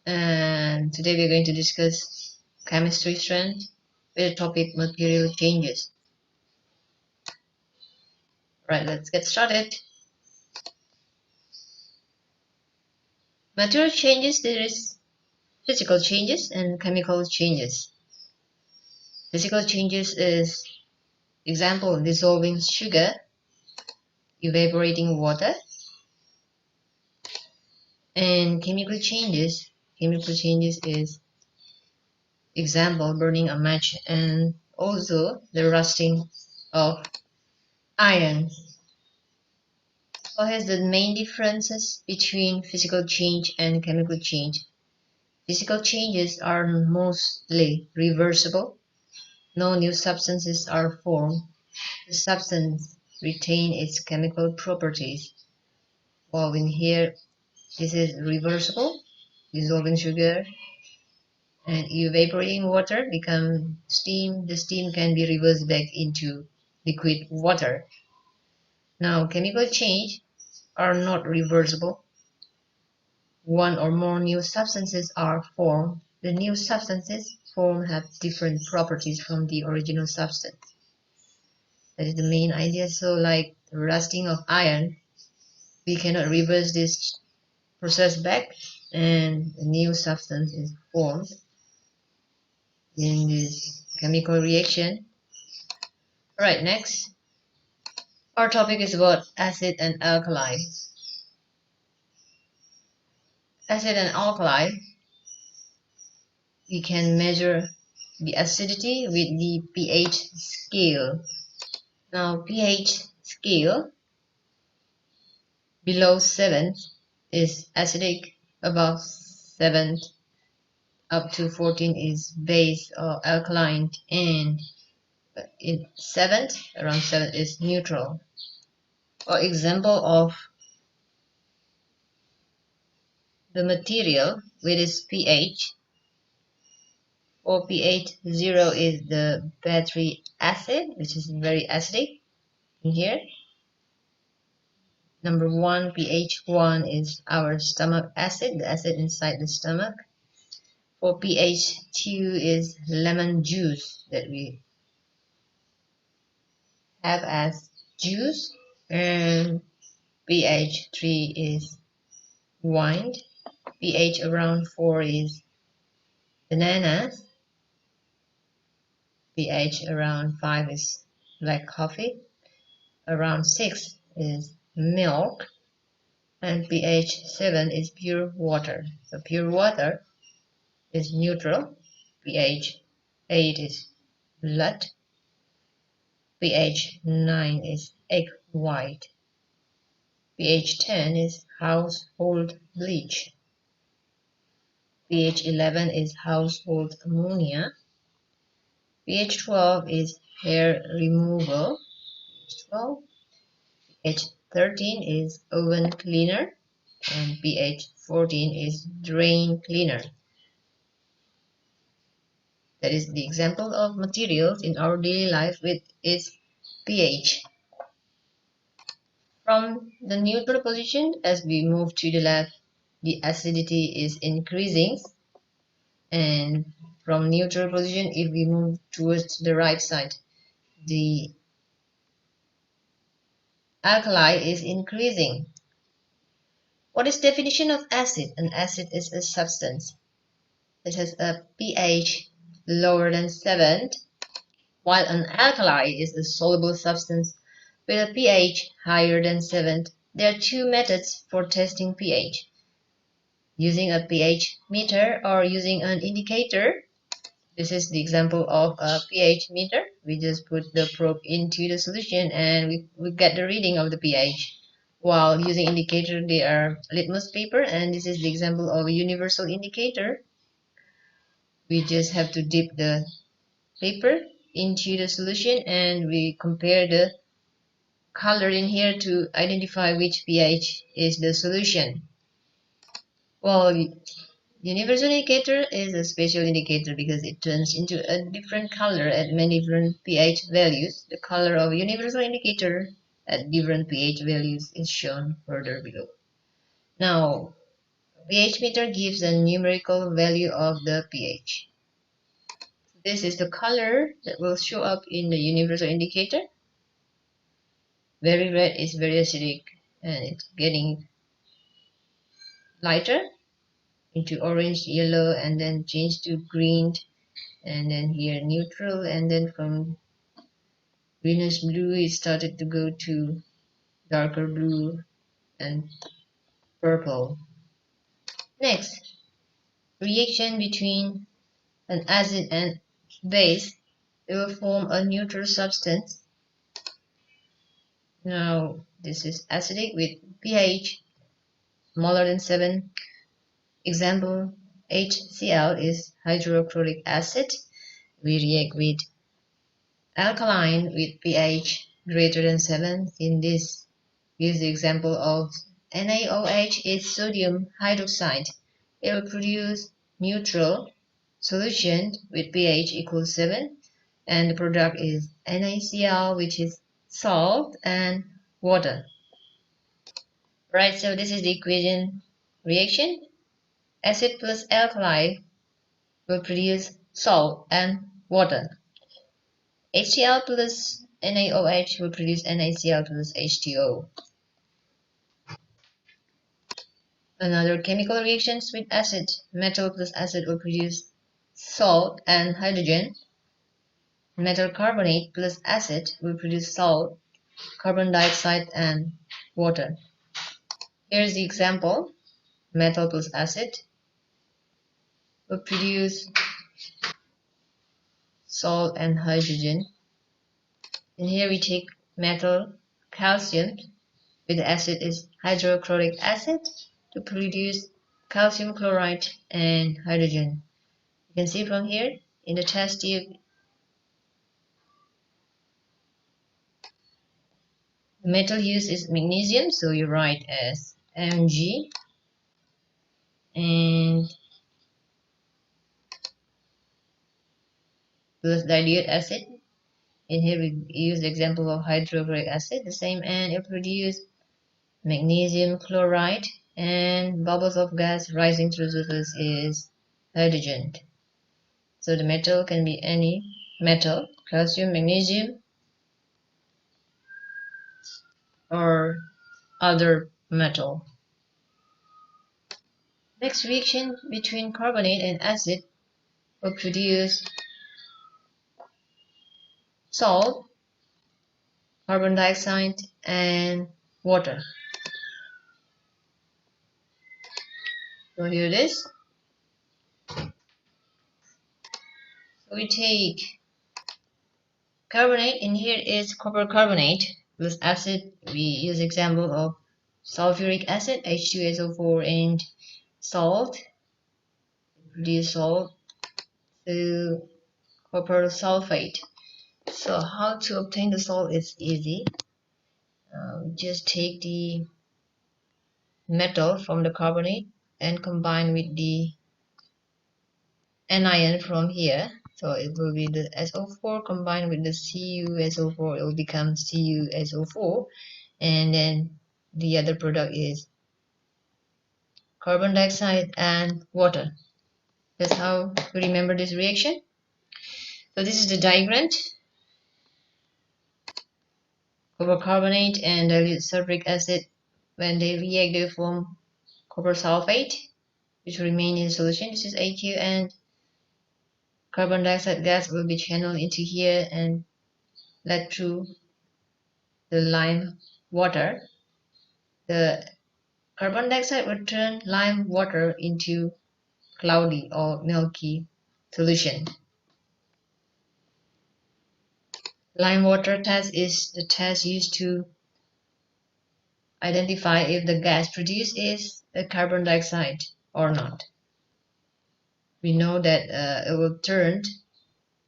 and today we're going to discuss chemistry strand with the topic material changes. Right, let's get started. Material changes, there is physical changes and chemical changes. Physical changes is example dissolving sugar, evaporating water, and chemical changes. Chemical changes is example burning a match and also the rusting of iron. What is the main differences between physical change and chemical change? Physical changes are mostly reversible. No new substances are formed. The substance retains its chemical properties. While in here, this is reversible. Dissolving sugar and evaporating water become steam. The steam can be reversed back into liquid water. Now, chemical change are not reversible. One or more new substances are formed. The new substances formed have different properties from the original substance. That is the main idea. So like rusting of iron, we cannot reverse this process back and a new substance is formed in this chemical reaction. Alright, next. Our topic is about acid and alkali. Acid and alkali, we can measure the acidity with the pH scale. Now pH scale below 7 is acidic, above 7 up to 14 is base or alkaline, and in 7 around 7 is neutral. For example of the material with its pH, for pH 0 is the battery acid, which is very acidic in here. Number 1, pH 1 is our stomach acid, the acid inside the stomach. For pH 2 is lemon juice that we have as juice, and pH 3 is wine. pH around 4 is bananas. pH around 5 is black coffee. Around 6 is milk. And pH 7 is pure water. So pure water is neutral. pH 8 is blood. pH 9 is egg white. pH 10 is household bleach. pH 11 is household ammonia. pH 12 is hair removal. pH 12. pH 13 is oven cleaner. And pH 14 is drain cleaner. That is the example of materials in our daily life with its pH. From the neutral position, as we move to the left, the acidity is increasing, and from neutral position, if we move towards the right side, the alkali is increasing. What is definition of acid? An acid is a substance that has a pH lower than 7, while an alkali is a soluble substance with a pH higher than 7. There are two methods for testing pH: using a pH meter or using an indicator. This is the example of a pH meter. We just put the probe into the solution and we get the reading of the pH. While using indicator, they are litmus paper, and this is the example of a universal indicator. We just have to dip the paper into the solution and we compare the color in here to identify which pH is the solution. Well, Universal indicator is a special indicator because it turns into a different color at many different pH values. The color of universal indicator at different pH values is shown further below. Now, pH meter gives a numerical value of the pH. This is the color that will show up in the universal indicator. Very red is very acidic, and it's getting lighter into orange, yellow, and then change to green, and then here neutral, and then from greenish blue it started to go to darker blue and purple. Next, reaction between an acid and base, they will form a neutral substance. Now this is acidic with pH smaller than 7. Example, HCl is hydrochloric acid. We react with alkaline with pH greater than 7. In this, use the example of NaOH is sodium hydroxide. It will produce neutral solution with pH equals 7, and the product is NaCl, which is salt and water. Right, so this is the equation reaction. Acid plus alkali will produce salt and water. HCl plus NaOH will produce NaCl plus H2O. Another chemical reactions with acid. Metal plus acid will produce salt and hydrogen. Metal carbonate plus acid will produce salt, carbon dioxide, and water. Here's the example. Metal plus acid will produce salt and hydrogen. And here we take metal, calcium, with the acid is hydrochloric acid to produce calcium chloride and hydrogen. You can see from here in the test tube, the metal used is magnesium, so you write as Mg, and plus dilute acid. In here we use the example of hydrochloric acid, the same, and it produces magnesium chloride, and bubbles of gas rising through the surface is hydrogen. So the metal can be any metal, calcium, magnesium, or other metal. Next reaction between carbonate and acid will produce salt, carbon dioxide, and water. So here it is. So we take carbonate, in here is copper carbonate plus acid. We use example of sulfuric acid, H2SO4, and salt. Produce salt to copper sulfate. So how to obtain the salt is easy. Just take the metal from the carbonate and combine with the anion from here. So it will be the SO4 combined with the CuSO4. It will become CuSO4, and then the other product is carbon dioxide and water. That's how we remember this reaction. So this is the diagram. Copper carbonate and dilute sulfuric acid, when they react, they form copper sulfate, which remain in solution. This is AQ, and carbon dioxide gas will be channeled into here and led through the lime water. The carbon dioxide will turn lime water into cloudy or milky solution. Lime water test is the test used to identify if the gas produced is a carbon dioxide or not. We know that it will turn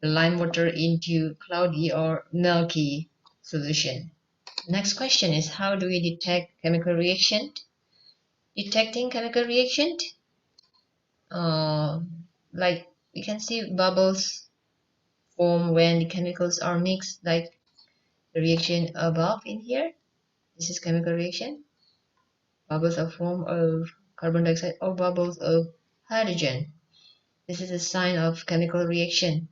the lime water into cloudy or milky solution. Next question is, how do we detect chemical reaction? Detecting chemical reaction. like we can see bubbles form when the chemicals are mixed, like the reaction above in here. This is chemical reaction. Bubbles are formed of carbon dioxide or bubbles of hydrogen. This is a sign of chemical reaction.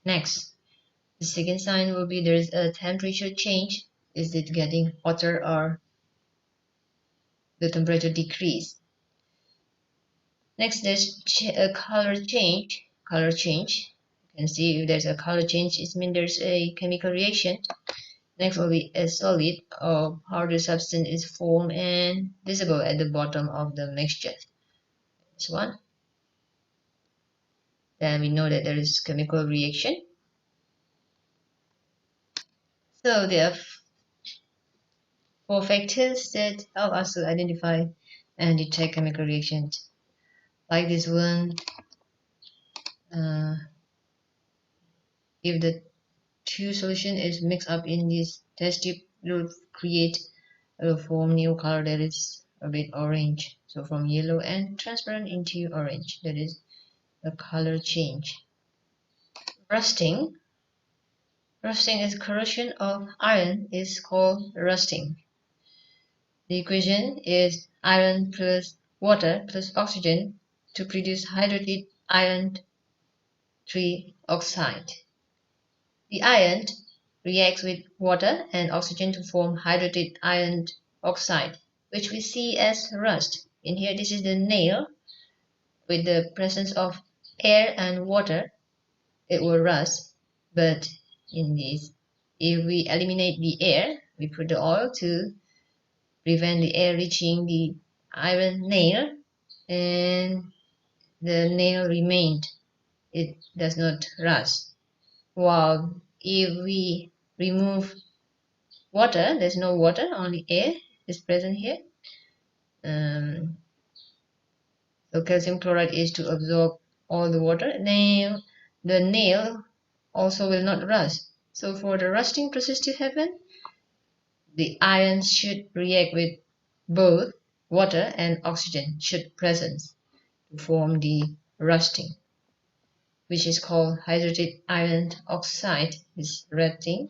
Next, the second sign will be there is a temperature change. Is it getting hotter or the temperature decrease? Next, there's a color change. Color change. You can see if there's a color change, it means there's a chemical reaction. Next will be a solid or harder substance is formed and visible at the bottom of the mixture. This one. Then we know that there is chemical reaction. So there are four factors that help us to identify and detect chemical reactions. Like this one, if the two solution is mixed up in this test tube, it will form new color that is a bit orange. So from yellow and transparent into orange, that is a color change. Rusting. Rusting is corrosion of iron is called rusting. The equation is iron plus water plus oxygen to produce hydrated iron 3 oxide. The iron reacts with water and oxygen to form hydrated iron oxide, which we see as rust. In here, this is the nail. With the presence of air and water, it will rust. But in this, if we eliminate the air, we put the oil to prevent the air reaching the iron nail, and the nail remained. It does not rust. While if we remove water, there's no water, only air is present here. So calcium chloride is to absorb all the water. The nail also will not rust. So for the rusting process to happen, the iron should react with both water and oxygen should present to form the rusting, which is called hydrated iron oxide, this red thing.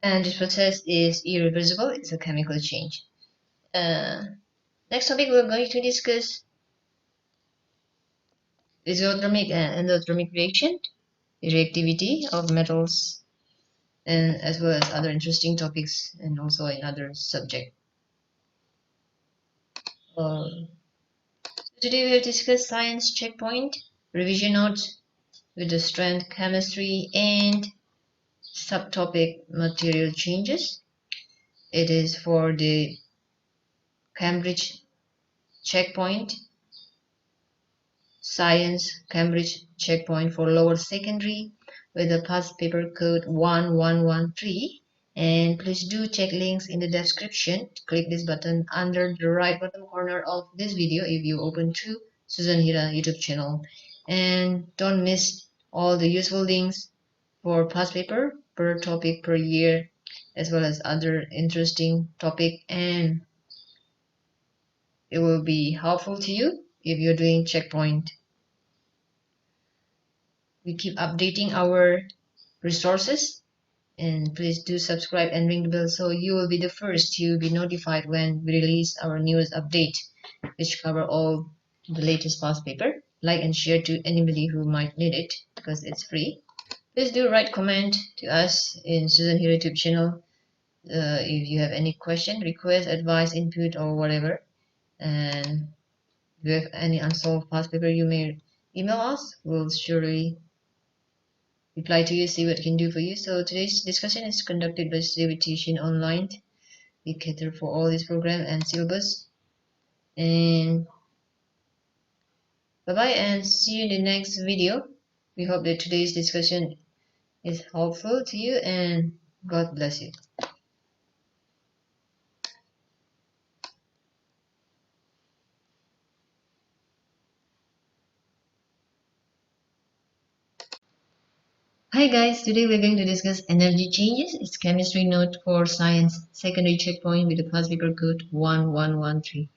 And this process is irreversible. It's a chemical change. Next topic we're going to discuss isothermic and endothermic reaction, the reactivity of metals, and as well as other interesting topics and also in other subject. Today we will discuss science checkpoint, revision notes with the strength chemistry and subtopic material changes. It is for the Cambridge checkpoint, science Cambridge checkpoint for lower secondary with the past paper code 1113. And please do check links in the description. Click this button under the right bottom corner of this video if you open to Susan Hira YouTube channel. And don't miss all the useful links for past paper per topic per year, as well as other interesting topic, and it will be helpful to you if you're doing checkpoint. We keep updating our resources, and please do subscribe and ring the bell so you will be the first to be notified when we release our newest update, which cover all the latest past paper. Like and share to anybody who might need it because it's free. Please do write comment to us in Susan Hira YouTube channel if you have any question, request, advice, input, or whatever. And if you have any unsolved past paper, you may email us. We'll surely reply to you, see what we can do for you. So today's discussion is conducted by Tuition Online. We cater for all this program and syllabus. And bye-bye and see you in the next video. We hope that today's discussion is helpful to you, and God bless you. Hi guys, today we're going to discuss energy changes. It's chemistry note for science secondary checkpoint with the past paper code 1113.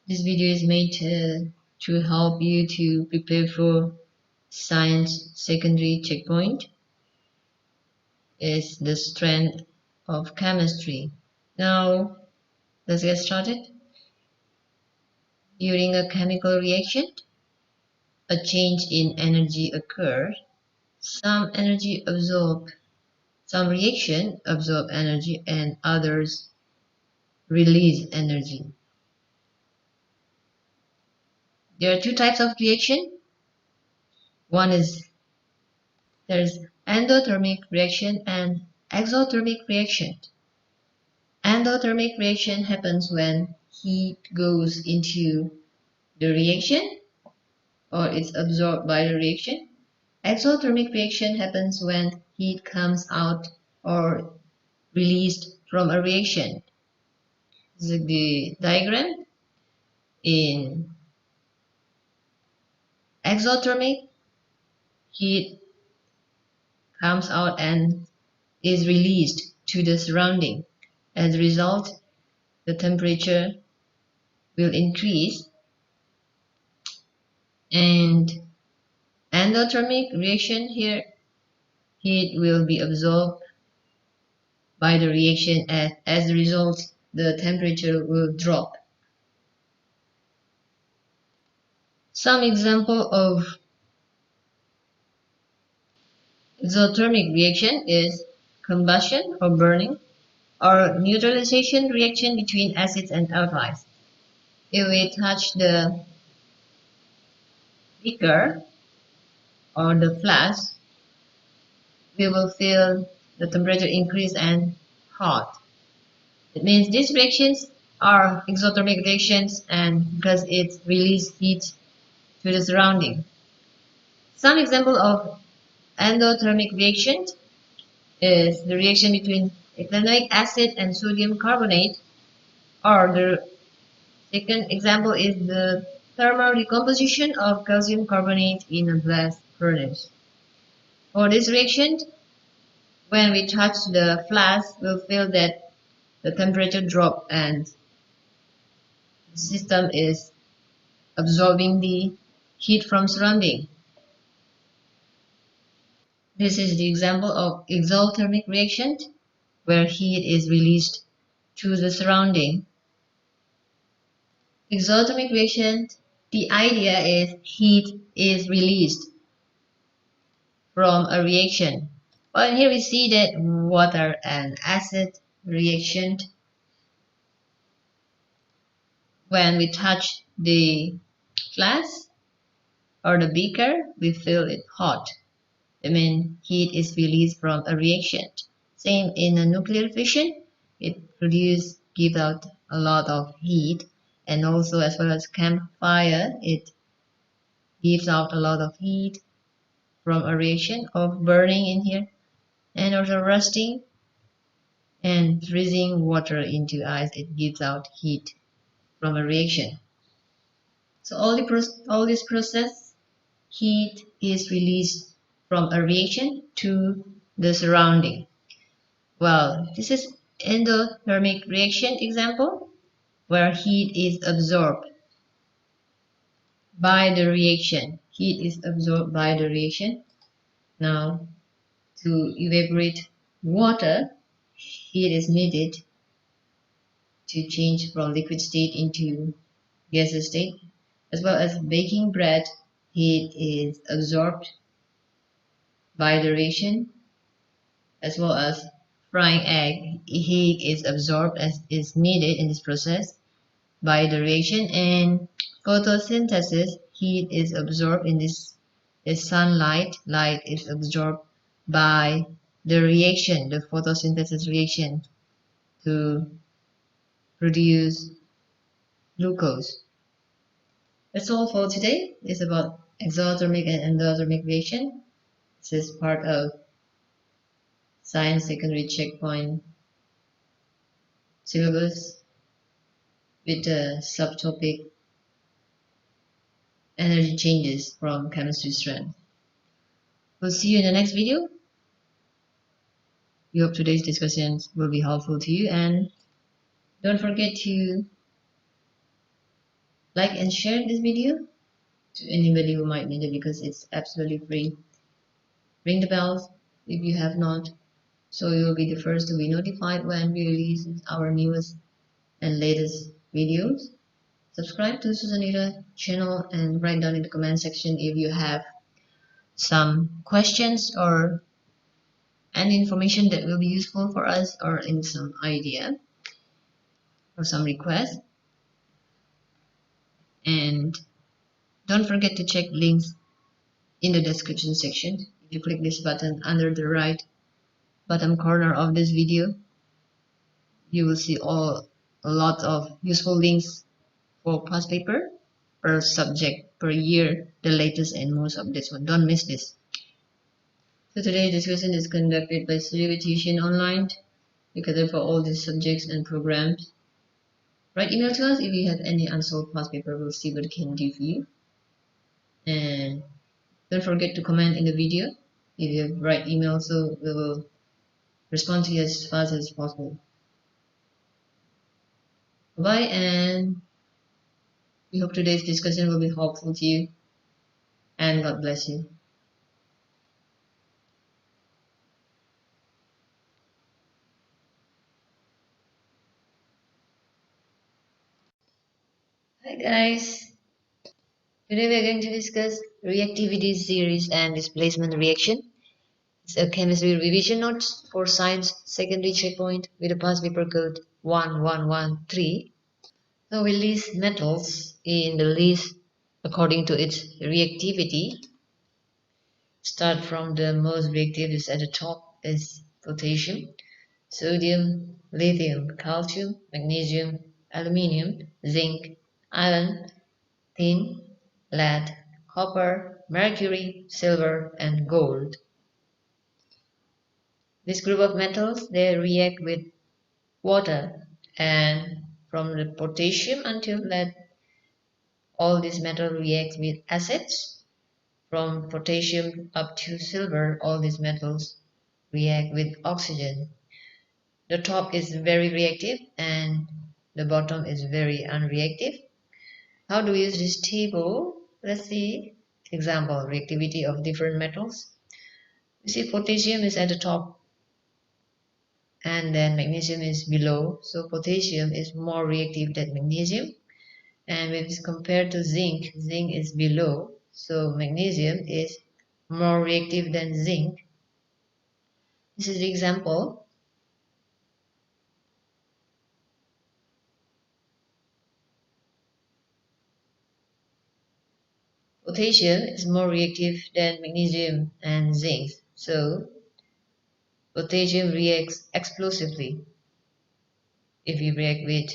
This video is made to help you to prepare for science secondary checkpoint. Is the strength of chemistry. Now let's get started. During a chemical reaction, a change in energy occurs. Some reaction absorb energy and others release energy. There are two types of reaction. One is there's endothermic reaction and exothermic reaction. Endothermic reaction happens when heat goes into the reaction or it's absorbed by the reaction. Exothermic reaction happens when heat comes out or released from a reaction. This is the diagram. In exothermic, heat comes out and is released to the surrounding. As a result, the temperature will increase, and endothermic reaction here, heat will be absorbed by the reaction. As a result, the temperature will drop. Some example of exothermic reaction is combustion or burning or neutralization reaction between acids and alkalis. If we touch the beaker or the flask, we will feel the temperature increase and hot. It means these reactions are exothermic reactions and because it releases heat to the surrounding. Some example of endothermic reactions is the reaction between ethanoic acid and sodium carbonate, or the second example is the thermal decomposition of calcium carbonate in a blast furnace. For this reaction, when we touch the flask, we'll feel that the temperature drop and the system is absorbing the heat from surrounding. This is the example of exothermic reaction where heat is released to the surrounding. Exothermic reaction, the idea is heat is released from a reaction. Well, here we see that water and acid reaction. When we touch the glass or the beaker, we feel it hot. I mean, heat is released from a reaction. Same in a nuclear fission, it gives out a lot of heat, and also as well as campfire, it gives out a lot of heat from a reaction of burning in here, and also rusting and freezing water into ice. It gives out heat from a reaction. So all this process, heat is released from a reaction to the surrounding. Well, this is endothermic reaction example where heat is absorbed by the reaction. Heat is absorbed by the reaction. Now, to evaporate water, heat is needed to change from liquid state into gaseous state. As well as baking bread, heat is absorbed by the reaction. As well as frying egg, heat is absorbed as is needed in this process by the reaction. And photosynthesis, heat is absorbed in this is sunlight. Light is absorbed by the reaction, the photosynthesis reaction to produce glucose. That's all for today. It's about exothermic and endothermic reaction. This is part of science secondary checkpoint syllabus with the subtopic energy changes from chemistry strength. We'll see you in the next video. We hope today's discussions will be helpful to you, and don't forget to like and share this video to anybody who might need it because it's absolutely free. Ring the bell if you have not, so you will be the first to be notified when we release our newest and latest videos. Subscribe to Susanita channel and write down in the comment section if you have some questions or any information that will be useful for us or in some idea or some request. And don't forget to check links in the description section. If you click this button under the right bottom corner of this video, you will see a lot of useful links for past paper per subject per year, the latest and most updates one. Don't miss this. So today this lesson is conducted by Studio Tuition Online together for all these subjects and programs. Write email to us if you have any unsolved past paper. We'll see what we can do for you. And don't forget to comment in the video if you have right email, so we will respond to you as fast as possible. Bye, and we hope today's discussion will be helpful to you, and God bless you. Hi guys, today we are going to discuss reactivity series and displacement reaction. It's a chemistry revision notes for science secondary checkpoint with a past paper code 1113. So we list metals in the list according to its reactivity. Start from the most reactive is at the top is potassium, sodium, lithium, calcium, magnesium, aluminium, zinc, iron, tin, lead, copper, mercury, silver, and gold. This group of metals, they react with water, and from the potassium until lead, all these metals react with acids. From potassium up to silver, all these metals react with oxygen. The top is very reactive and the bottom is very unreactive. How do we use this table? Let's see. Example, reactivity of different metals. You see potassium is at the top and then magnesium is below. So potassium is more reactive than magnesium. And when it's compared to zinc, zinc is below. So magnesium is more reactive than zinc. This is the example. Potassium is more reactive than magnesium and zinc. So potassium reacts explosively if we react with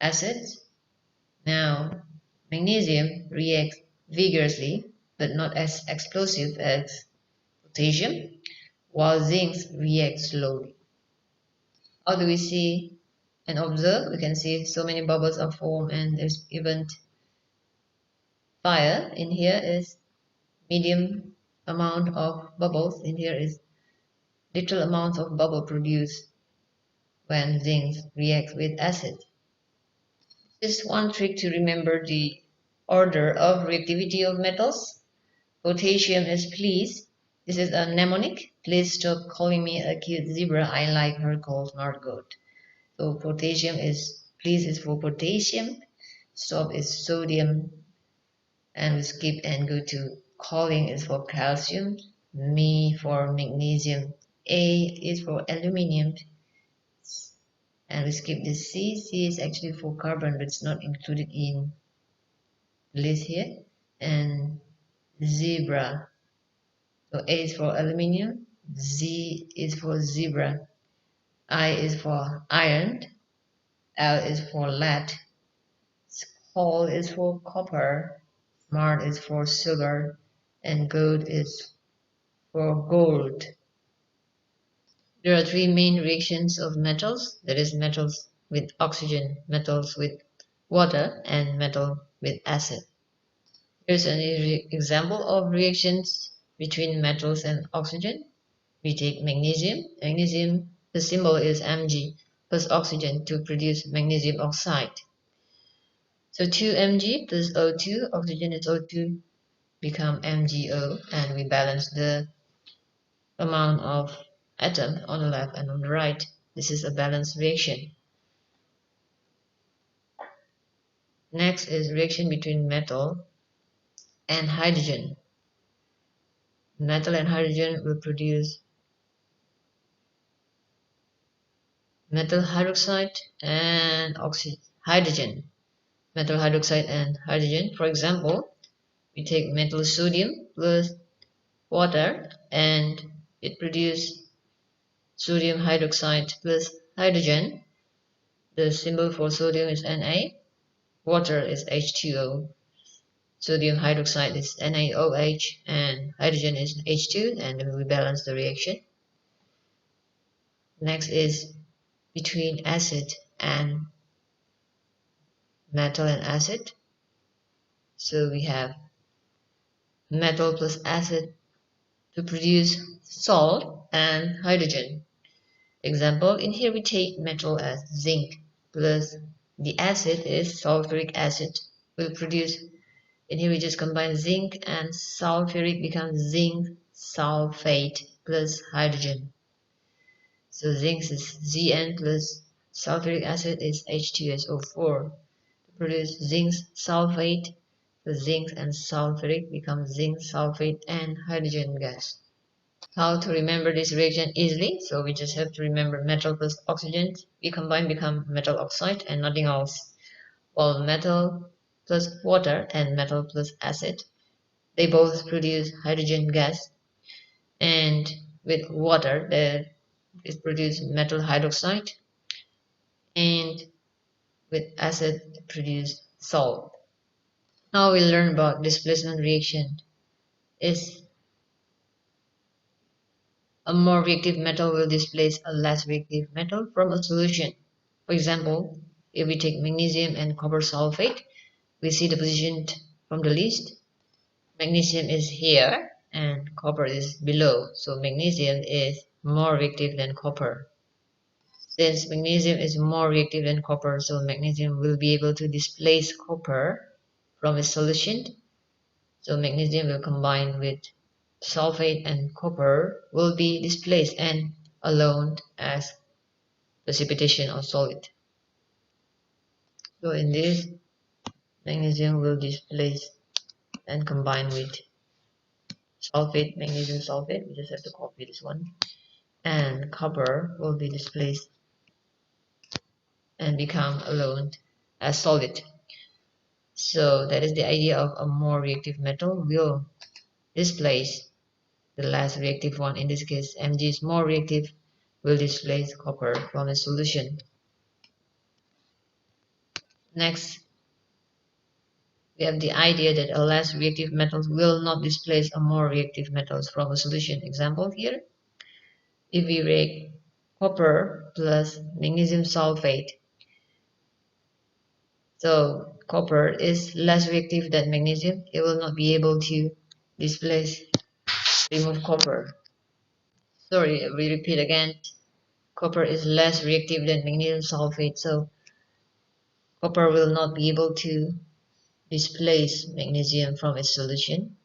acids. Now magnesium reacts vigorously but not as explosive as potassium, while zinc reacts slowly. How do we see and observe? We can see so many bubbles of foam, and there's even fire. In here is medium amount of bubbles. In here is little amounts of bubble produced when zinc reacts with acid. This is one trick to remember the order of reactivity of metals. Potassium is please. This is a mnemonic. Please stop calling me a cute zebra. I like her called smart goat. So potassium is please is for potassium. Stop is sodium. And we skip and go to calling is for calcium. Me for magnesium. A is for aluminium. And we skip the C. C is actually for carbon, but it's not included in the list here. And zebra. So A is for aluminium, Z is for zebra, I is for iron, L is for lead, Col is for copper, Smart is for silver, and Gold is for gold. There are three main reactions of metals. That is metals with oxygen, metals with water, and metal with acid. Here's an example of reactions between metals and oxygen. We take magnesium. Magnesium, the symbol is Mg, plus oxygen to produce magnesium oxide. So 2 Mg plus O2, oxygen is O2, become MgO, and we balance the amount of atom on the left and on the right. This is a balanced reaction. Next is reaction between metal and hydrogen. Metal and hydrogen will produce metal hydroxide and hydrogen. Metal hydroxide and hydrogen. For example, we take metal sodium plus water and it produces sodium hydroxide plus hydrogen. The symbol for sodium is Na, water is H2O, sodium hydroxide is NaOH, and hydrogen is H2, and then we balance the reaction. Next is between acid and metal and acid. So we have metal plus acid to produce salt and hydrogen. Example, in here we take metal as zinc plus the acid is sulfuric acid. Will produce, in here we just combine zinc and sulfuric becomes zinc sulfate plus hydrogen. So zinc is Zn plus sulfuric acid is H2SO4. To produce zinc sulfate, the zinc and sulfuric becomes zinc sulfate and hydrogen gas. How to remember this reaction easily? So we just have to remember metal plus oxygen. We combine become metal oxide and nothing else. While metal plus water and metal plus acid, they both produce hydrogen gas. And with water, there is produced metal hydroxide. And with acid, it produce salt. Now we'll learn about displacement reaction. Is a more reactive metal will displace a less reactive metal from a solution. For example, if we take magnesium and copper sulfate, we see the position from the list. Magnesium is here and copper is below. So magnesium is more reactive than copper. Since magnesium is more reactive than copper, so magnesium will be able to displace copper from its solution. So magnesium will combine with sulfate and copper will be displaced and alone as precipitation or solid. So in this, magnesium will displace and combine with sulfate, magnesium sulfate, we just have to copy this one, and copper will be displaced and become alone as solid. So that is the idea of a more reactive metal will displace the less reactive one. In this case, Mg is more reactive, will displace copper from a solution. Next, we have the idea that a less reactive metal will not displace a more reactive metals from a solution. Example here, if we react copper plus magnesium sulfate, so copper is less reactive than magnesium, it will not be able to displace, remove copper. Sorry, we repeat again, copper is less reactive than magnesium sulfate, so copper will not be able to displace magnesium from its solution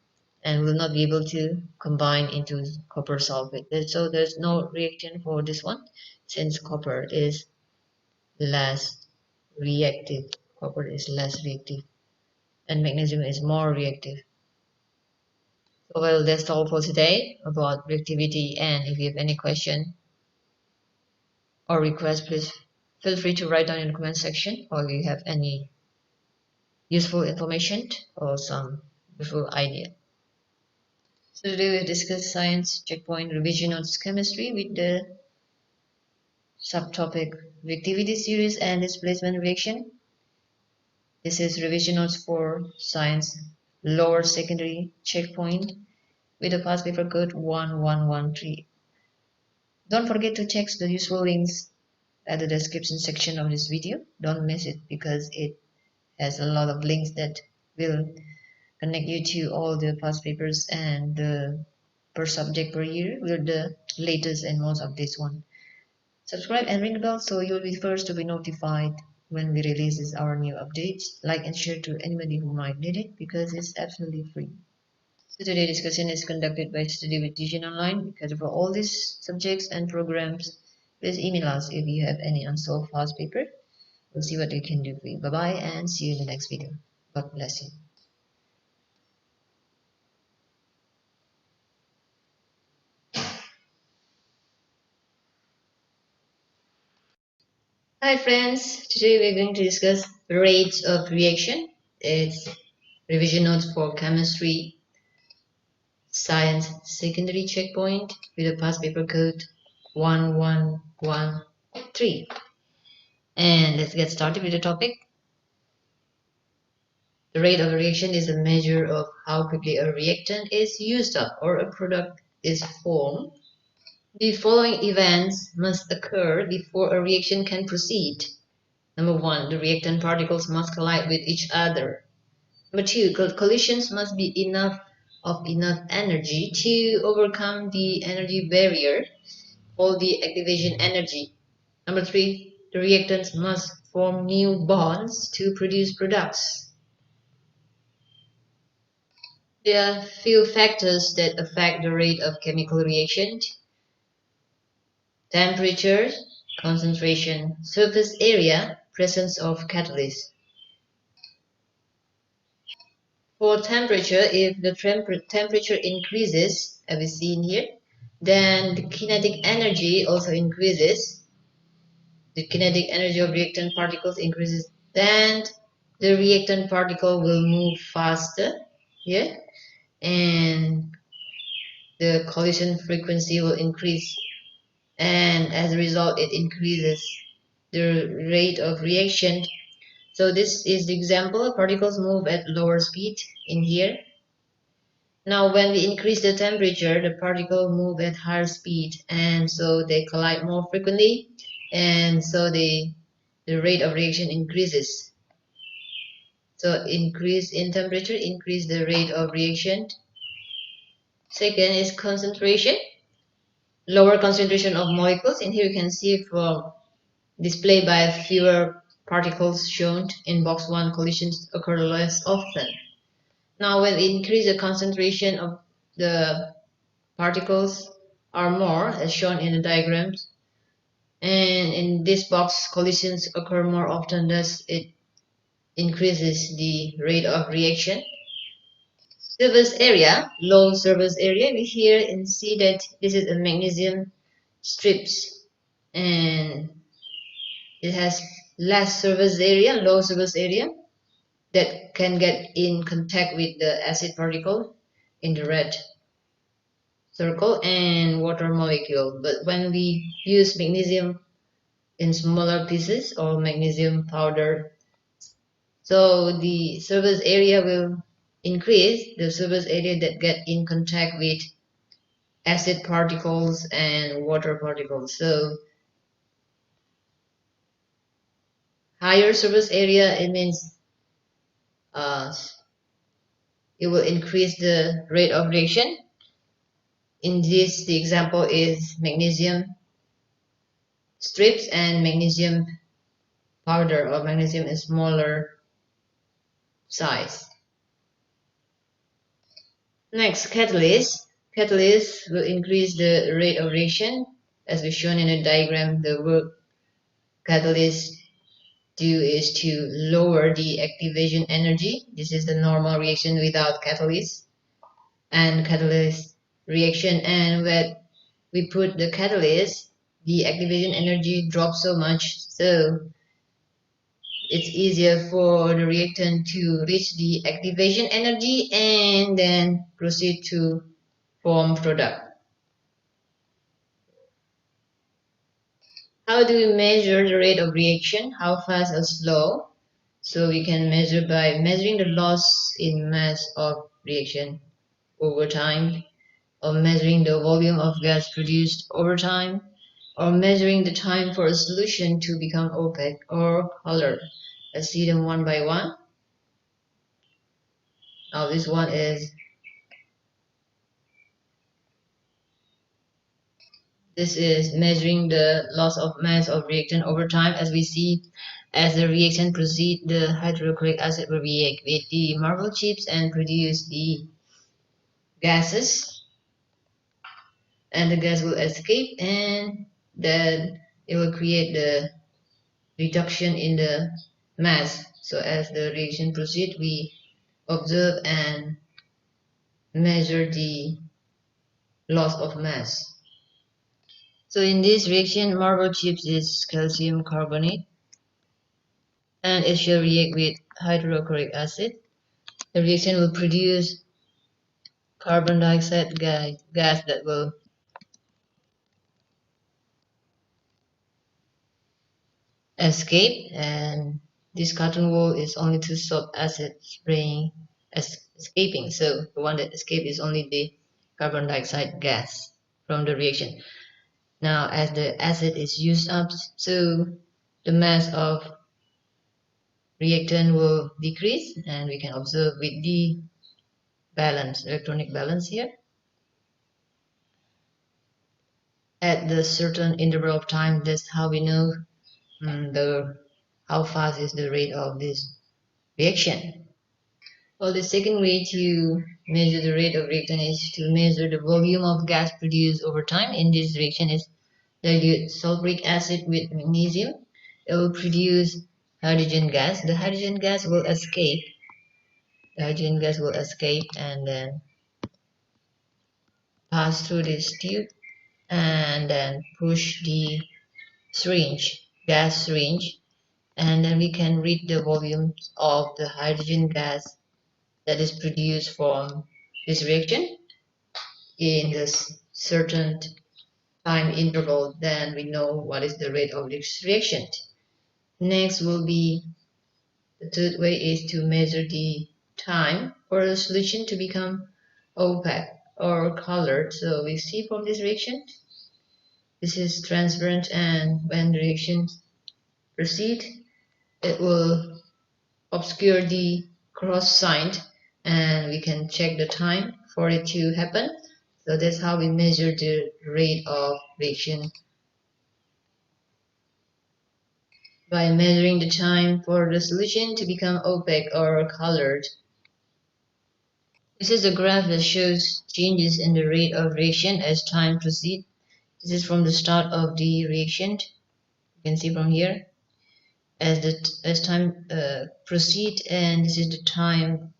and will not be able to combine into copper sulfate. So there's no reaction for this one since copper is less reactive. Copper is less reactive and magnesium is more reactive. So well, that's all for today about reactivity, and if you have any question or request, please feel free to write down in the comment section, or if you have any useful information or some useful idea. So today we discussed science checkpoint revision notes chemistry with the subtopic reactivity series and displacement reaction. This is revision notes for science lower secondary checkpoint with the past paper code 1113. Don't forget to check the useful links at the description section of this video. Don't miss it because it has a lot of links that will connect you to all the past papers and the per subject per year with the latest and most updates one. Subscribe and ring the bell so you'll be first to be notified when we release our new updates. Like and share to anybody who might need it because it's absolutely free. So today's discussion is conducted by Study with Teaching Online. Because for all these subjects and programs, please email us if you have any unsolved past paper. We'll see what we can do for you. Bye bye and see you in the next video. God bless you. Hi friends, today we're going to discuss rates of reaction. It's revision notes for chemistry science secondary checkpoint with a past paper code 1113. And let's get started with the topic. The rate of reaction is a measure of how quickly a reactant is used up or a product is formed. The following events must occur before a reaction can proceed. Number 1, the reactant particles must collide with each other. Number 2, collisions must be enough energy to overcome the energy barrier or the activation energy. Number 3, the reactants must form new bonds to produce products. There are few factors that affect the rate of chemical reaction: temperature, concentration, surface area, presence of catalyst. For temperature, if the temperature increases, as we see in here, then the kinetic energy also increases. The kinetic energy of reactant particles increases, then the reactant particle will move faster here, and the collision frequency will increase, and as a result it increases the rate of reaction. So this is the example: particles move at lower speed in here. Now when we increase the temperature, the particle move at higher speed, and so they collide more frequently, and so the rate of reaction increases. So increase in temperature, increase the rate of reaction. Second is concentration. Lower concentration of molecules. In here you can see from display by fewer particles shown in box 1, collisions occur less often. Now when we increase the concentration of the particles are more, as shown in the diagrams, and in this box collisions occur more often, thus it increases the rate of reaction. Surface area, low surface area, we here and see that this is a magnesium strips, and it has less surface area, low surface area, that can get in contact with the acid particle in the red circle and water molecule. But when we use magnesium in smaller pieces or magnesium powder, so the surface area will increase, the surface area that get in contact with acid particles and water particles. So higher surface area, it means it will increase the rate of reaction. In this, the example is magnesium strips and magnesium powder, or magnesium in smaller size. Next, catalyst. Catalyst will increase the rate of reaction. As we shown in the diagram, the work catalyst do is to lower the activation energy. This is the normal reaction without catalyst and catalyst reaction. And when we put the catalyst, the activation energy drops so much, so it's easier for the reactant to reach the activation energy and then proceed to form product. How do we measure the rate of reaction? How fast or slow? So we can measure by measuring the loss in mass of reaction over time, or measuring the volume of gas produced over time, or measuring the time for a solution to become opaque or color. Let's see them one by one. Now this one is This is measuring the loss of mass of reactant over time. As we see, as the reaction proceeds, the hydrochloric acid will react with the marble chips and produce the gases, and the gas will escape, and then it will create the reduction in the mass. So as the reaction proceeds, we observe and measure the loss of mass. So in this reaction, marble chips is calcium carbonate, and it shall react with hydrochloric acid. The reaction will produce carbon dioxide gas that will escape, and this cotton wool is only to stop acid spraying escaping. So the one that escapes is only the carbon dioxide gas from the reaction. Now as the acid is used up, so the mass of reactant will decrease, and we can observe with the balance, electronic balance here. At the certain interval of time, that's how we know how fast is the rate of this reaction. Well, the second way to measure the rate of reaction is to measure the volume of gas produced over time. In this reaction is dilute sulfuric acid with magnesium. It will produce hydrogen gas. The hydrogen gas will escape. The hydrogen gas will escape and then pass through this tube and then push the syringe, gas syringe, and then we can read the volume of the hydrogen gas that is produced from this reaction in this certain time interval. Then we know what is the rate of this reaction. Next will be, the third way is to measure the time for the solution to become opaque or colored. So we see from this reaction, this is transparent, and when the reaction proceed, it will obscure the cross sign, and we can check the time for it to happen. So that's how we measure the rate of reaction, by measuring the time for the solution to become opaque or colored. This is a graph that shows changes in the rate of reaction as time proceeds. This is from the start of the reaction. You can see from here as time proceed, and this is the time.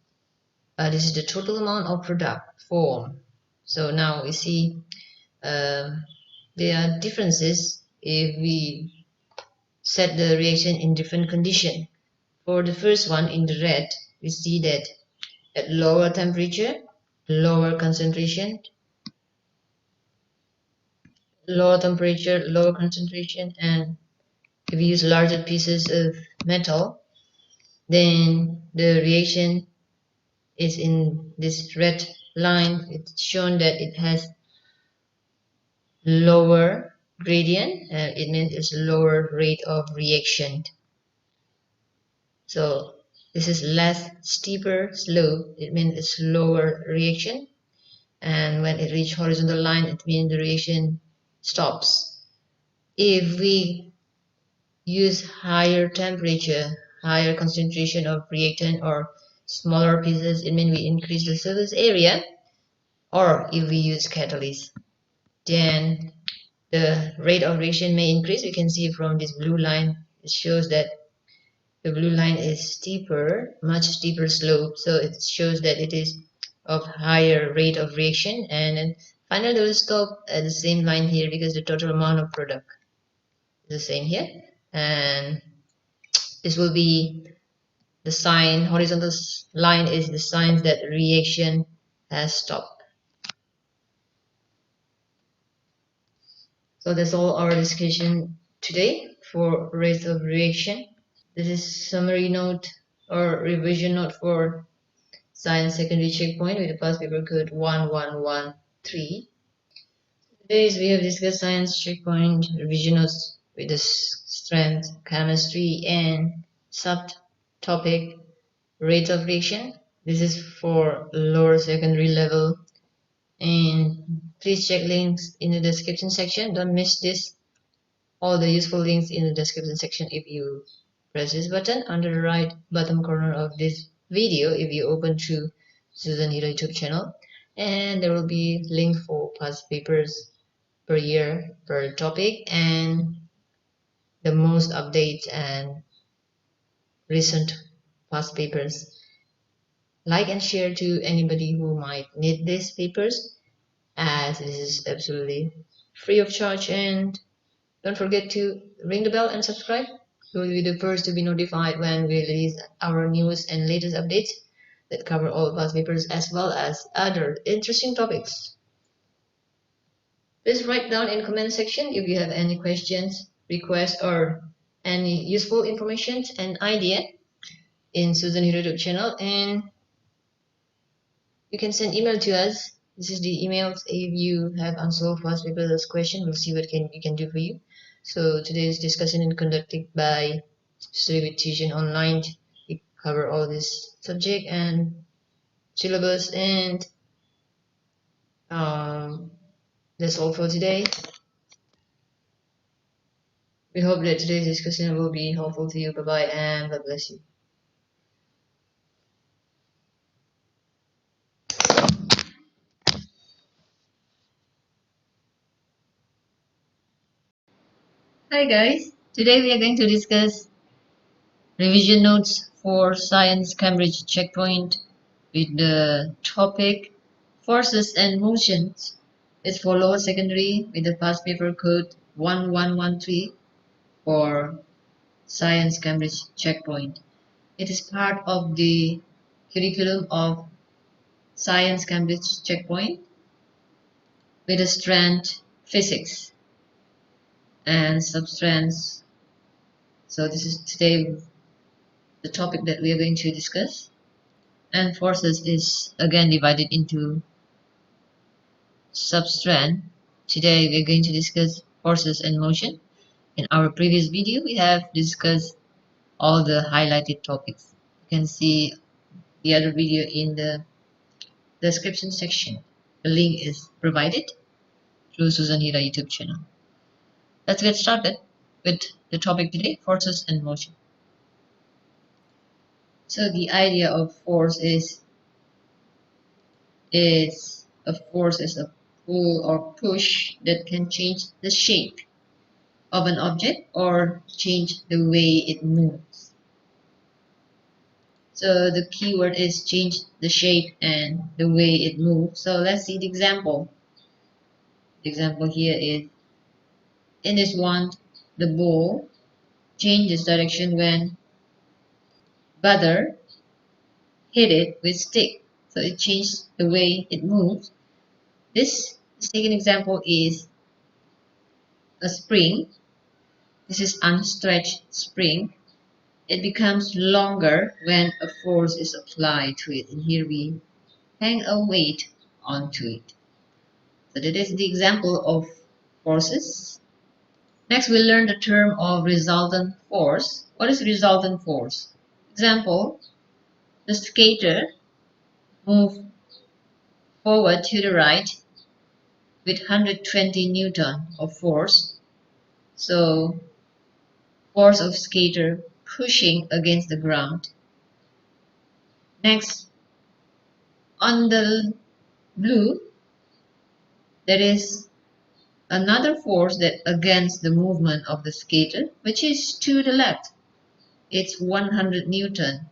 This is the total amount of product formed. So now we see there are differences if we set the reaction in different condition. For the first one in the red, we see that at lower temperature, lower concentration, lower concentration, and if we use larger pieces of metal, then the reaction is in this red line. It's shown that it has lower gradient, it means it's lower rate of reaction. So this is less steeper slope, it means it's lower reaction, and when it reaches horizontal line, it means the reaction stops. If we use higher temperature, higher concentration of reactant, or smaller pieces, it means we increase the surface area. Or if we use catalyst, then the rate of reaction may increase. We can see from this blue line, it shows that the blue line is steeper, much steeper slope, so it shows that it is of higher rate of reaction. And then finally we will stop at the same line here, because the total amount of product is the same here, and this will be the sign. Horizontal line is the sign that reaction has stopped. So that's all our discussion today for rate of reaction. This is summary note or revision note for science secondary checkpoint with the past paper code 1113. Today we have discussed science checkpoint revision notes with the strength, chemistry, and subtopic rate of reaction. This is for lower secondary level, and Please check links in the description section. Don't miss this. All the useful links in the description section if you press this button under the right bottom corner of this video if you open through Susan Hiro YouTube channel. And there will be link for past papers per year per topic and the most updates and recent past papers. Like and share to anybody who might need these papers, as this is absolutely free of charge. And don't forget to ring the bell and subscribe. You will be the first to be notified when we release our newest and latest updates that cover all past papers as well as other interesting topics. Please write down in comment section if you have any questions, requests, or any useful information and idea in Susan YouTube channel, and you can send email to us. This is the email. If you have unsolved past papers question, we'll see what we can do for you. So today's discussion is conducted by Study with Tuition Online. We cover all this subject and syllabus, and that's all for today. We hope that today's discussion will be helpful to you. Bye bye and God bless you. Hi guys, today we are going to discuss revision notes for Science Cambridge Checkpoint with the topic Forces and Motions. It's for lower secondary with the past paper code 1113 for Science Cambridge Checkpoint. It is part of the curriculum of Science Cambridge Checkpoint with the strand physics and substrands. So this is today the topic that we are going to discuss. And forces is again divided into substrand. Today we are going to discuss forces and motion. In our previous video we have discussed all the highlighted topics. You can see the other video in the description section. The link is provided through Susan Hira YouTube channel. Let's get started with the topic today, forces and motion. So the idea of force is a force is a pull or push that can change the shape of an object or change the way it moves. So the key word is change the shape and the way it moves. So let's see the example. The example here is in this one, the ball changes direction when Butter hit it with stick. So it changed the way it moves. This second example is a spring. This is unstretched spring. It becomes longer when a force is applied to it. And here we hang a weight onto it. So that is the example of forces. Next, we'll learn the term of resultant force. What is resultant force? Example, the skater moved forward to the right with 120 Newton of force. So, force of skater pushing against the ground. Next, on the blue, there is another force that against the movement of the skater, which is to the left. It's 100 Newton.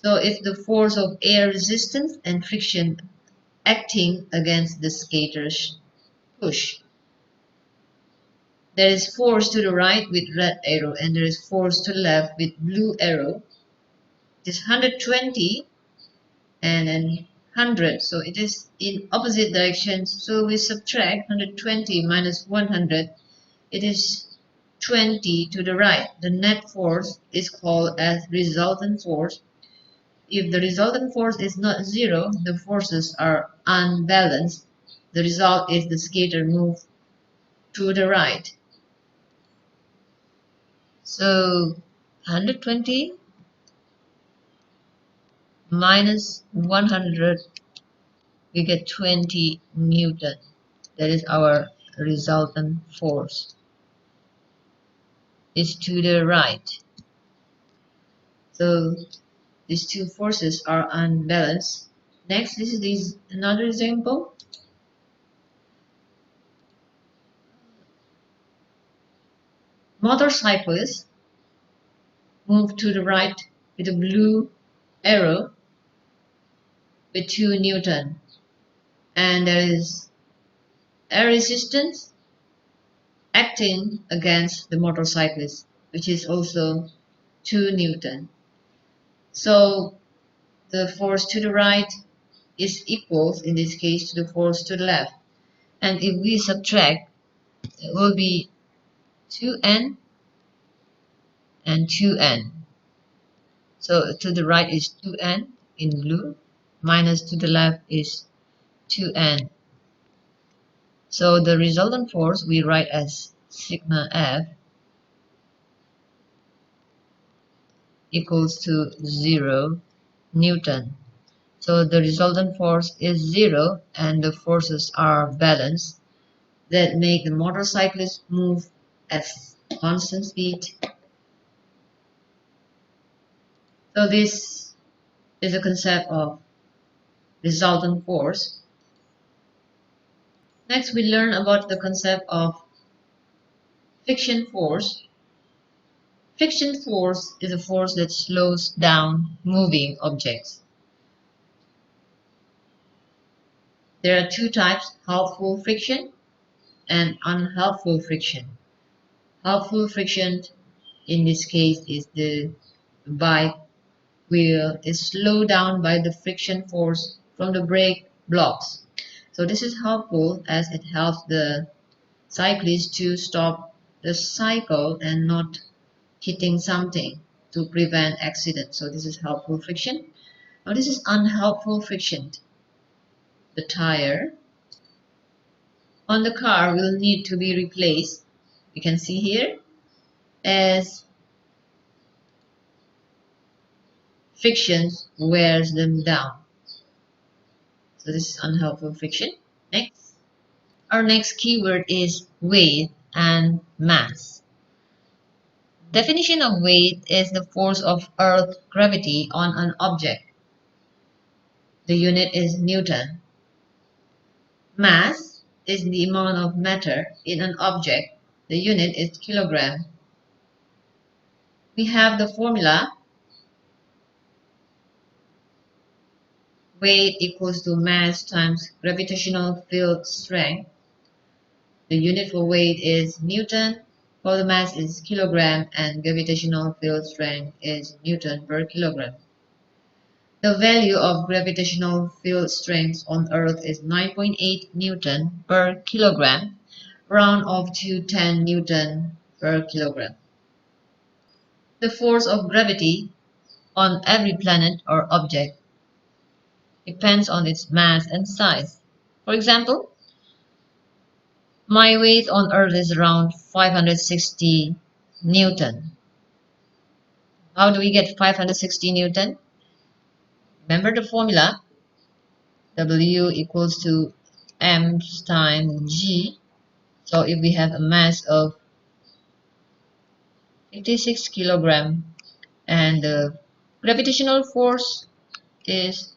So it's the force of air resistance and friction acting against the skater's push. There is force to the right with red arrow and there is force to the left with blue arrow. It is 120 and then 100, so it is in opposite directions. So we subtract 120 minus 100. It is 20 to the right. The net force is called as resultant force. If the resultant force is not zero, the forces are unbalanced. The result is the skater moves to the right. So 120 minus 100, we get 20 Newton. that is our resultant force, is to the right. So these two forces are unbalanced. Next, this is another example. Motorcyclists move to the right with a blue arrow with 2 Newton, and there is air resistance acting against the motorcyclist, which is also 2 Newton. So the force to the right is equals, in this case, to the force to the left. And if we subtract, it will be 2n and 2n. So to the right is 2n in blue, minus to the left is 2n. So the resultant force we write as sigma F equals to 0 Newton. So the resultant force is 0 and the forces are balanced, that make the motorcyclist move at constant speed. So this is a concept of resultant force. Next, we learn about the concept of friction force. Friction force is a force that slows down moving objects. There are two types, helpful friction and unhelpful friction. Helpful friction in this case is the bike wheel is slowed down by the friction force from the brake blocks. So this is helpful as it helps the cyclist to stop the cycle and not hitting something to prevent accident. So this is helpful friction. Now this is unhelpful friction. The tire on the car will need to be replaced. You can see here as friction wears them down. So this is unhelpful friction. Next, our next keyword is weight and mass. Definition of weight is the force of Earth gravity on an object. The unit is Newton. Mass is the amount of matter in an object. The unit is kilogram. We have the formula. Weight equals to mass times gravitational field strength. The unit for weight is Newton, for the mass is kilogram, and gravitational field strength is Newton per kilogram. The value of gravitational field strength on Earth is 9.8 Newton per kilogram, round off to 10 Newton per kilogram. The force of gravity on every planet or object depends on its mass and size. For example, my weight on Earth is around 560 Newton. How do we get 560 Newton? Remember the formula, W equals to m times g. So if we have a mass of 56 kilogram and the gravitational force is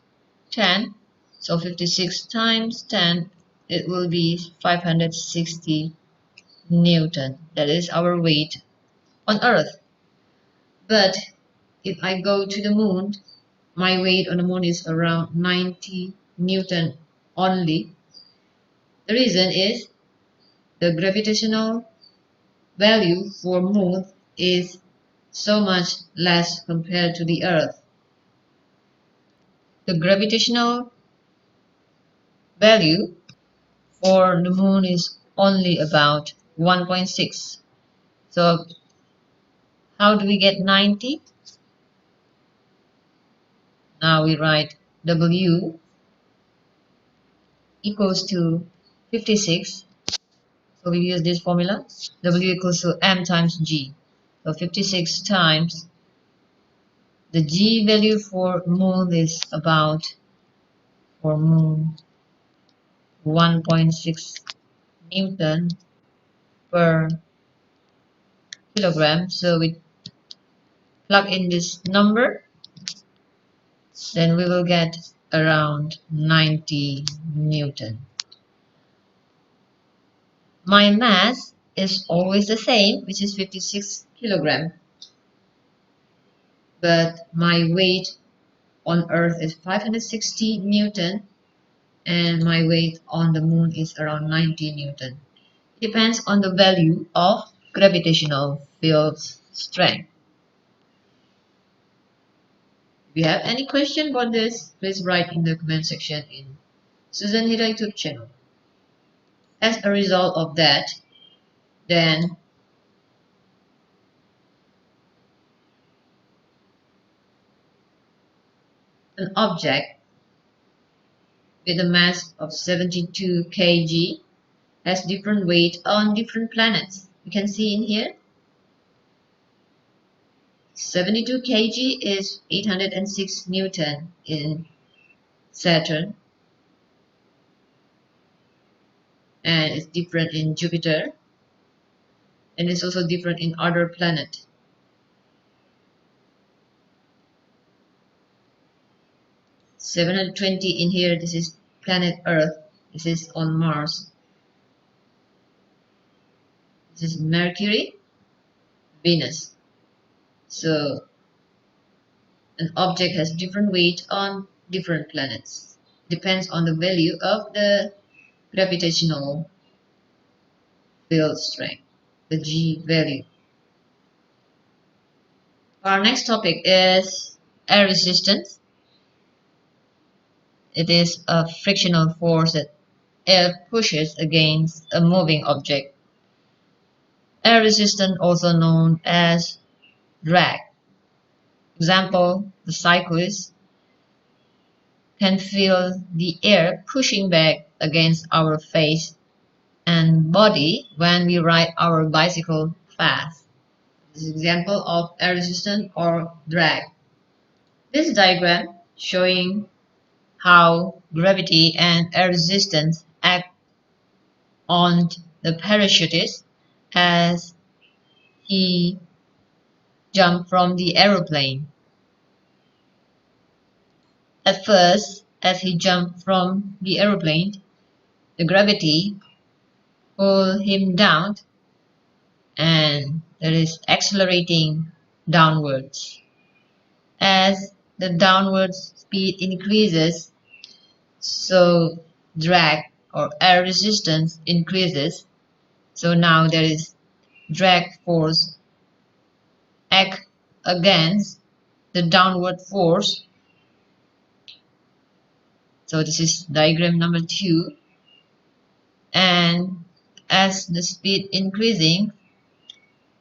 10, so 56 times 10, it will be 560 Newton. That is our weight on Earth. But if I go to the moon, my weight on the moon is around 90 Newton only. The reason is the gravitational value for moon is so much less compared to the Earth. The gravitational value for the moon is only about 1.6. So how do we get 90? Now we write W equals to 56. So we use this formula. W equals to m times g. So 56 times the g value for moon is about, for moon, 1.6 Newton per kilogram. So we plug in this number, then we will get around 90 Newton. My mass is always the same, which is 56 kilogram, but my weight on Earth is 560 Newton, and my weight on the moon is around 90 Newton. It depends on the value of gravitational field strength. If you have any question about this, please write in the comment section in Susan Hira YouTube channel. As a result of that, then an object with a mass of 72 kg has different weight on different planets. You can see in here 72 kg is 806 Newton in Saturn, and it's different in Jupiter, and it's also different in other planets. 720 in here, this is planet Earth, this is on Mars, this is Mercury, Venus. So an object has different weight on different planets. Depends on the value of the gravitational field strength, the G value. Our next topic is air resistance. It is a frictional force that air pushes against a moving object. Air resistance, also known as drag. Example, the cyclist can feel the air pushing back against our face and body when we ride our bicycle fast. This is an example of air resistance or drag. This diagram showing how gravity and air resistance act on the parachutist as he jumped from the aeroplane. At first, as he jumped from the aeroplane, the gravity pulled him down and that is accelerating downwards. As the downward speed increases, so drag or air resistance increases. So now there is drag force act against the downward force. So this is diagram number 2. And as the speed increasing,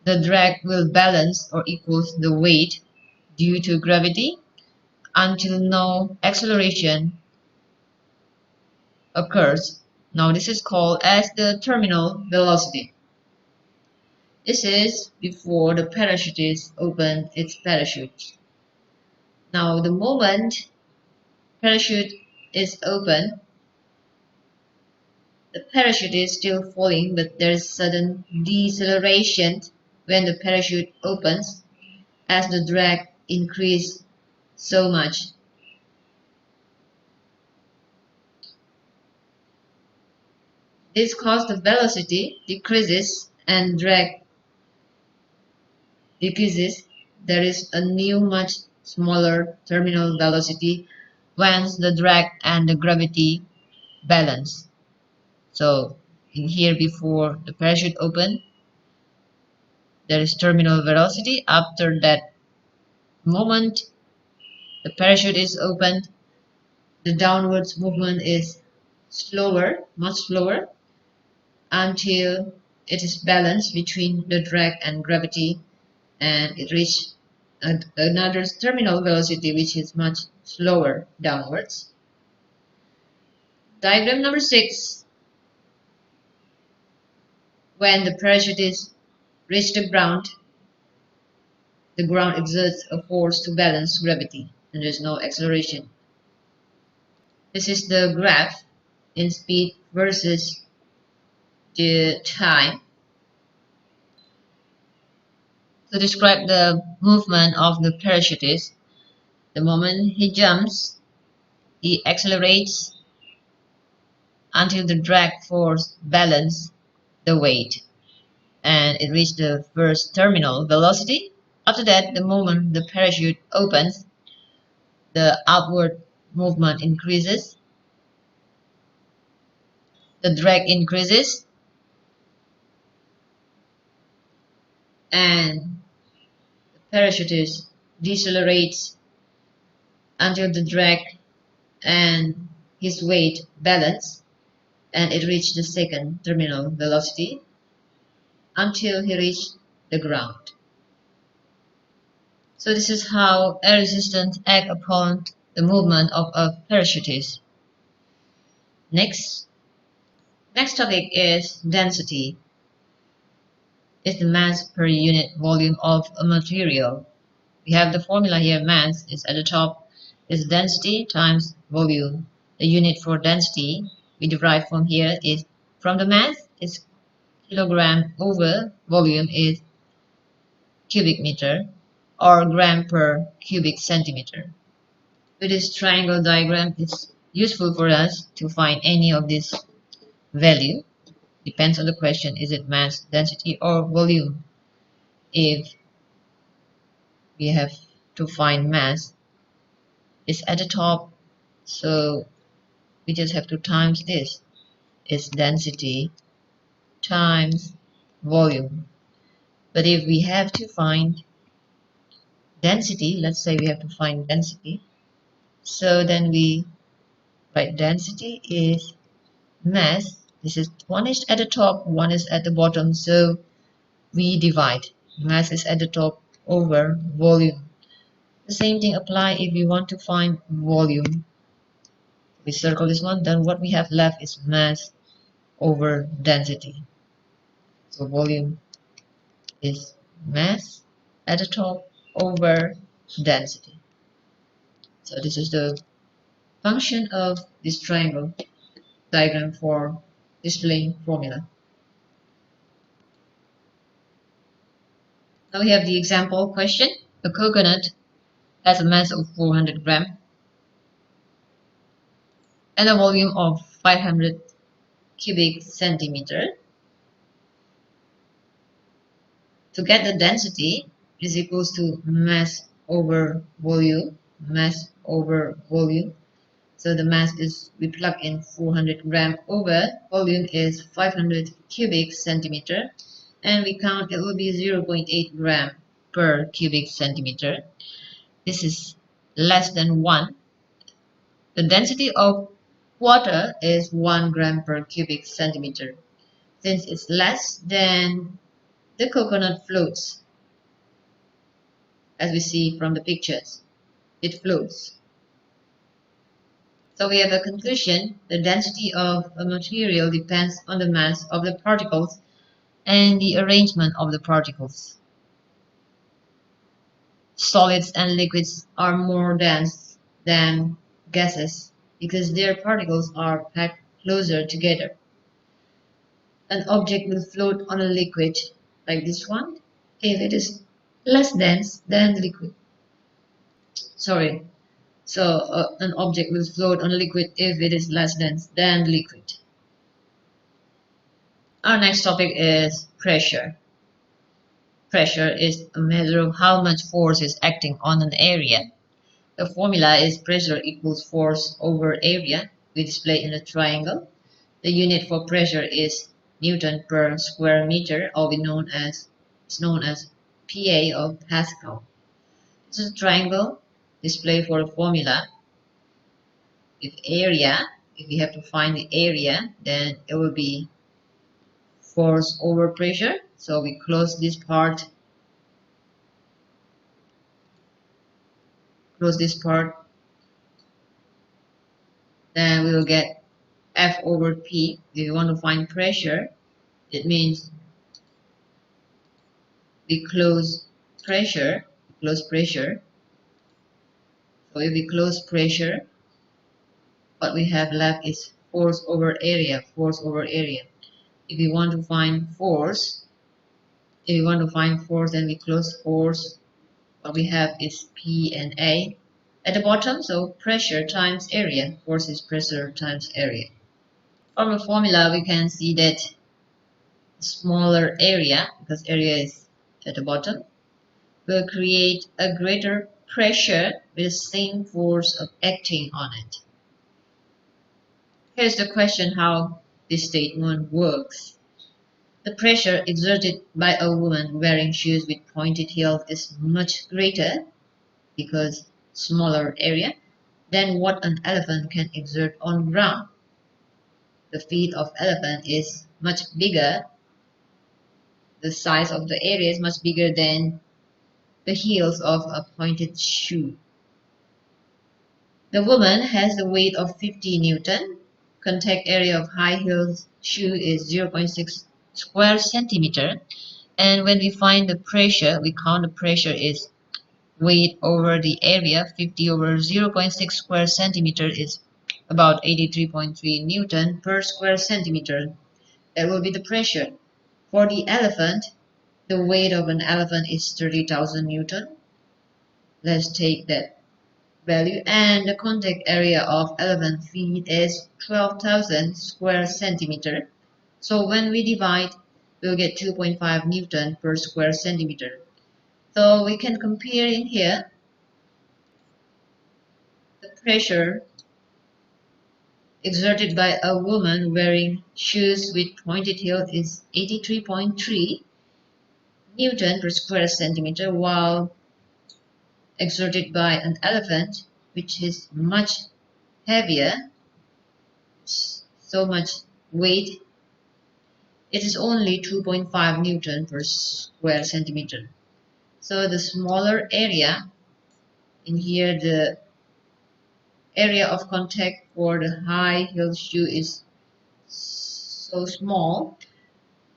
the drag will balance or equals the weight due to gravity until no acceleration occurs. Now this is called as the terminal velocity. This is before the parachutist opens its parachute. Now the moment parachute is open, the parachute is still falling, but there is sudden deceleration when the parachute opens as the drag increases so much. This causes the velocity decreases and drag decreases. There is a new much smaller terminal velocity once the drag and the gravity balance. So in here before the parachute open, there is terminal velocity. After that moment the parachute is opened, the downwards movement is slower, much slower, until it is balanced between the drag and gravity, and it reaches another terminal velocity which is much slower downwards. Diagram number 6. When the parachute is reached the ground exerts a force to balance gravity and there is no acceleration. This is the graph in speed versus the time to describe the movement of the parachutist. The moment he jumps, he accelerates until the drag force balance the weight and it reached the first terminal velocity. After that, the moment the parachute opens, the outward movement increases, the drag increases, and the parachutist decelerates until the drag and his weight balance and it reached the second terminal velocity until he reached the ground. So this is how air resistance acts upon the movement of a parachutist. Next topic is density. It's the mass per unit volume of a material. We have the formula here, mass is at the top, is density times volume. The unit for density we derive from here is from the mass is kilogram over volume is cubic meter or gram per cubic centimeter. With this triangle diagram, it's useful for us to find any of this value. Depends on the question, is it mass, density, or volume? If we have to find mass, it's at the top, so we just have to times this. It's density times volume. But if we have to find density, let's say we have to find density, so then we write density is mass. This is one is at the top, one is at the bottom, so we divide. Mass is at the top over volume. The same thing apply if we want to find volume. We circle this one, then what we have left is mass over density. So volume is mass at the top over density. So this is the function of this triangle diagram for displaying formula. Now we have the example question. A coconut has a mass of 400 grams and a volume of 500 cubic centimeter. To get the density is equals to mass over volume, mass over volume. So the mass is, we plug in 400 gram over volume is 500 cubic centimeter, and we count it will be 0.8 gram per cubic centimeter. This is less than 1. The density of water is 1 gram per cubic centimeter. Since it's less, then the coconut floats. As we see from the pictures, it floats. So we have a conclusion. The density of a material depends on the mass of the particles and the arrangement of the particles. Solids and liquids are more dense than gases because their particles are packed closer together. An object will float on a liquid like this one if it is less dense than the liquid. So an object will float on a liquid if it is less dense than the liquid. Our next topic is pressure. Pressure is a measure of how much force is acting on an area. The formula is pressure equals force over area. We display in a triangle. The unit for pressure is Newton per square meter, or known as PA or Pascal. This is a triangle display for a formula. If we have to find the area, then it will be force over pressure. So we close this part, then we will get F over P. If you want to find pressure, it means we close pressure. So if we close pressure, what we have left is force over area. If we want to find force, then we close force. What we have is P and A at the bottom, so pressure times area. Force is pressure times area. From the formula, we can see that smaller area, because area is at the bottom, will create a greater pressure with the same force of acting on it. Here's the question how this statement works. The pressure exerted by a woman wearing shoes with pointed heels is much greater, because smaller area, than what an elephant can exert on ground. The feet of elephant is much bigger. The size of the area is much bigger than the heels of a pointed shoe. The woman has the weight of 50 Newton. Contact area of high heeled shoe is 0.6 square centimeter. And when we find the pressure, we count the pressure is weight over the area. 50 over 0.6 square centimeter is about 83.3 Newton per square centimeter. That will be the pressure. For the elephant, the weight of an elephant is 30,000 Newton. Let's take that value, and the contact area of elephant feet is 12,000 square centimeter. So when we divide, we'll get 2.5 Newton per square centimeter. So we can compare in here. The pressure exerted by a woman wearing shoes with pointed heel is 83.3 Newton per square centimeter, while exerted by an elephant, which is much heavier, so much weight, it is only 2.5 Newton per square centimeter. So the smaller area, in here the area of contact for the high heel shoe is so small,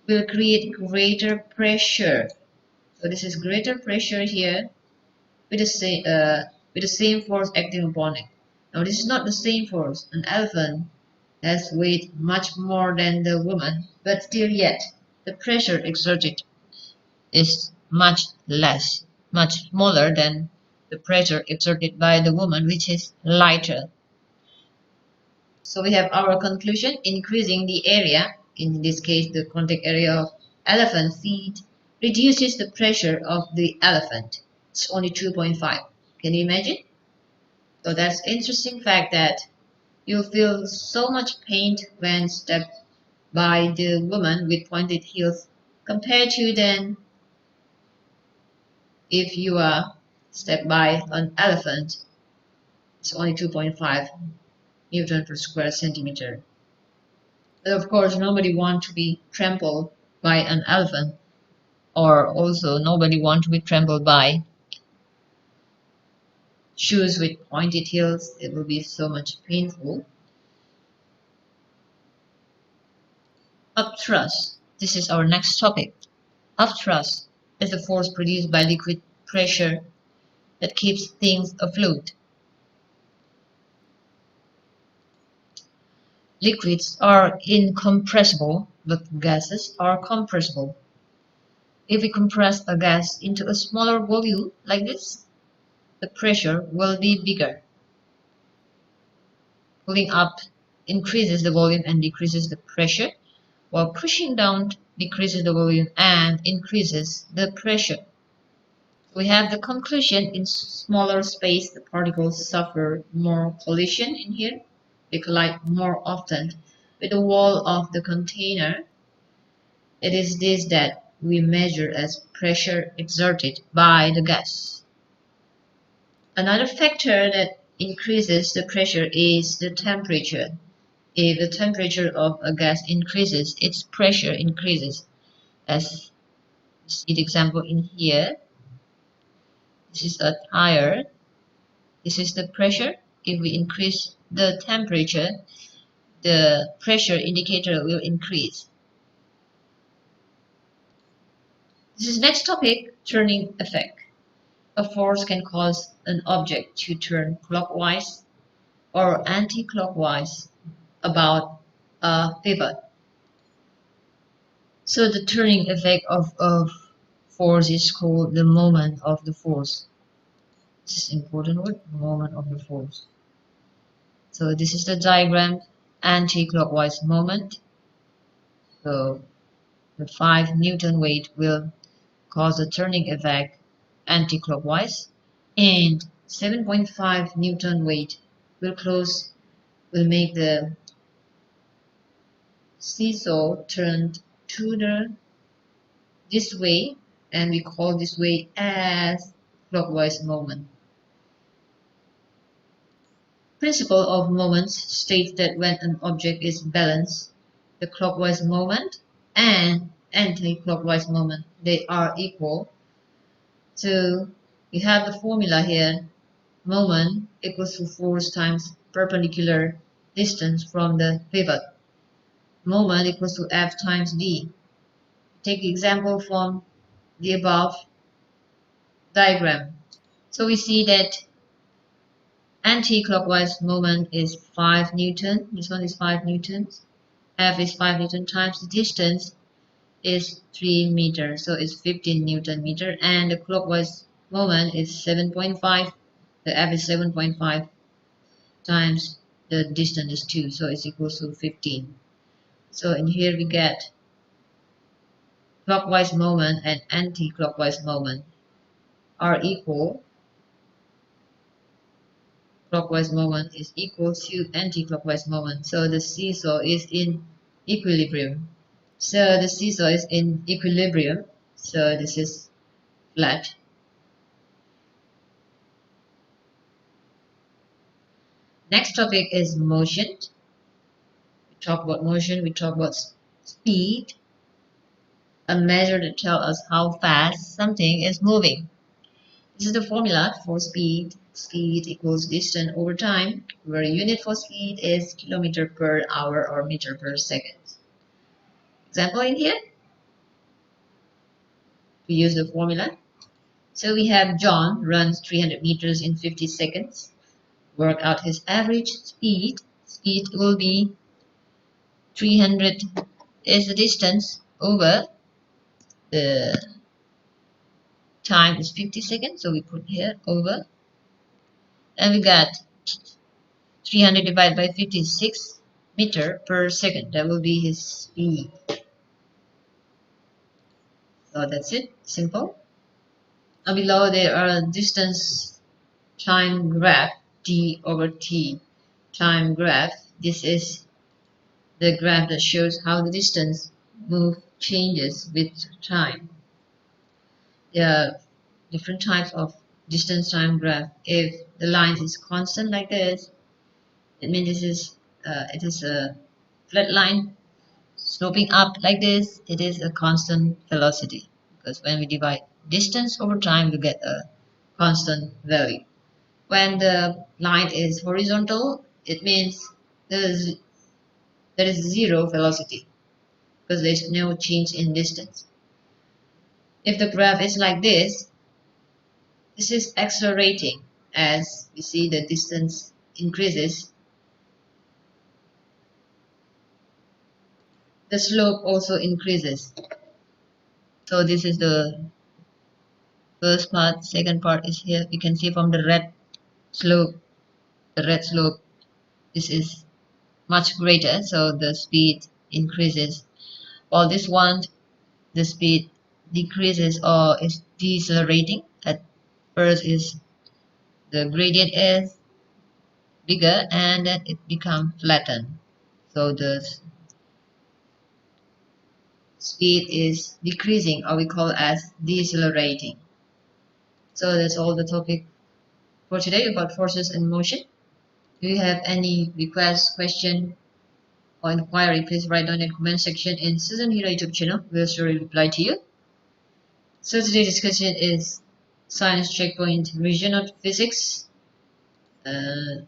will create greater pressure. So this is greater pressure here with the same force acting upon it. Now this is not the same force. An elephant has weight much more than the woman, but still yet the pressure exerted is much less, much smaller than the pressure exerted by the woman, which is lighter. So we have our conclusion: increasing the area, in this case the contact area of elephant feet, reduces the pressure of the elephant. It's only 2.5. Can you imagine? So that's interesting fact that you feel so much pain when stepped by the woman with pointed heels compared to then if you are stepped by an elephant. It's only 2.5 Newton per square centimeter. But of course, nobody wants to be trampled by an elephant, or also nobody wants to be trampled by shoes with pointed heels. It will be so much painful. Upthrust. This is our next topic. Upthrust is the force produced by liquid pressure that keeps things afloat. Liquids are incompressible, but gases are compressible. If we compress a gas into a smaller volume like this, the pressure will be bigger. Pulling up increases the volume and decreases the pressure, while pushing down decreases the volume and increases the pressure. We have the conclusion: in smaller space, the particles suffer more collision in here. They collide more often with the wall of the container. It is this that we measure as pressure exerted by the gas. Another factor that increases the pressure is the temperature. If the temperature of a gas increases, its pressure increases. As you see the example in here, this is a tire. This is the pressure. If we increase the temperature, the pressure indicator will increase. This is next topic, turning effect. A force can cause an object to turn clockwise or anti-clockwise about a pivot. So the turning effect of force is called the moment of the force. This is important word, moment of the force. So this is the diagram, anti-clockwise moment. So the 5 Newton weight will cause a turning effect anti-clockwise, and 7.5 Newton weight will make the seesaw turn to this way, and we call this way as clockwise moment. Principle of moments states that when an object is balanced, the clockwise moment and anti-clockwise moment, they are equal. So you have the formula here, moment equals to force times perpendicular distance from the pivot. Moment equals to F times D. Take the example from the above diagram. So we see that anti-clockwise moment is 5 Newton. This one is 5 newtons. F is 5 Newton times the distance is 3 meters. So it's 15 Newton meter. And the clockwise moment is 7.5. The F is 7.5 times the distance is 2. So it's equals to 15. So in here we get clockwise moment and anti-clockwise moment are equal. Clockwise moment is equal to anti-clockwise moment. So the seesaw is in equilibrium. So the seesaw is in equilibrium. So this is flat. Next topic is motion. We talk about motion, we talk about speed, a measure that tells us how fast something is moving. This is the formula for speed. Speed equals distance over time, where unit for speed is kilometer per hour or meter per second. Example in here, we use the formula. So we have John runs 300 meters in 50 seconds. Work out his average speed. Speed will be 300 is the distance over the time is 50 seconds. So we put here over. And we got 300 divided by 56 meter per second. That will be his speed. So that's it. Simple. Now below there are distance time graph d over t time graph. This is the graph that shows how the distance changes with time. There are different types of distance time graph. If the line is constant like this, it means it is a flat line sloping up like this. It is a constant velocity, because when we divide distance over time, we get a constant value. When the line is horizontal, it means there is zero velocity, because there is no change in distance. If the graph is like this is accelerating. As we see the distance increases, the slope also increases. So this is the first part. Second part is here. You can see from the red slope, this is much greater, so the speed increases. While this one, the speed decreases or is decelerating. At first is the gradient is bigger and then it becomes flattened. So the speed is decreasing, or we call it as decelerating. So that's all the topic for today about forces and motion. Do you have any request, question, or inquiry? Please write down in the comment section in Susan Hira YouTube channel. We'll surely reply to you. So today's discussion is science checkpoint revision of physics. The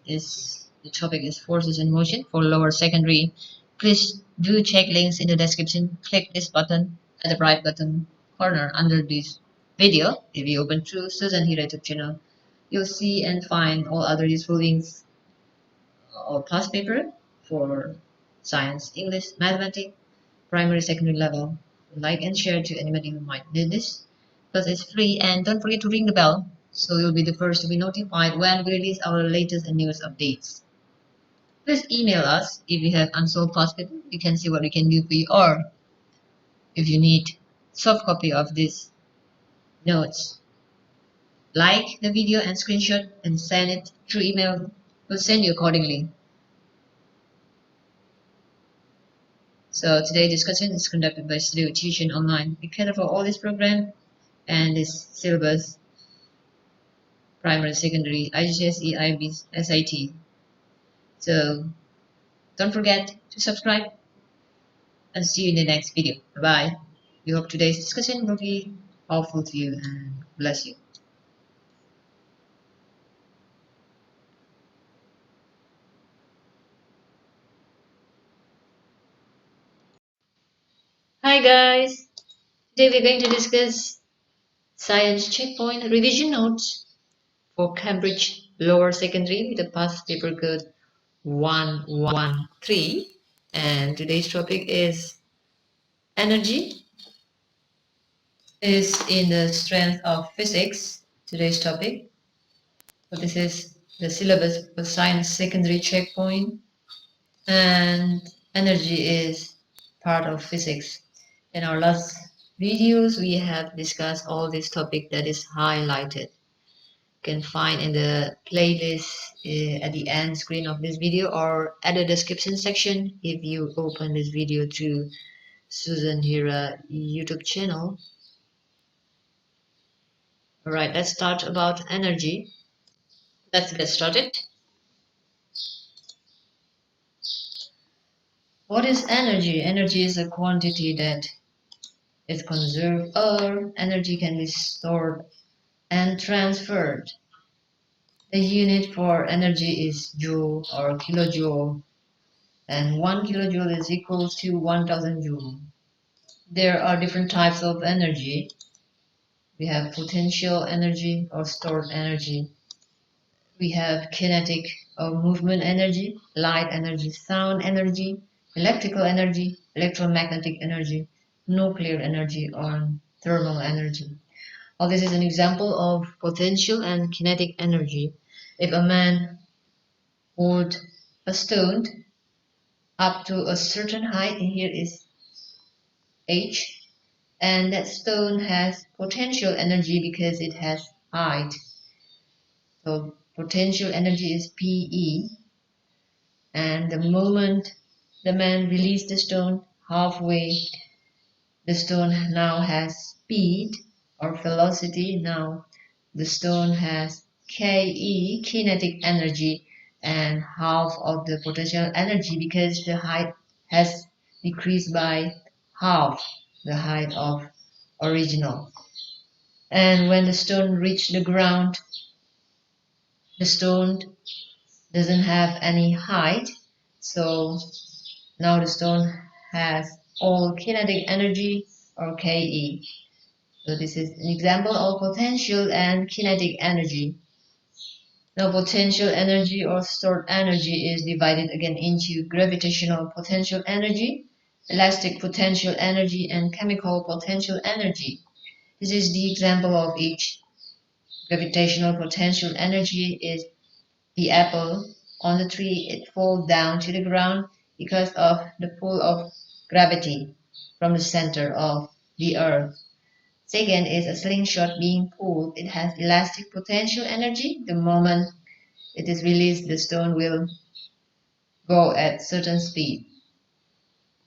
topic is forces in motion for lower secondary. Please do check links in the description. Click this button at the right button corner under this video. If you open through Susan Hira YouTube channel, you'll see and find all other useful links or past paper for science, English, mathematics, primary, secondary level like and share to anybody who might need this, because it's free. And don't forget to ring the bell so you'll be the first to be notified when we release our latest and newest updates. Please email us if you have unsolved past paper. We can see what we can do for you, or if you need soft copy of these notes, like the video and screenshot and send it through email. We'll send you accordingly. So today's discussion is conducted by Studio Tuition Online. We cater for all this program and this syllabus, primary, secondary, IGCSE, IB, SIT. So don't forget to subscribe and see you in the next video. Bye-bye. We hope today's discussion will be helpful to you and bless you. Hi guys! Today we're going to discuss Science Checkpoint revision notes for Cambridge Lower Secondary with the past paper code 113, and today's topic is energy is in the strength of physics. Today's topic. So this is the syllabus for Science Secondary Checkpoint, and energy is part of physics. In our last videos, we have discussed all this topic that is highlighted. You can find in the playlist at the end screen of this video or at the description section if you open this video through Susan Hira YouTube channel. Alright, let's start about energy. Let's get started. What is energy? Energy is a quantity that is conserved, or energy can be stored and transferred. The unit for energy is joule or kilojoule, and 1 kilojoule is equal to 1000 joule. There are different types of energy. We have potential energy or stored energy. We have kinetic or movement energy, light energy, sound energy, electrical energy, electromagnetic energy, nuclear energy, or thermal energy. All this is an example of potential and kinetic energy. If a man hold a stone up to a certain height, and here is h, and that stone has potential energy because it has height. So potential energy is Pe, and the moment the man released the stone halfway, the stone now has speed or velocity. Now the stone has Ke, kinetic energy, and half of the potential energy because the height has decreased by half the height of original. And when the stone reached the ground, the stone doesn't have any height, so now the stone has all kinetic energy or Ke. So this is an example of potential and kinetic energy. Now potential energy or stored energy is divided again into gravitational potential energy, elastic potential energy, and chemical potential energy. This is the example of each. Gravitational potential energy is the apple on the tree. It falls down to the ground because of the pull of gravity from the center of the earth. Second is a slingshot being pulled. It has elastic potential energy. The moment it is released, the stone will go at certain speed.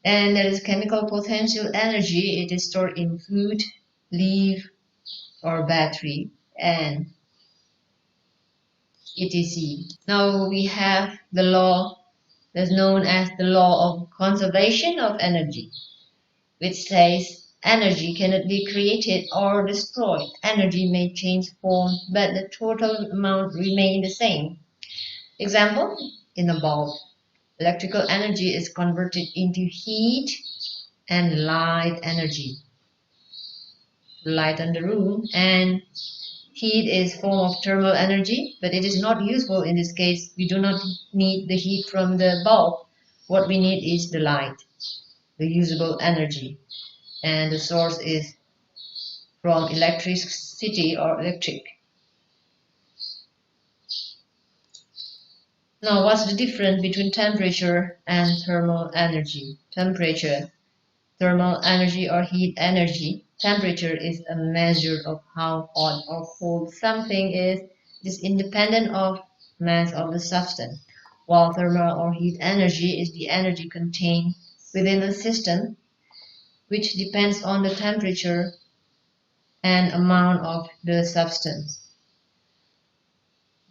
And there is chemical potential energy. It is stored in food, leaf, or battery, and etc. Now we have the law that's known as the law of conservation of energy, which says energy cannot be created or destroyed. Energy may change form, but the total amount remains the same. Example, in a bulb, electrical energy is converted into heat and light energy to lighten the room, and heat is form of thermal energy, but it is not useful in this case. We do not need the heat from the bulb. What we need is the light, the usable energy. and the source is from electricity or electric. Now, what's the difference between temperature and thermal energy? Temperature, thermal energy or heat energy. Temperature is a measure of how hot or cold something is. It is independent of mass of the substance, while thermal or heat energy is the energy contained within a system, which depends on the temperature and amount of the substance.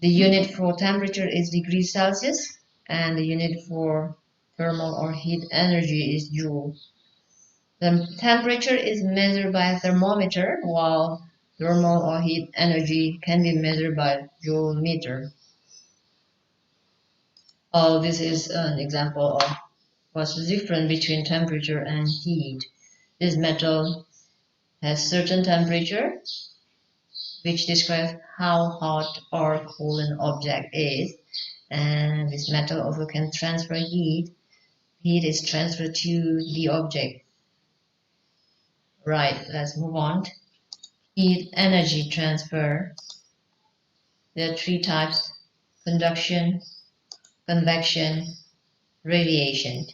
The unit for temperature is degrees Celsius, and the unit for thermal or heat energy is joule. The temperature is measured by a thermometer, while thermal or heat energy can be measured by joule meter. Oh, this is an example of what's the difference between temperature and heat. This metal has certain temperature, which describes how hot or cold an object is, and this metal also can transfer heat. Heat is transferred to the object. Right, let's move on. Heat energy transfer. There are three types: conduction, convection, radiation.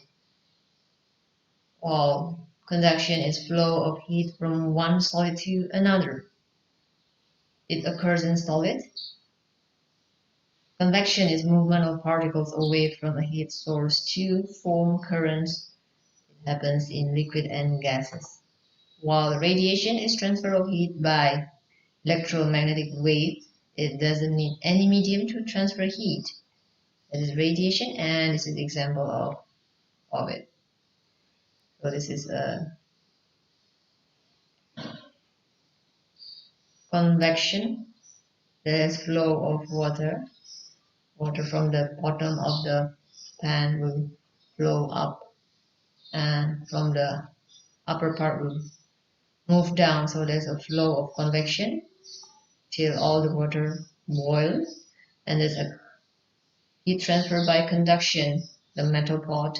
While conduction is flow of heat from one solid to another. It occurs in solid. Convection is movement of particles away from a heat source to form currents. It happens in liquid and gases. While radiation is transfer of heat by electromagnetic wave, it doesn't need any medium to transfer heat. That is radiation, and this is the example of it. So this is a convection. There is flow of water. Water from the bottom of the pan will flow up, and from the upper part will move down. So there's a flow of convection till all the water boils, and there's a heat transfer by conduction. The metal pot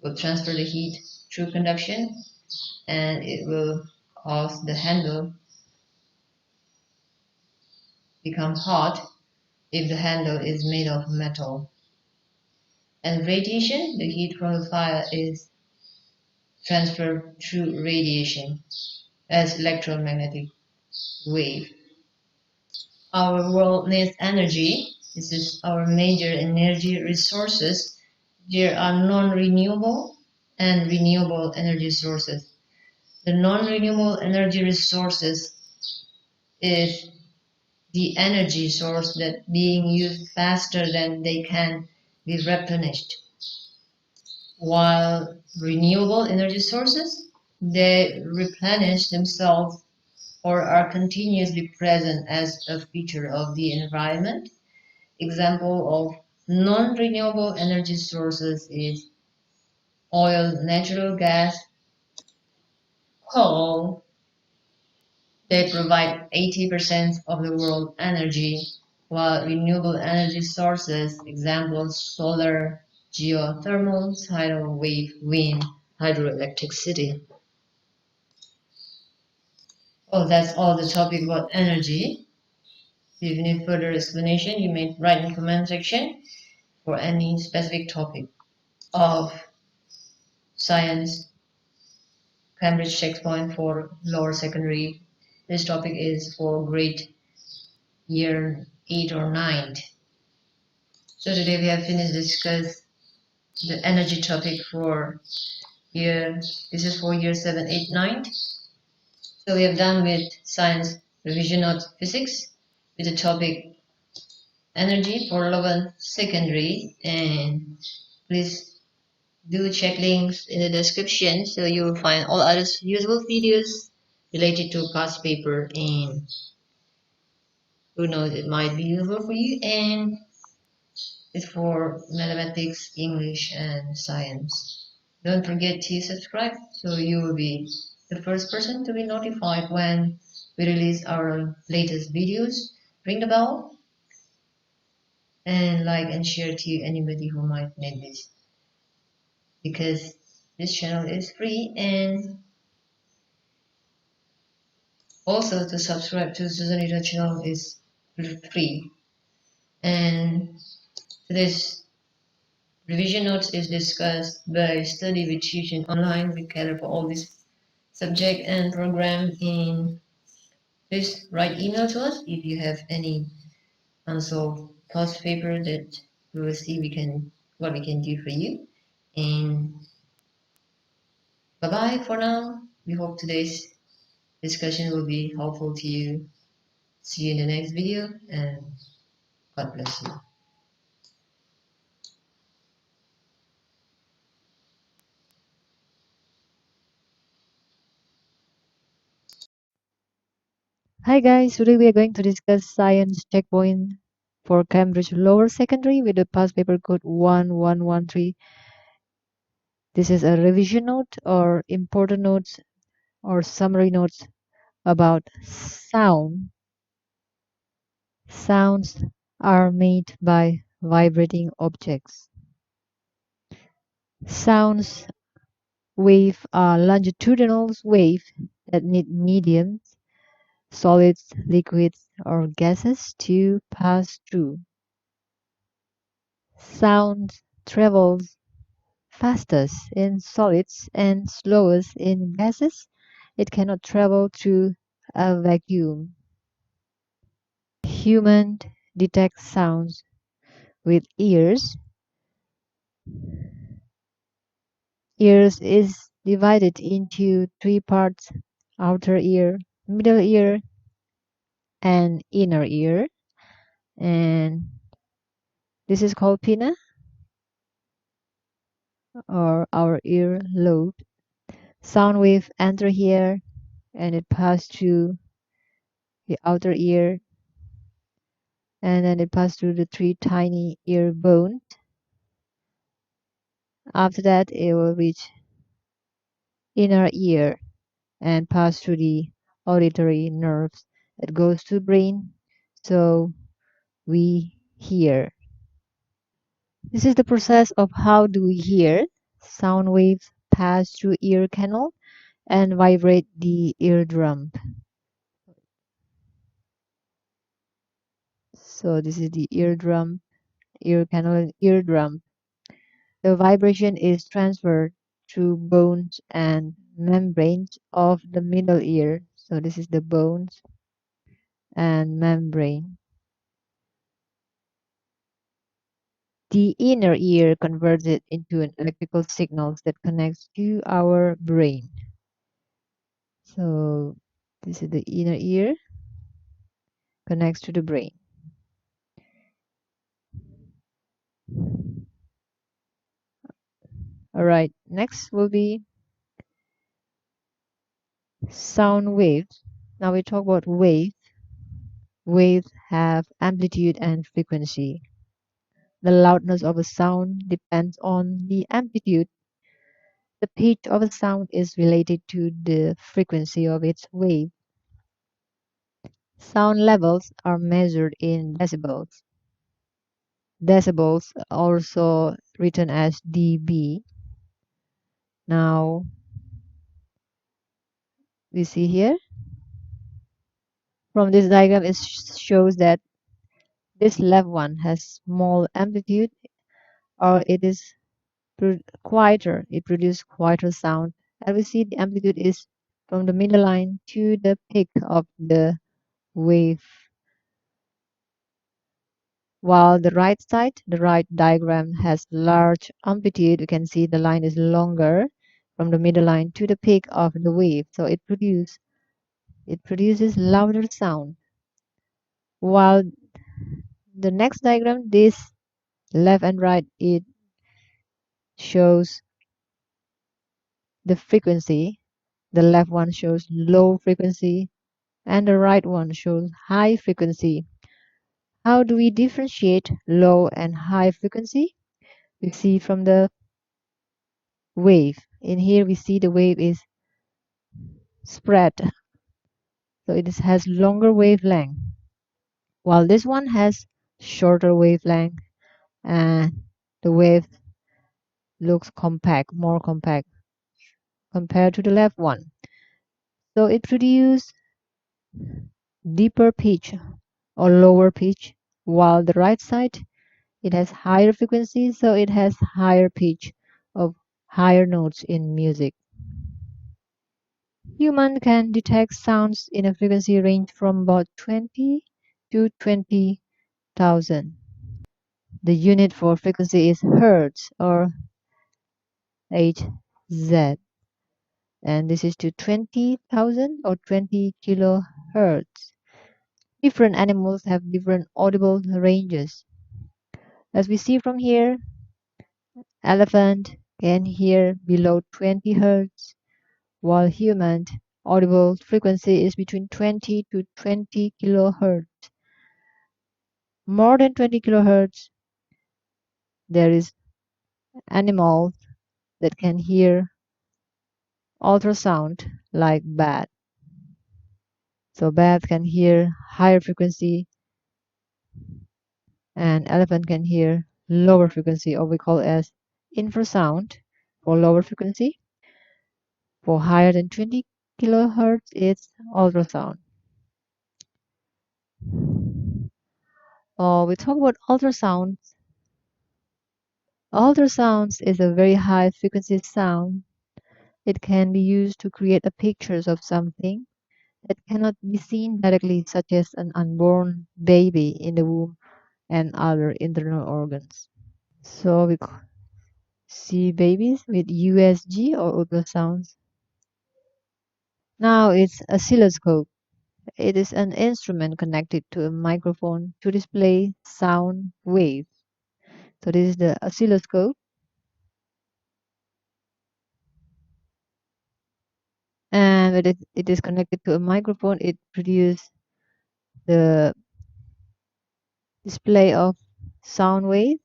will transfer the heat through conduction, and it will cause the handle become hot if the handle is made of metal. And radiation, the heat from the fire is transferred through radiation as electromagnetic wave. Our world needs energy. This is our major energy resources. There are non-renewable and renewable energy sources. The non-renewable energy resources is the energy source that being used faster than they can be replenished. While renewable energy sources, they replenish themselves or are continuously present as a feature of the environment. Example of non-renewable energy sources is oil, natural gas, coal. They provide 80% of the world energy, while renewable energy sources, examples solar, geothermal, tidal wave, wind, hydroelectricity. Oh, that's all the topic about energy. If you need further explanation, you may write in the comment section for any specific topic of science, Cambridge checkpoint for lower secondary. This topic is for grade year 8 or 9. So today we have finished discuss the energy topic for year, this is for year 7, 8, 9. So we have done with science revision of physics with the topic energy for lower secondary, and please do check links in the description so you will find all other useful videos related to past paper, and who knows, it might be useful for you, and it's for mathematics, English, and science. Don't forget to subscribe so you will be the first person to be notified when we release our latest videos. Ring the bell and like and share to anybody who might need this, because this channel is free and Also, to subscribe to Susanita channel is free. And today's revision notes is discussed by study with tuition online. We cater for all this subject and program in. Please write email to us if you have any unsolved past paper that we will see what we can do for you. And bye bye for now. We hope today's discussion will be helpful to you. See you in the next video and God bless you. Hi guys, today we are going to discuss science checkpoint for Cambridge Lower Secondary with the past paper code 1113. This is a revision note or important notes or summary notes about sound. Sounds are made by vibrating objects. Sounds wave are longitudinal wave that need mediums, solids, liquids, or gases to pass through. Sound travels fastest in solids and slowest in gases. It cannot travel through a vacuum. Human detect sounds with ears. Ears is divided into three parts: outer ear, middle ear, and inner ear. And this is called pinna or our ear lobe. Sound wave enter here and it pass through the outer ear and then it pass through the three tiny ear bones. After that it will reach inner ear and pass through the auditory nerves that goes to brain so we hear. This is the process of how do we hear. Sound waves pass through ear canal and vibrate the eardrum. So this is the eardrum, ear canal and eardrum. The vibration is transferred through bones and membranes of the middle ear. So this is the bones and membrane. The inner ear converts it into an electrical signals that connects to our brain. So this is the inner ear connects to the brain. All right, next will be sound waves. Now we talk about wave. Waves have amplitude and frequency. The loudness of a sound depends on the amplitude. The pitch of a sound is related to the frequency of its wave. Sound levels are measured in decibels. Decibels, also written as dB. Now we see here from this diagram it shows that this left one has small amplitude or it is quieter, it produces quieter sound. And we see the amplitude is from the middle line to the peak of the wave. While the right side, the right diagram has large amplitude, you can see the line is longer from the middle line to the peak of the wave. So it produces louder sound. While the next diagram, this left and right, it shows the frequency. The left one shows low frequency and the right one shows high frequency. How do we differentiate low and high frequency? We see from the wave. In here we see the wave is spread. So it has longer wavelength. While this one has shorter wavelength and the wave looks compact, more compact compared to the left one. So it produces deeper pitch or lower pitch, while the right side it has higher frequency, so it has higher pitch of higher notes in music. Human can detect sounds in a frequency range from about 20 to 20,000. The unit for frequency is hertz or Hz, and this is to 20,000 or 20 kilohertz. Different animals have different audible ranges. As we see from here, elephant can hear below 20 hertz, while human audible frequency is between 20 to 20 kilohertz. More than 20 kilohertz, there is animals that can hear ultrasound like bat. So bat can hear higher frequency and elephant can hear lower frequency, or we call as infrasound for lower frequency. For higher than 20 kilohertz, it's ultrasound. We talk about ultrasounds. Ultrasounds is a very high frequency sound. It can be used to create a pictures of something that cannot be seen directly, such as an unborn baby in the womb and other internal organs. So we see babies with USG or ultrasounds. Now it's oscilloscope. It is an instrument connected to a microphone to display sound waves. So this is the oscilloscope, and when it is connected to a microphone, it produces the display of sound wave.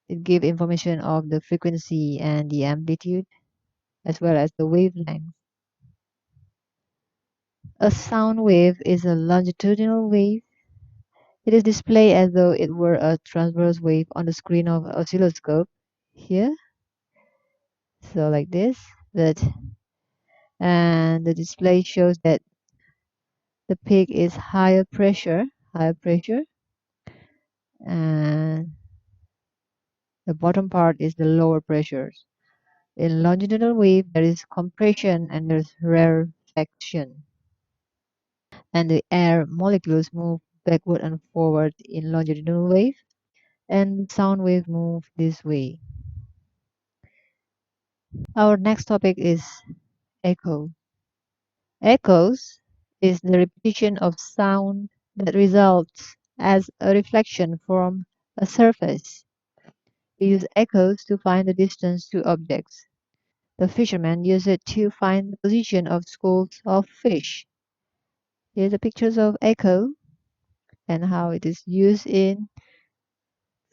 It gives information of the frequency and the amplitude as well as the wavelength. A sound wave is a longitudinal wave. It is displayed as though it were a transverse wave on the screen of oscilloscope here. So like this, and the display shows that the peak is higher pressure, and the bottom part is the lower pressures. In longitudinal wave, there is compression and there's rarefaction, and the air molecules move backward and forward in longitudinal wave, and sound wave move this way. Our next topic is echo. Echoes is the repetition of sound that results as a reflection from a surface. We use echoes to find the distance to objects. The fishermen use it to find the position of schools of fish. Here's the pictures of echo and how it is used in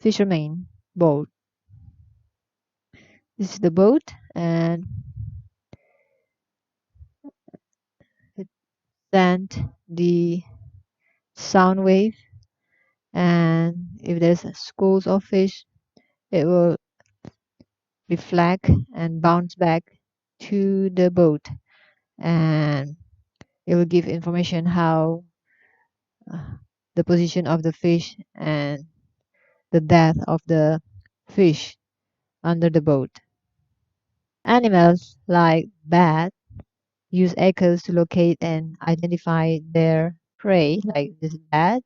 fisherman boat. This is the boat and it sends the sound wave, and if there's schools of fish, it will reflect and bounce back to the boat, and it will give information how the position of the fish and the depth of the fish under the boat. Animals like bats use echoes to locate and identify their prey, like this bat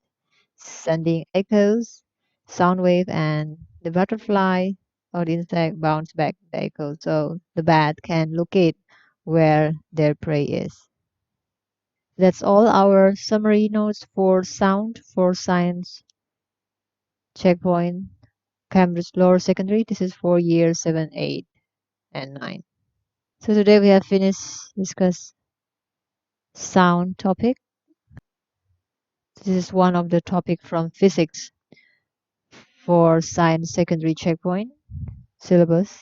sending echoes, sound wave, and the butterfly or the insect bounce back the echo. So the bat can locate where their prey is. That's all our summary notes for sound for science checkpoint Cambridge Lower Secondary. This is for year 7, 8, and 9. So today we have finished discuss sound topic. This is one of the topic from physics for science secondary checkpoint syllabus.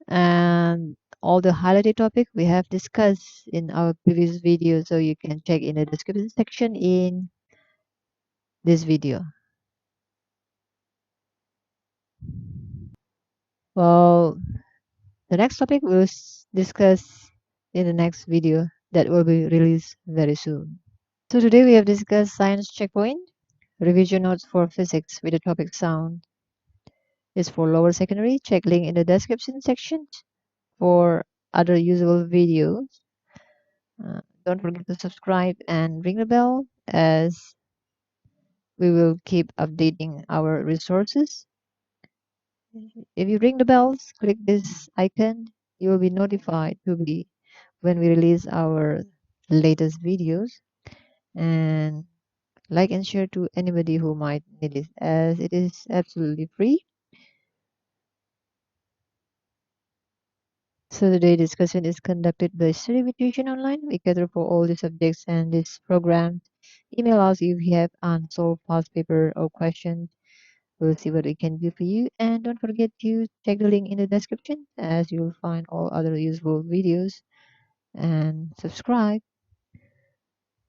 And all the highlighted topic we have discussed in our previous video, so you can check in the description section in this video. Well, the next topic we'll discuss in the next video. that will be released very soon. So today we have discussed science checkpoint, revision notes for physics with the topic sound is for lower secondary. Check link in the description section for other usable videos. Don't forget to subscribe and ring the bell as we will keep updating our resources. If you ring the bells, click this icon, you will be notified to be when we release our latest videos, and like and share to anybody who might need it as it is absolutely free. So today's discussion is conducted by Study with Tuition Online. We cater for all the subjects and this program. Email us if you have unsolved past paper or questions. We'll see what we can do for you. And don't forget to check the link in the description as you'll find all other useful videos and subscribe.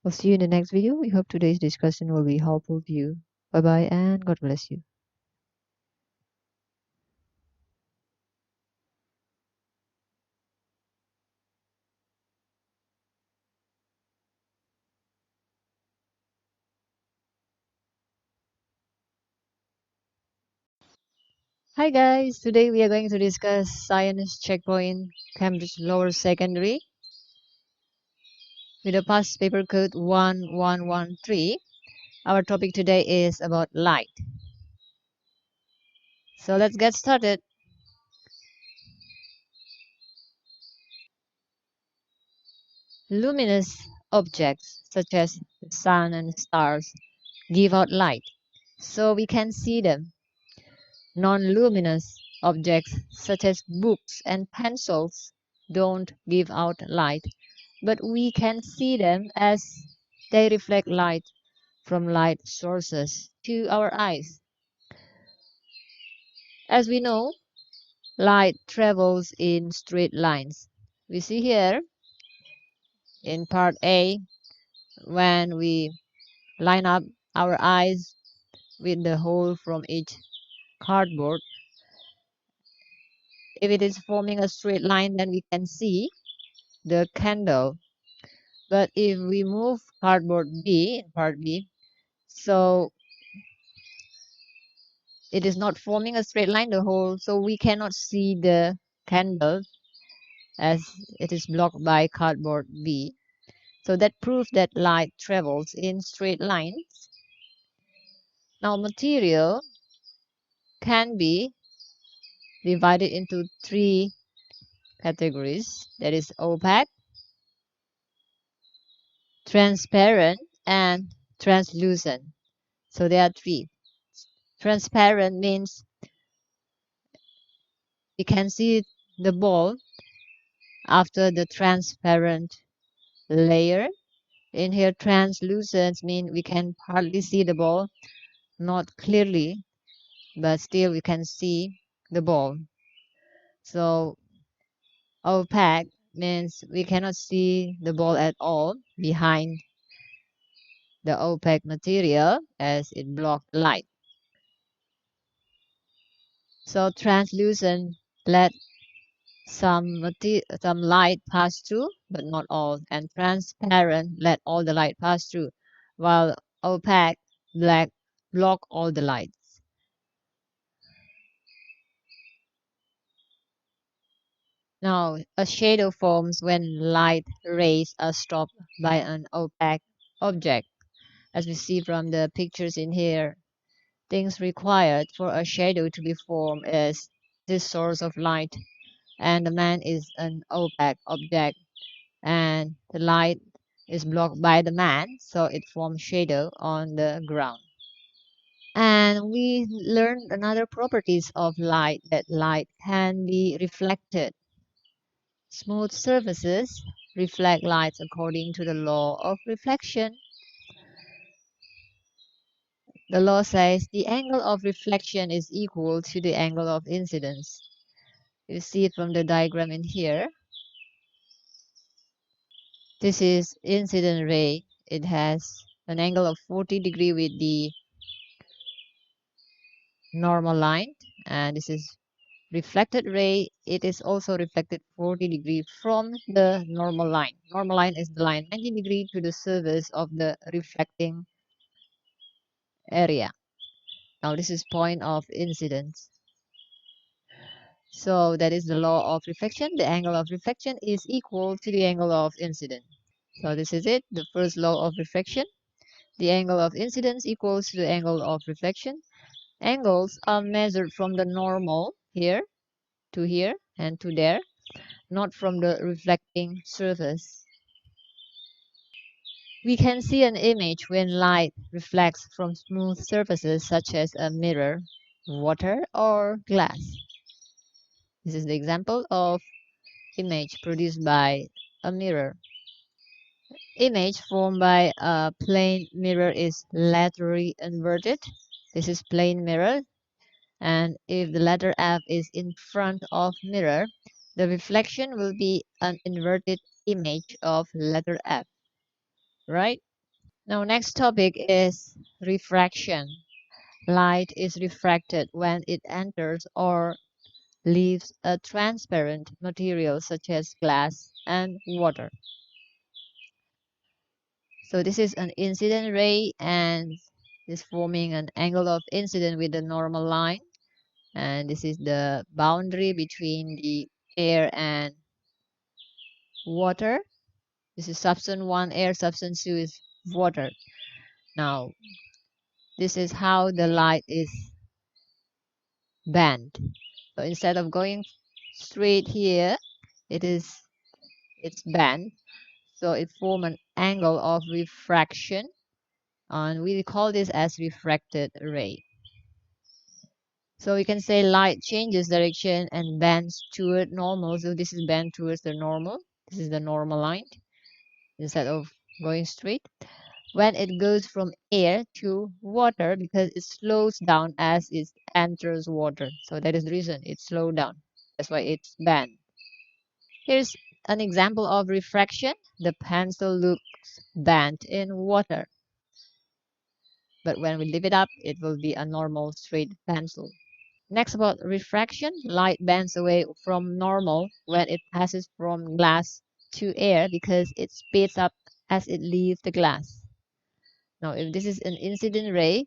We'll see you in the next video. We hope today's discussion will be helpful to you. Bye bye and God bless you. Hi guys, today we are going to discuss Science Checkpoint Cambridge Lower Secondary with the past paper code 1113. Our topic today is about light. So let's get started. Luminous objects such as the sun and stars give out light, so we can see them. Non-luminous objects such as books and pencils don't give out light, but we can see them as they reflect light from light sources to our eyes. As we know, light travels in straight lines. We see here in part A, when we line up our eyes with the hole from each cardboard, if it is forming a straight line, then we can see the candle. But if we move cardboard B in part B, so it is not forming a straight line, the hole, so we cannot see the candle as it is blocked by cardboard B. So that proves that light travels in straight lines. Now material can be divided into three categories. That is opaque, transparent, and translucent. So there are three. Transparent means we can see the ball after the transparent layer. In here, translucent means we can hardly see the ball, not clearly, but still we can see the ball. So opaque means we cannot see the ball at all behind the opaque material as it blocks light. So translucent let some light pass through, but not all. And transparent let all the light pass through, while opaque black block all the lights. Now, a shadow forms when light rays are stopped by an opaque object. As we see from the pictures in here, things required for a shadow to be formed is this source of light, and the man is an opaque object, and the light is blocked by the man, so it forms shadow on the ground. And we learned another properties of light, that light can be reflected. Smooth surfaces reflect light according to the law of reflection. The law says the angle of reflection is equal to the angle of incidence. You see it from the diagram in here. This is incident ray. It has an angle of 40 degree with the normal line, and this is reflected ray, it is also reflected 40 degrees from the normal line. Normal line is the line 90 degrees to the surface of the reflecting area. Now this is point of incidence. So that is the law of reflection. The angle of reflection is equal to the angle of incidence. So this is it, the first law of reflection. The angle of incidence equals to the angle of reflection. Angles are measured from the normal here to here and to there, not from the reflecting surface. We can see an image when light reflects from smooth surfaces such as a mirror, water, or glass. This is the example of image produced by a mirror. Image formed by a plane mirror is laterally inverted. This is plane mirror, and if the letter F is in front of mirror, the reflection will be an inverted image of letter F, right? Now next topic is refraction. Light is refracted when it enters or leaves a transparent material such as glass and water. So this is an incident ray and is forming an angle of incidence with the normal line. And this is the boundary between the air and water. This is substance 1 air, substance 2 is water. Now this is how the light is bent. So instead of going straight here, it's bent. So it forms an angle of refraction, and we call this as refracted ray. So we can say light changes direction and bends toward normal. So this is bent towards the normal. This is the normal line instead of going straight. When it goes from air to water, because it slows down as it enters water. So that is the reason it slowed down. That's why it's bent. Here's an example of refraction. The pencil looks bent in water. But when we lift it up, it will be a normal straight pencil. Next about refraction, light bends away from normal when it passes from glass to air because it speeds up as it leaves the glass. Now if this is an incident ray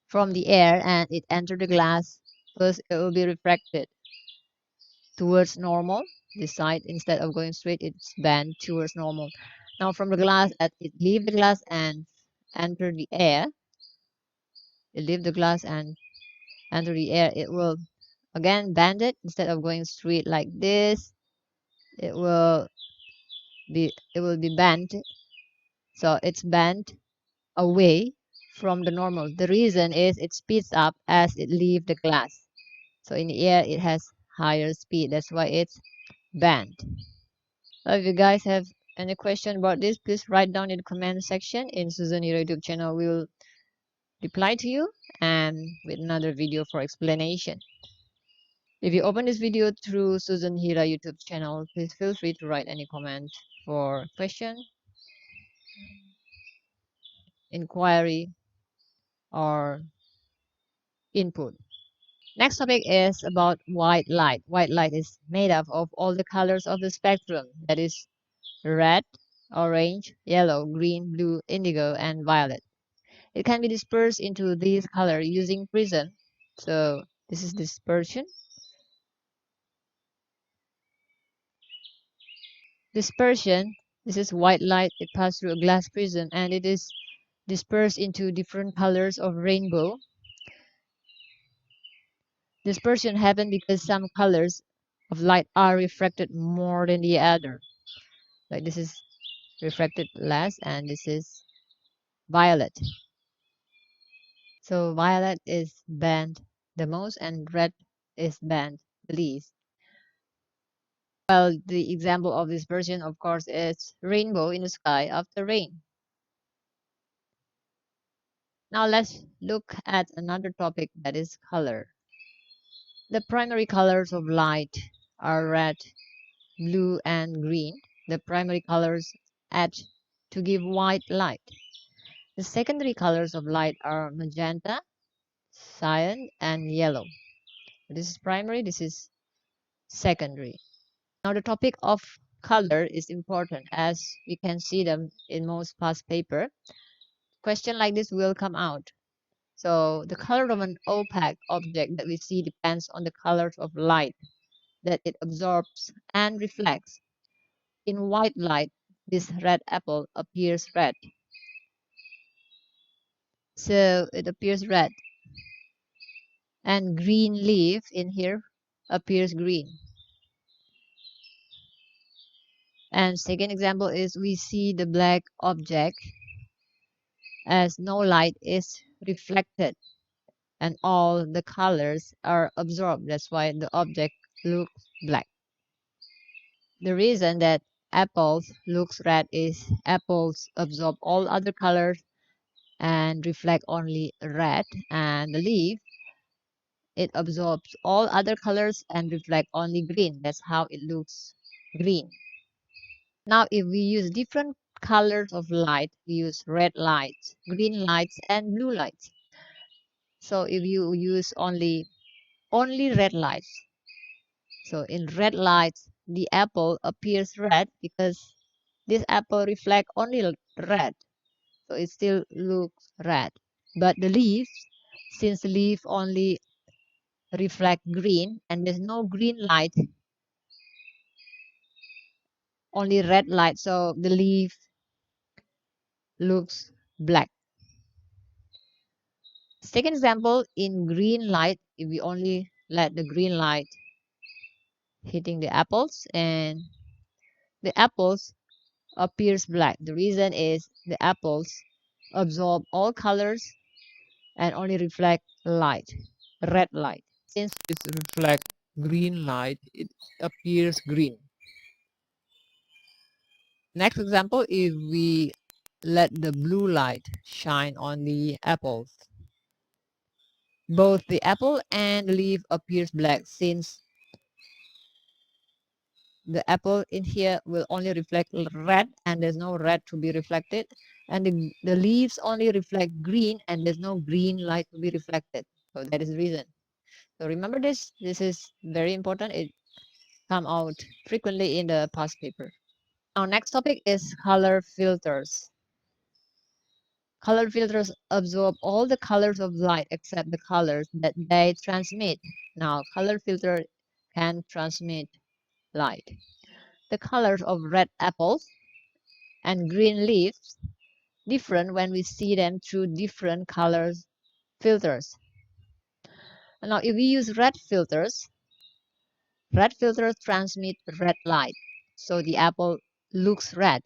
from the air and it enters the glass, first it will be refracted towards normal. This side, instead of going straight, it's bent towards normal. Now from the glass, as it leaves the glass and enter the air, it leave the glass and enter the air, it will again bend it. Instead of going straight like this, it will be bent. So it's bent away from the normal. The reason is it speeds up as it leaves the glass. So in the air, it has higher speed. That's why it's bent. So if you guys have any question about this, please write down in the comment section. In Susan Hero YouTube channel, we will reply to you and with another video for explanation. If you open this video through Susan Hira YouTube channel, please feel free to write any comment for question, inquiry, or input. Next topic is about white light. White light is made up of all the colors of the spectrum, that is red, orange, yellow, green, blue, indigo, and violet. It can be dispersed into these colors using prism. So this is dispersion. Dispersion, this is white light. It passes through a glass prism and it is dispersed into different colors of rainbow. Dispersion happens because some colors of light are refracted more than the other. Like this is refracted less and this is violet. So violet is bent the most and red is bent the least. Well, the example of dispersion, of course, is rainbow in the sky after rain. Now let's look at another topic, that is color. The primary colors of light are red, blue, and green. The primary colors add to give white light. The secondary colors of light are magenta, cyan, and yellow. This is primary, this is secondary. Now the topic of color is important as we can see them in most past paper. Question like this will come out. So the color of an opaque object that we see depends on the colors of light that it absorbs and reflects. In white light, this red apple appears red. So it appears red. And green leaf in here appears green. And second example is we see the black object as no light is reflected and all the colors are absorbed. That's why the object looks black. The reason that apples looks red is apples absorb all other colors and reflect only red, and the leaf it absorbs all other colors and reflect only green. That's how it looks green. Now if we use different colors of light, we use red lights, green lights, and blue lights. So if you use only red lights, so in red lights the apple appears red because this apple reflect only red, so it still looks red. But the leaves, since the leaf only reflect green and there's no green light, only red light, so the leaf looks black. Second example, in green light, if we only let the green light hitting the apples, and the apples appears black. The reason is the apples absorb all colors and only reflect light, red light. Since it reflects green light, it appears green. Next example, if we let the blue light shine on the apples, both the apple and the leaf appears black since the apple in here will only reflect red and there's no red to be reflected, and the leaves only reflect green and there's no green light to be reflected. So that is the reason. So remember this is very important. It come out frequently in the past paper. Our next topic is color filters. Color filters absorb all the colors of light except the colors that they transmit. Now color filter can transmit light. The colors of red apples and green leaves different when we see them through different colors filters. Now if we use red filters transmit red light, so the apple looks red,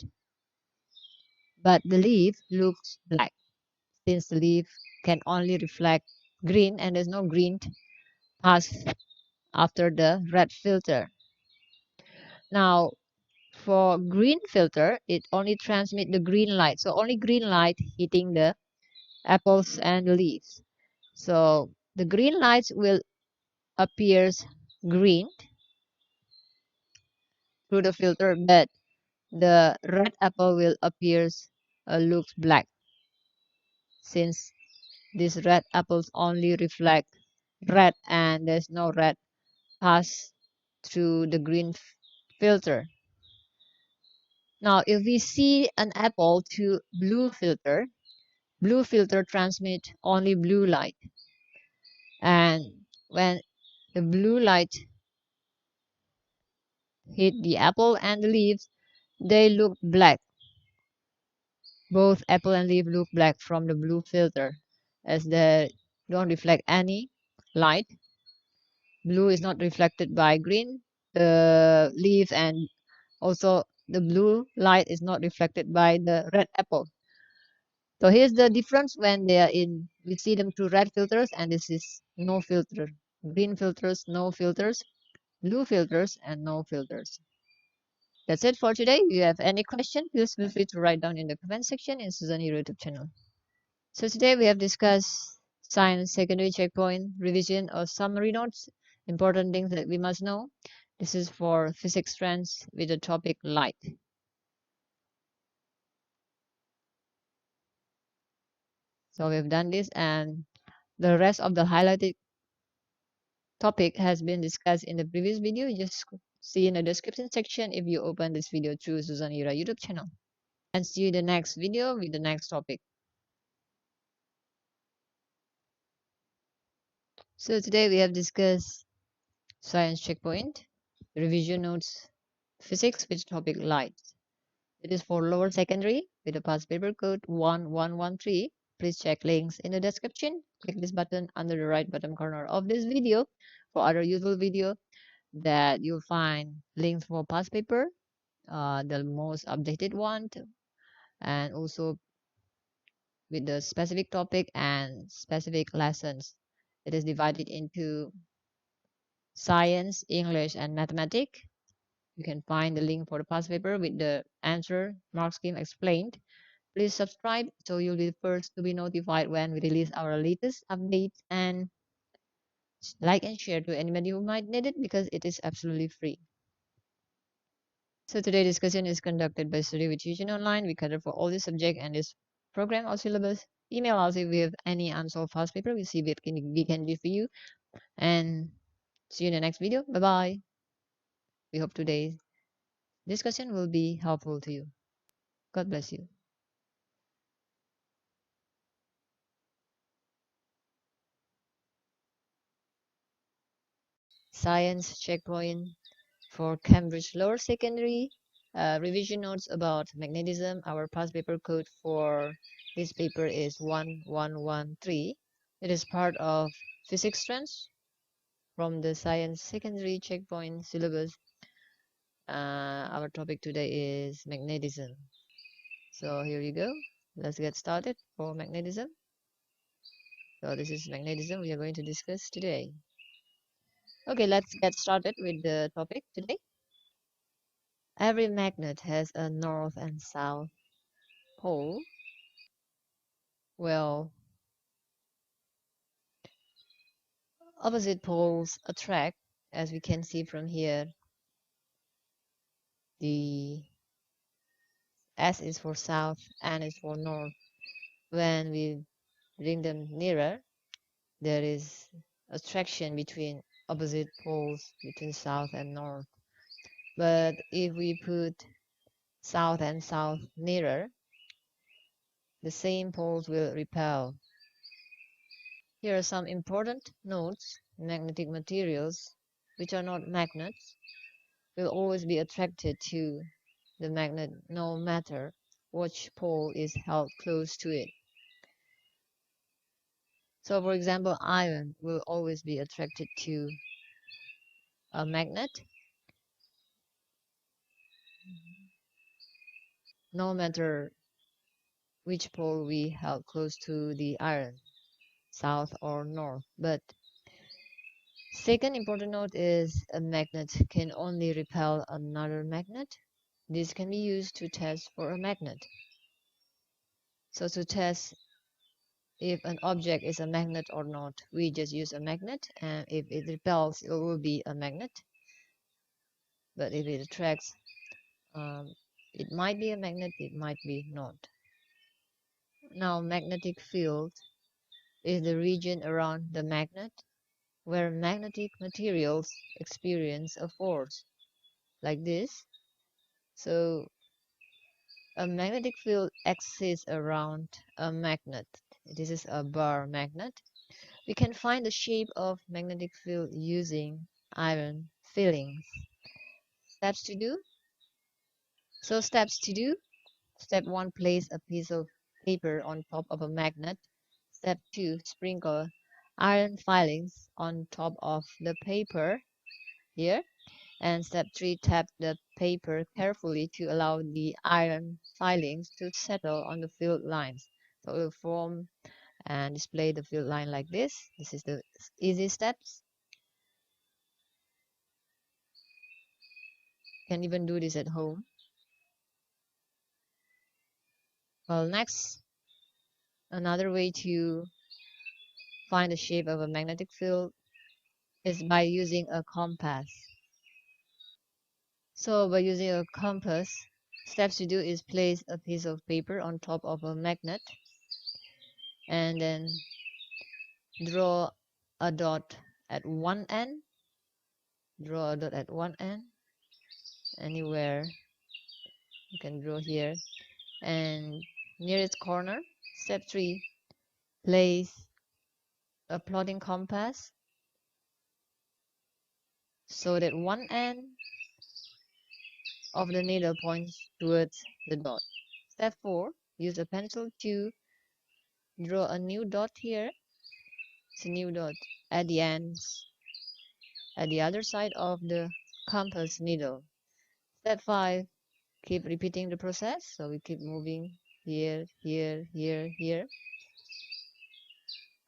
but the leaf looks black since the leaf can only reflect green and there's no green pass after the red filter. Now for green filter, it only transmit the green light, so only green light hitting the apples and the leaves. So the green lights will appears green through the filter, but the red apple will appears looks black since these red apples only reflect red and there's no red pass through the green filter. Now if we see an apple to blue filter transmit only blue light, and when the blue light hit the apple and the leaves, they look black. Both apple and leaf look black from the blue filter as they don't reflect any light. Blue is not reflected by green, the leaf, and also the blue light is not reflected by the red apple. So here's the difference when they are in, we see them through red filters, and this is no filter. Green filters, no filters, blue filters, and no filters. That's it for today. If you have any question, please feel free to write down in the comment section in Suzani YouTube channel. So today we have discussed science secondary checkpoint, revision or summary notes, important things that we must know. This is for physics trends with the topic light. So we've done this, and the rest of the highlighted topic has been discussed in the previous video. Just see in the description section if you open this video through Susan Ira YouTube channel. And see you in the next video with the next topic. So today we have discussed science checkpoint, revision notes, physics with topic light. It is for lower secondary with the past paper code 1113. Please check links in the description. Click this button under the right bottom corner of this video for other useful video that you'll find links for past paper, the most updated one, and also with the specific topic and specific lessons. It is divided into science, English, and mathematics. You can find the link for the past paper with the answer mark scheme explained. Please subscribe so you'll be the first to be notified when we release our latest updates, and like and share to anybody who might need it because it is absolutely free. So today's discussion is conducted by Study with Tuition Online. We cater for all the subject and this program or syllabus. Email us if we have any unsolved past paper. We see what we can do for you. And see you in the next video. Bye bye. We hope today's discussion will be helpful to you. God bless you. Science checkpoint for Cambridge Lower Secondary. Revision notes about magnetism. Our past paper code for this paper is 1113. It is part of physics strands from the science secondary checkpoint syllabus. Our topic today is magnetism. So here you go. Let's get started for magnetism. So this is magnetism we are going to discuss today. Okay, let's get started with the topic today. Every magnet has a north and south pole. Well, opposite poles attract, as we can see from here. The S is for south, N is for north. When we bring them nearer, there is attraction between opposite poles, between south and north. But if we put south and south nearer, the same poles will repel. Here are some important notes. Magnetic materials, which are not magnets, will always be attracted to the magnet no matter which pole is held close to it. So for example, iron will always be attracted to a magnet no matter which pole we held close to the iron, south or north. But second important note is a magnet can only repel another magnet. This can be used to test for a magnet. So to test if an object is a magnet or not, we just use a magnet, and if it repels, it will be a magnet. But if it attracts, it might be a magnet, it might be not. Now, magnetic field is the region around the magnet where magnetic materials experience a force, like this. So a magnetic field exists around a magnet. This is a bar magnet. We can find the shape of magnetic field using iron fillings. Steps to do. So steps to do. Step 1, place a piece of paper on top of a magnet. Step 2, sprinkle iron filings on top of the paper here. And step 3, tap the paper carefully to allow the iron filings to settle on the field lines. So it will form and display the field line like this. This is the easy steps. You can even do this at home. Well, next, another way to find the shape of a magnetic field is by using a compass. So by using a compass, steps to do is place a piece of paper on top of a magnet and then draw a dot at one end, draw a dot at one end, anywhere you can draw here, and near its corner. Step 3, place a plotting compass so that one end of the needle points towards the dot. Step 4, use a pencil to draw a new dot here. It's a new dot at the ends, at the other side of the compass needle. Step 5, keep repeating the process. So we keep moving here, here, here, here,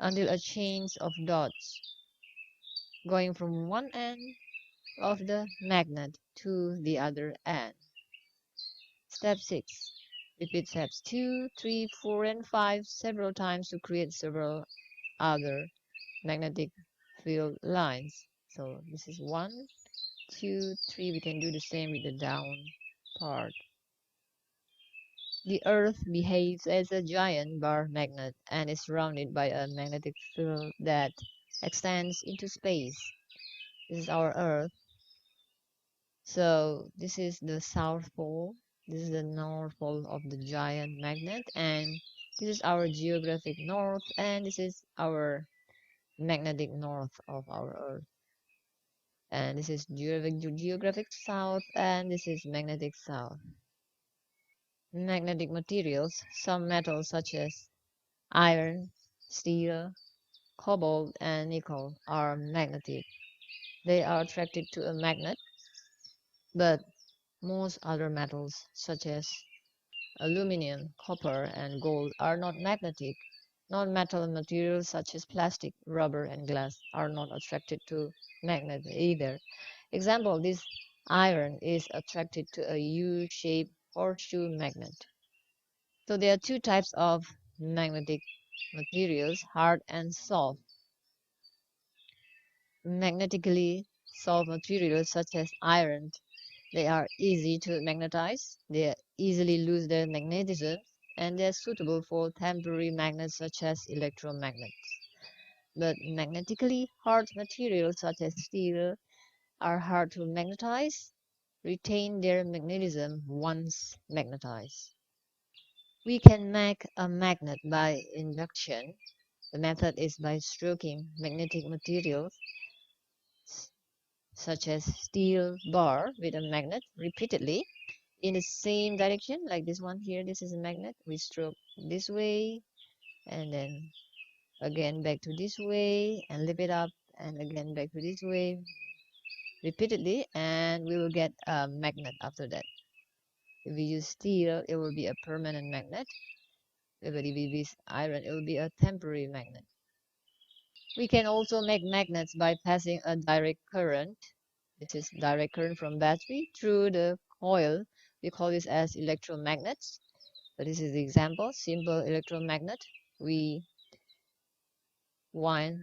until a chain of dots going from one end of the magnet to the other end. Step 6. Repeat steps 2, 3, 4, and 5 several times to create several other magnetic field lines. So this is 1, 2, 3. We can do the same with the down part. The Earth behaves as a giant bar magnet and is surrounded by a magnetic field that extends into space. This is our Earth. So this is the South Pole. This is the North Pole of the giant magnet, and this is our geographic north, and this is our magnetic north of our Earth. And this is geographic south, and this is magnetic south. Magnetic materials, some metals such as iron, steel, cobalt, and nickel are magnetic. They are attracted to a magnet, but most other metals such as aluminum, copper, and gold are not magnetic. Non-metal materials such as plastic, rubber, and glass are not attracted to magnet either. Example, this iron is attracted to a U-shaped horseshoe magnet. So there are two types of magnetic materials, hard and soft. Magnetically soft materials such as iron, they are easy to magnetize, they easily lose their magnetism, and they are suitable for temporary magnets such as electromagnets. But magnetically hard materials such as steel are hard to magnetize, retain their magnetism once magnetized. We can make a magnet by induction. The method is by stroking magnetic materials such as steel bar with a magnet repeatedly in the same direction, like this one here. This is a magnet. We stroke this way and then again back to this way and lift it up and again back to this way repeatedly, and we will get a magnet after that. If we use steel, it will be a permanent magnet. If we use iron, it will be a temporary magnet. We can also make magnets by passing a direct current. This is direct current from battery through the coil. We call this as electromagnets. So this is the example, simple electromagnet. We wire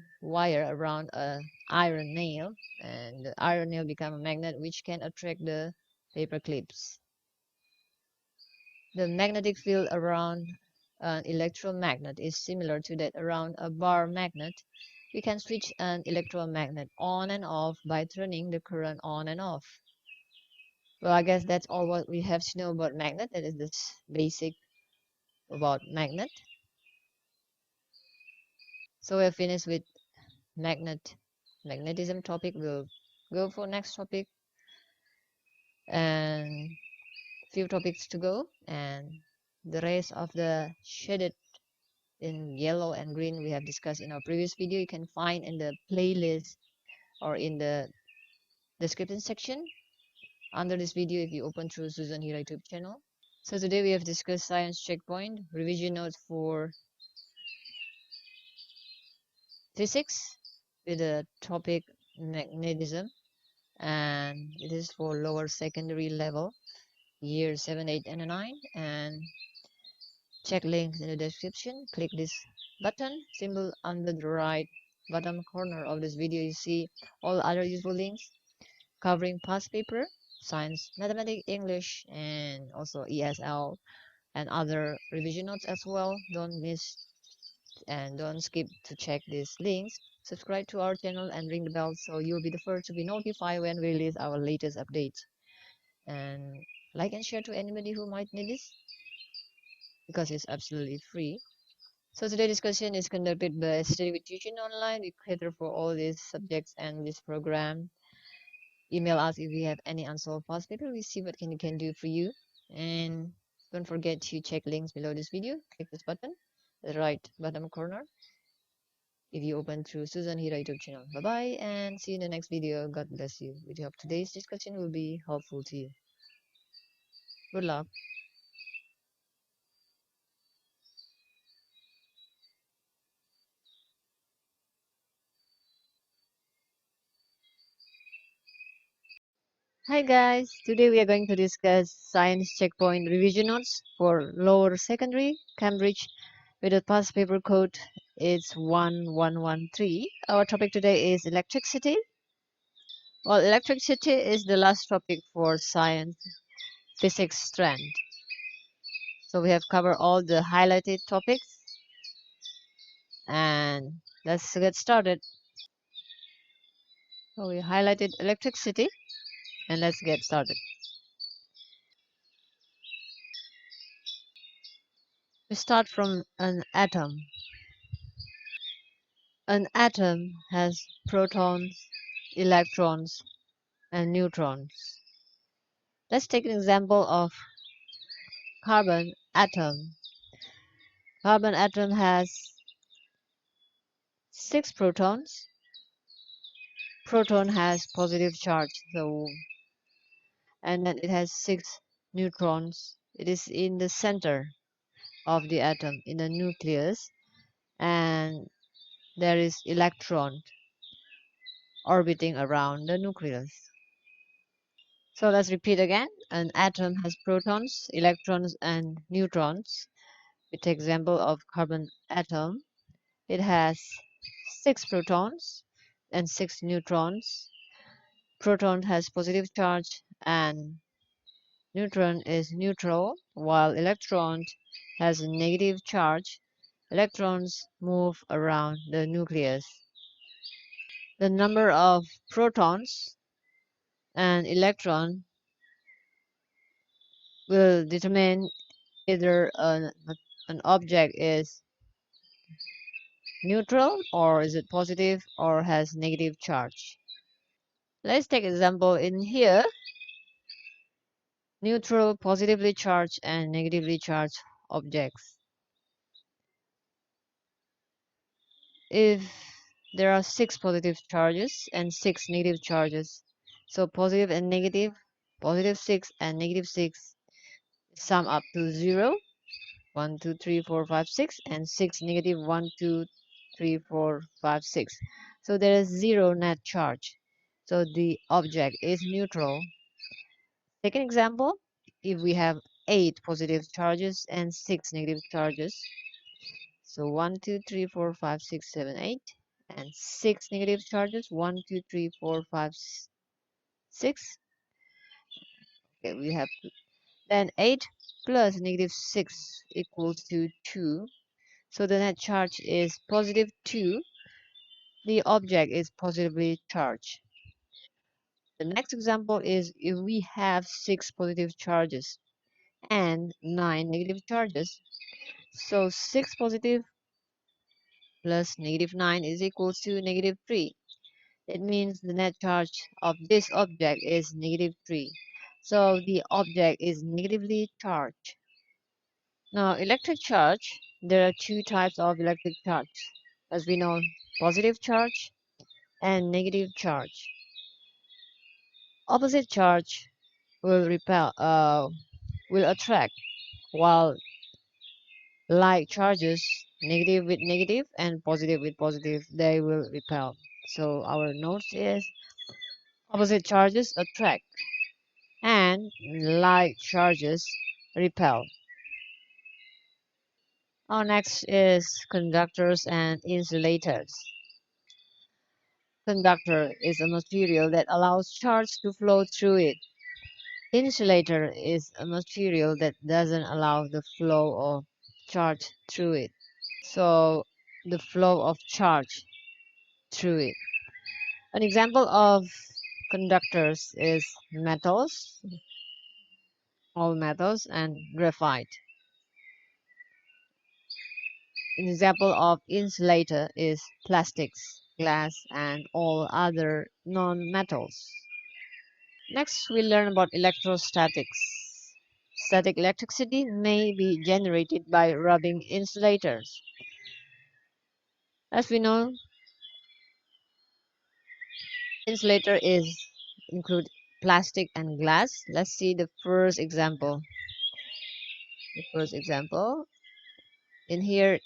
around a iron nail, and the iron nail become a magnet which can attract the paper clips. The magnetic field around an electromagnet is similar to that around a bar magnet. We can switch an electromagnet on and off by turning the current on and off. Well, I guess that's all what we have to know about magnet. That is the basic about magnet. So we're finished with magnetism topic. We'll go for next topic, and few topics to go, and the rest of the shaded in yellow and green we have discussed in our previous video. You can find in the playlist or in the description section under this video if you open through Susan here YouTube channel. So today we have discussed science checkpoint revision notes for physics with the topic magnetism, and it is for lower secondary level year 7, 8, and 9. And check links in the description. Click this button symbol under the right bottom corner of this video. You see all other useful links covering past paper, science, mathematics, English, and also ESL and other revision notes as well. Don't miss and don't skip to check these links. subscribe to our channel and ring the bell so you'll be the first to be notified when we release our latest updates. And like and share to anybody who might need this because it's absolutely free. So today's discussion is conducted by Study with Tuition Online. We cater for all these subjects and this program. Email us if you have any unsolved past paper. We see what can do for you. And don't forget to check links below this video. Click this button, the right bottom corner, if you open through Susan Hira YouTube channel. Bye bye and see you in the next video. God bless you. We hope today's discussion will be helpful to you. Good luck. Hi guys, today we are going to discuss science checkpoint revision notes for lower secondary Cambridge with a past paper code. It's 1113. Our topic today is electricity. Well, electricity is the last topic for science physics strand. So we have covered all the highlighted topics and let's get started. So we highlighted electricity and let's get started. We start from an atom. An atom has protons, electrons, and neutrons. Let's take an example of carbon atom. Carbon atom has 6 protons. Proton has positive charge, and then it has 6 neutrons. It is in the center of the atom, in the nucleus, and there is electron orbiting around the nucleus. So let's repeat again. An atom has protons, electrons, and neutrons. We take example of carbon atom. It has 6 protons and 6 neutrons. Proton has positive charge and neutron is neutral, while electron has a negative charge. Electrons move around the nucleus. The number of protons and electron will determine either an object is neutral or is it positive or has negative charge. Let's take example in here. Neutral, positively charged and negatively charged objects. If there are 6 positive charges and 6 negative charges, so positive and negative, positive 6 and negative 6 sum up to 0, 1, 2, 3, 4, 5, 6, and 6 negative 1, 2, 3, 4, 5, 6. So there is 0 net charge. So the object is neutral. Second example, if we have 8 positive charges and 6 negative charges, so 1, 2, 3, 4, 5, 6, 7, 8, and 6 negative charges, 1, 2, 3, 4, 5, 6. Okay, we have then 8 plus negative 6 equals to 2. So the net charge is positive 2. The object is positively charged. The next example is if we have 6 positive charges and 9 negative charges. So 6 positive plus negative 9 is equals to negative 3. It means the net charge of this object is negative 3. So the object is negatively charged. Now, electric charge, there are 2 types of electric charge. As we know, positive charge and negative charge. Opposite charge will will attract, while like charges, negative with negative and positive with positive, they will repel. So our notes is opposite charges attract and like charges repel. Our next is conductors and insulators. Conductor is a material that allows charge to flow through it. Insulator is a material that doesn't allow the flow of charge through it. So the flow of charge through it. An example of conductors is metals, all metals, and graphite. An example of insulator is plastics, glass, and all other non-metals. Next, we learn about electrostatics. Static electricity may be generated by rubbing insulators. As we know, insulator is include plastic and glass. Let's see the first example. In here,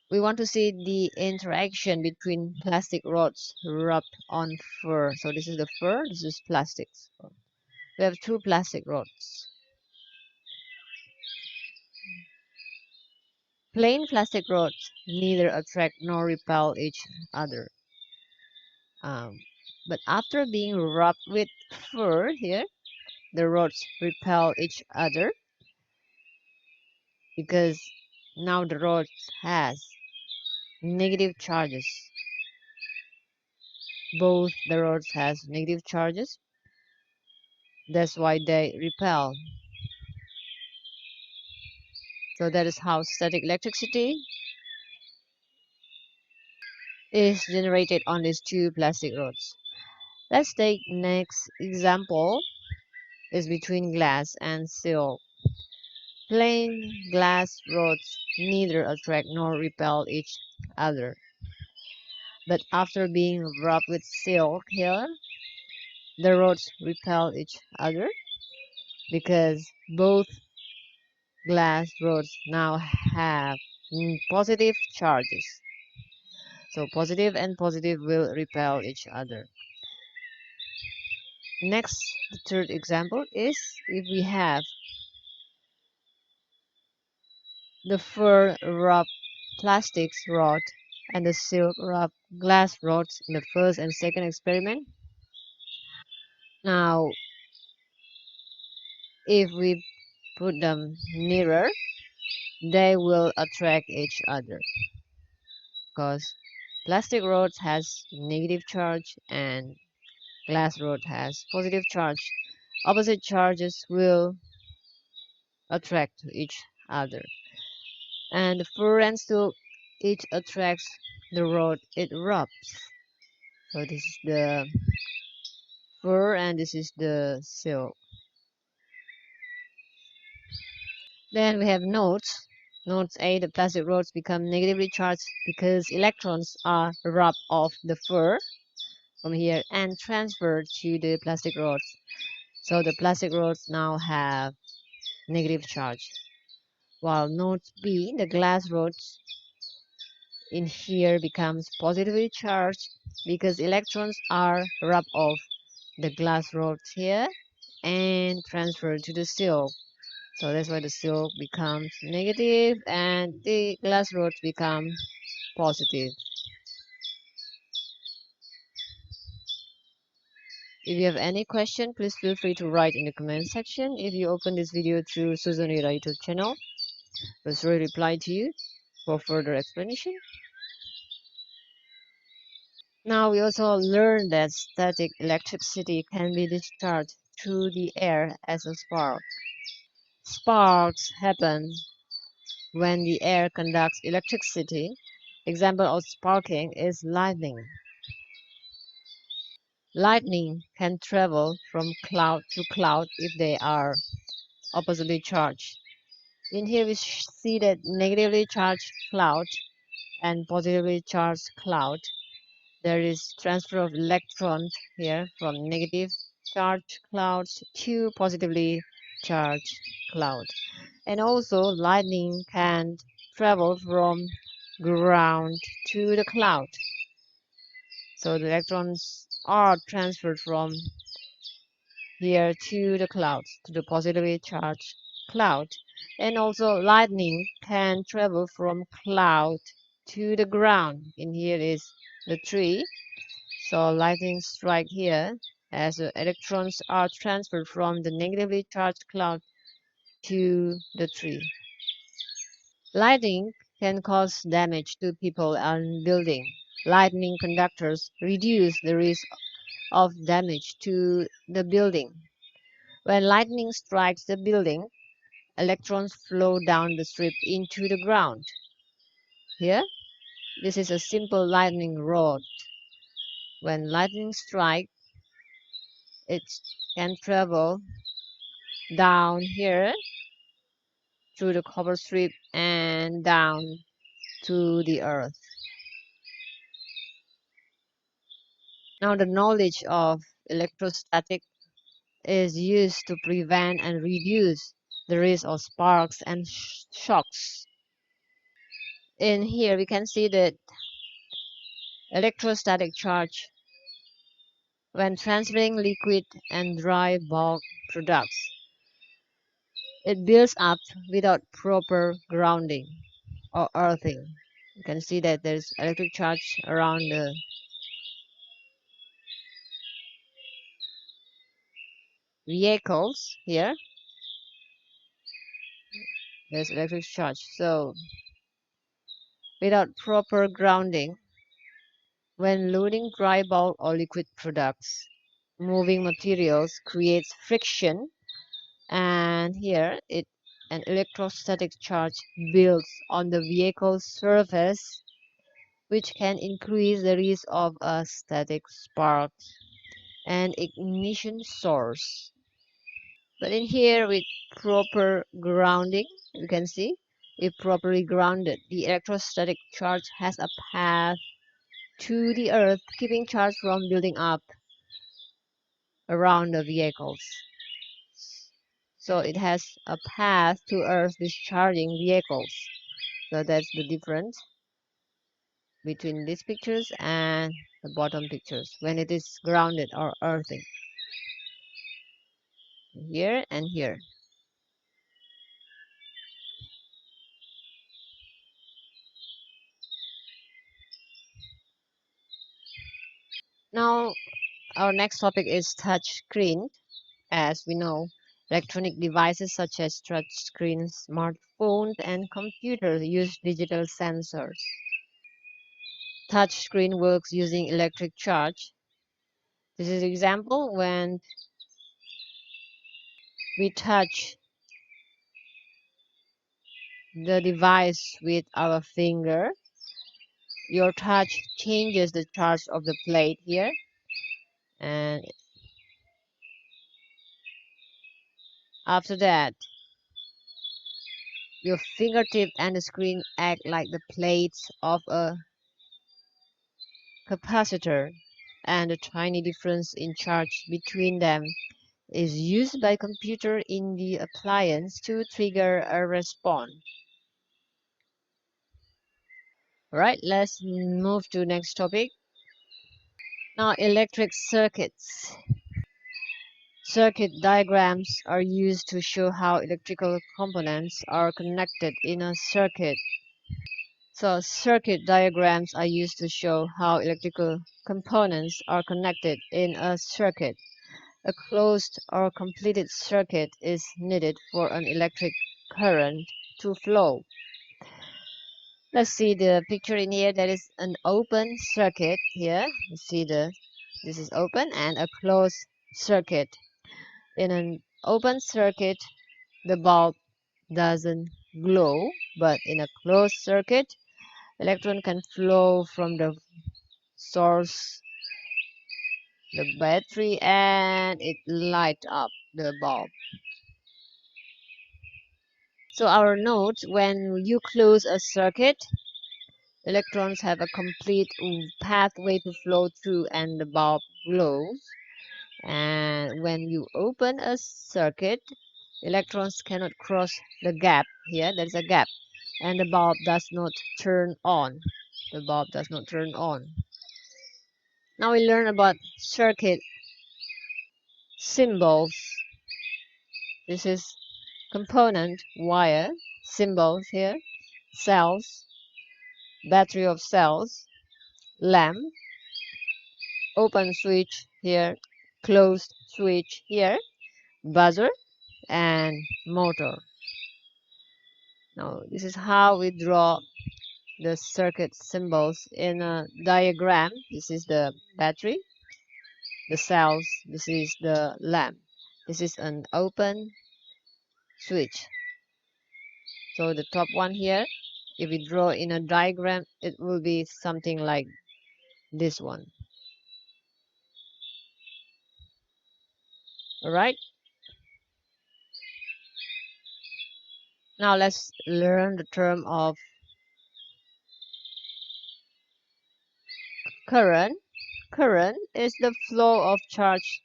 we want to see the interaction between plastic rods rubbed on fur. So this is the fur, this is plastics. We have two plastic rods. Plain plastic rods neither attract nor repel each other. But after being rubbed with fur here, the rods repel each other because now the rod has negative charges. Both the rods has negative charges. That's why they repel. So that is how static electricity is generated on these two plastic rods. Let's take next example is between glass and silk. Plain glass rods neither attract nor repel each other. But after being rubbed with silk here, the rods repel each other because both glass rods now have positive charges. So positive and positive will repel each other. Next, the third example is if we have the fur rubbed plastics rod and the silk rubbed glass rods in the first and second experiment. Now, if we put them nearer, they will attract each other because plastic rod has negative charge and glass rod has positive charge. Opposite charges will attract each other. And the fur and silk each attracts the rod it rubs. So this is the fur and this is the silk. Then we have nodes. Nodes A, the plastic rods become negatively charged because electrons are rubbed off the fur from here and transferred to the plastic rods. So the plastic rods now have negative charge. While node B, the glass rods in here becomes positively charged because electrons are rubbed off the glass rods here and transferred to the silk. So that's why the silk becomes negative and the glass rods become positive. If you have any question, please feel free to write in the comment section. If you open this video through Susan Rita YouTube channel, we'll surely reply to you for further explanation. Now we also learned that static electricity can be discharged through the air as a spark. Sparks happen when the air conducts electricity. Example of sparking is lightning. Lightning can travel from cloud to cloud if they are oppositely charged. In here we see that negatively charged cloud and positively charged cloud. There is transfer of electrons here from negative charged clouds to positively charged cloud. And also lightning can travel from ground to the cloud. So the electrons are transferred from here to the clouds, to the positively charged cloud. And also lightning can travel from cloud to the ground. In here is the tree. So lightning strike here as the electrons are transferred from the negatively charged cloud to the tree. Lightning can cause damage to people and building. Lightning conductors reduce the risk of damage to the building. When lightning strikes the building, electrons flow down the strip into the ground. Here, this is a simple lightning rod. When lightning strikes, it can travel down here through the copper strip and down to the earth. Now, the knowledge of electrostatic is used to prevent and reduce the risk of sparks and shocks. In here, we can see that electrostatic charge when transferring liquid and dry bulk products. It builds up without proper grounding or earthing. You can see that there's electric charge around the vehicles here. There's electric charge. So without proper grounding, when loading dry bulk or liquid products, moving materials creates friction, and here an electrostatic charge builds on the vehicle's surface, which can increase the risk of a static spark and ignition source. But in here, with proper grounding, you can see, if properly grounded, the electrostatic charge has a path to the earth, keeping charge from building up around the vehicles. So it has a path to earth discharging vehicles. So that's the difference between these pictures and the bottom pictures when it is grounded or earthing. Here and here. Now our next topic is touch screen. As we know, electronic devices such as touch screens, smartphones, and computers use digital sensors. Touch screen works using electric charge. This is an example when we touch the device with our finger. Your touch changes the charge of the plate here, and after that, your fingertip and the screen act like the plates of a capacitor, and the tiny difference in charge between them is used by computer in the appliance to trigger a response. Alright, let's move to next topic. Now, electric circuits. Circuit diagrams are used to show how electrical components are connected in a circuit. So circuit diagrams are used to show how electrical components are connected in a circuit. A closed or completed circuit is needed for an electric current to flow. Let's see the picture in here. That is an open circuit here. You see this is open and a closed circuit. In an open circuit, the bulb doesn't glow, but in a closed circuit, electron can flow from the source, the battery, and it light up the bulb. So our note, when you close a circuit, electrons have a complete pathway to flow through and the bulb glows. And when you open a circuit, electrons cannot cross the gap. Here, there's a gap, and the bulb does not turn on. The bulb does not turn on. Now we learn about circuit symbols. This is component, wire, symbols here, cells, battery of cells, lamp, open switch here, closed switch here, buzzer, and motor. Now this is how we draw the circuit symbols in a diagram. This is the battery, the cells, this is the lamp. This is an open switch. So the top one here, if we draw in a diagram, it will be something like this one. Alright, now let's learn the term of current. Current is the flow of charge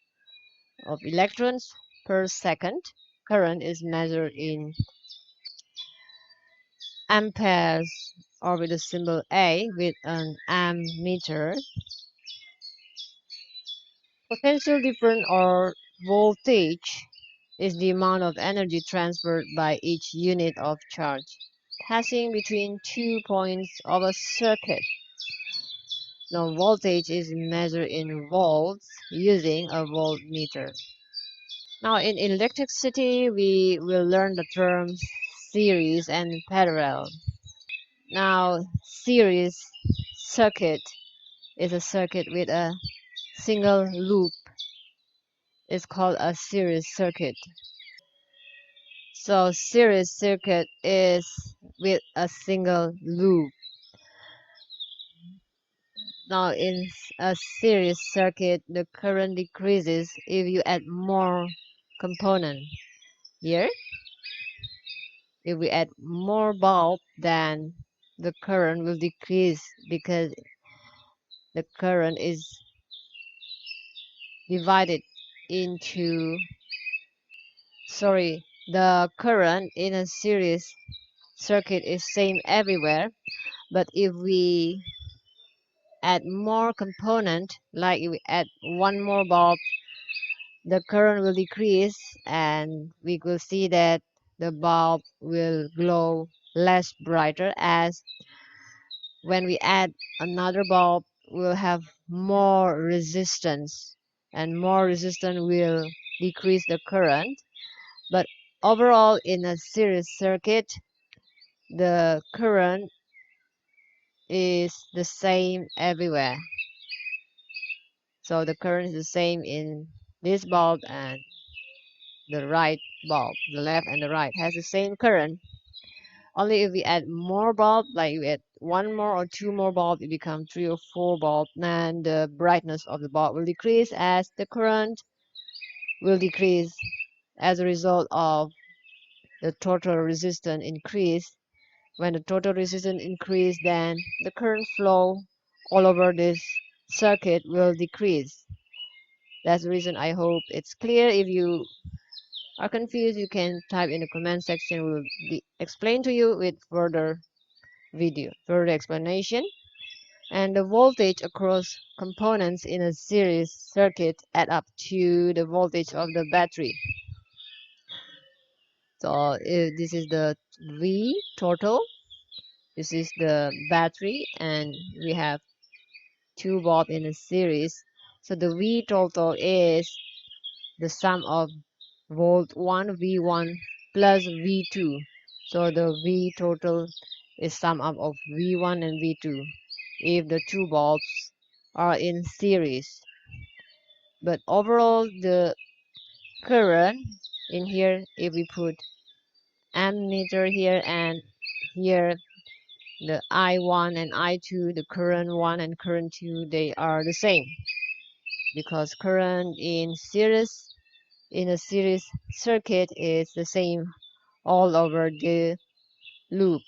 of electrons per second. Current is measured in amperes or with the symbol A with an ammeter. Potential difference or voltage is the amount of energy transferred by each unit of charge passing between 2 points of a circuit. Now voltage is measured in volts using a voltmeter. Now in electricity we will learn the terms series and parallel. Now series circuit is a circuit with a single loop. It's called a series circuit. So series circuit is with a single loop. Now in a series circuit, the current decreases if you add more component. Here, if we add more bulb, then the current will decrease because the current is divided into, the current in a series circuit is same everywhere, but if we add more component, like if we add one more bulb, the current will decrease and we will see that the bulb will glow less brighter, as when we add another bulb we'll have more resistance, and more resistance will decrease the current. But overall in a series circuit the current is the same everywhere. So the current is the same in this bulb and the right bulb. The left and the right has the same current. Only if we add more bulb, like we add one more or two more bulb, it becomes three or four bulb, then the brightness of the bulb will decrease as the current will decrease as a result of the total resistance increase. When the total resistance increase, then the current flow all over this circuit will decrease. That's the reason. I hope it's clear. If you are confused, you can type in the comment section. We'll explain to you with further explanation. And the voltage across components in a series circuit add up to the voltage of the battery. So this is the V total. This is the battery, and we have two bulbs in a series. So the V total is the sum of volt 1 V1 plus V2. So the V total is sum up of V1 and V2 if the two bulbs are in series. But overall the current in here, if we put ammeter here and here the I1 and I2, the current 1 and current 2, they are the same because current in a series circuit is the same all over the loop.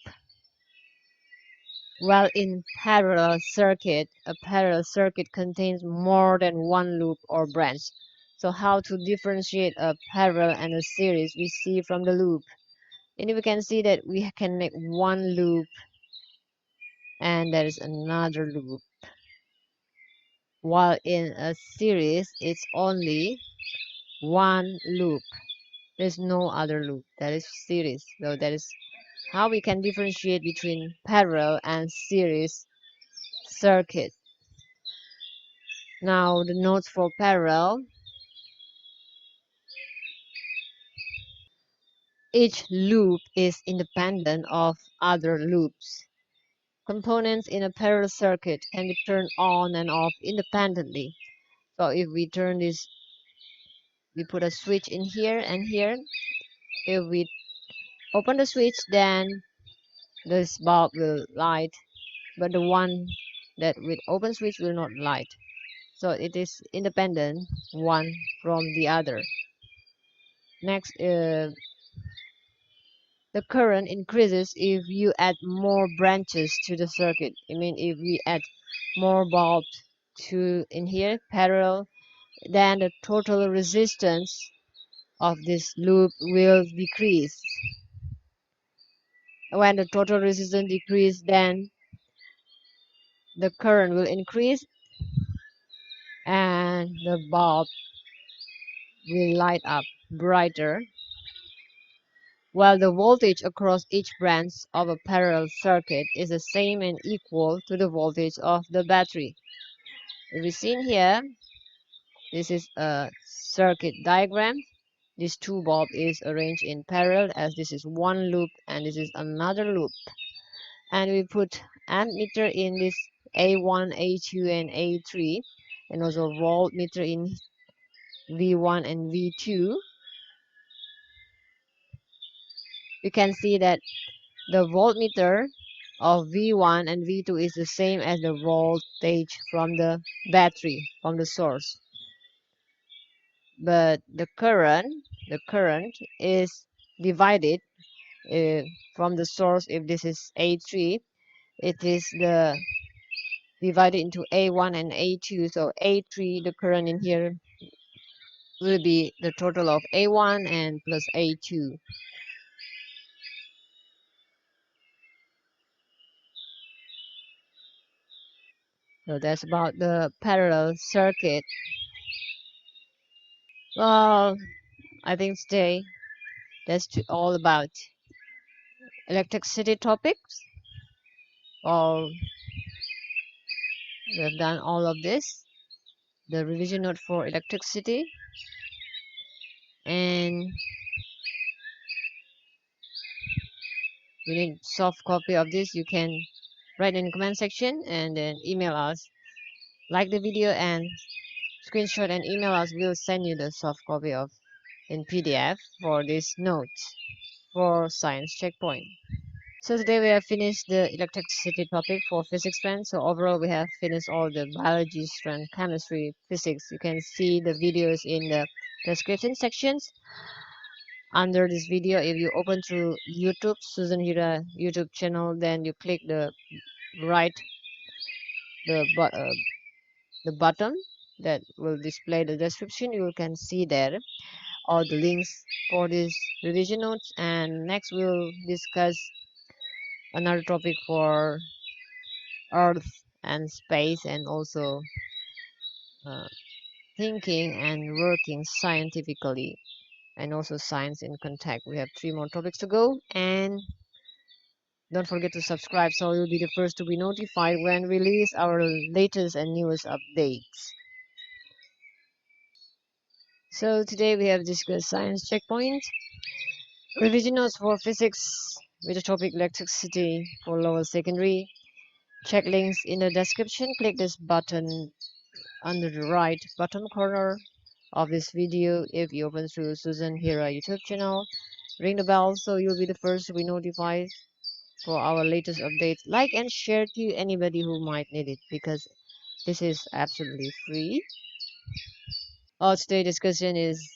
While in parallel circuit, a parallel circuit contains more than one loop or branch. So how to differentiate a parallel and a series? We see from the loop. And we can see that we can make one loop and there is another loop. While in a series, it's only one loop. There's no other loop. That is series. So that is how we can differentiate between parallel and series circuit. Now the notes for parallel. Each loop is independent of other loops. components in a parallel circuit can be turned on and off independently. So if we turn this, we put a switch in here and here. If we open the switch, then this bulb will light, but the one that with open switch will not light. So it is independent one from the other. Next, the current increases if you add more branches to the circuit. I mean, if we add more bulbs to in here parallel, then the total resistance of this loop will decrease. When the total resistance decreases, then the current will increase and the bulb will light up brighter, while the voltage across each branch of a parallel circuit is the same and equal to the voltage of the battery. If we see in here, this is a circuit diagram. This two bulb is arranged in parallel, as this is one loop and this is another loop. And we put ammeter in this A1, A2 and A3, and also voltmeter in V1 and V2. You can see that the voltmeter of V1 and V2 is the same as the voltage from the battery, from the source. But the current is divided from the source. If this is A3, it is the divided into A1 and A2. So A3, the current in here will be the total of A1 and plus A2. So that's about the parallel circuit. Well, I think today that's all about electricity topics. Well, we have done all of this, the revision note for electricity, and you need soft copy of this. You can write in the comment section and then email us. Like the video and screenshot and email us. We'll send you the soft copy of in PDF for this note for science checkpoint. So today we have finished the electricity topic for physics strand. So overall we have finished all the biology strand, chemistry, physics. You can see the videos in the description sections under this video. If you open through YouTube, Susan Hira YouTube channel, then you click the right the button that will display the description. You can see there all the links for this revision notes, and next we'll discuss another topic for earth and space, and also uh, thinking and working scientifically, and also science in contact. We have 3 more topics to go, and don't forget to subscribe so you'll be the first to be notified when we release our latest and newest updates. So today we have discussed science checkpoint, revision notes for physics with the topic electricity for lower secondary. Check links in the description. Click this button under the right bottom corner of this video if you open through Susan Hira YouTube channel. Ring the bell so you'll be the first to be notified for our latest updates. Like and share to anybody who might need it, because this is absolutely free. Our today discussion is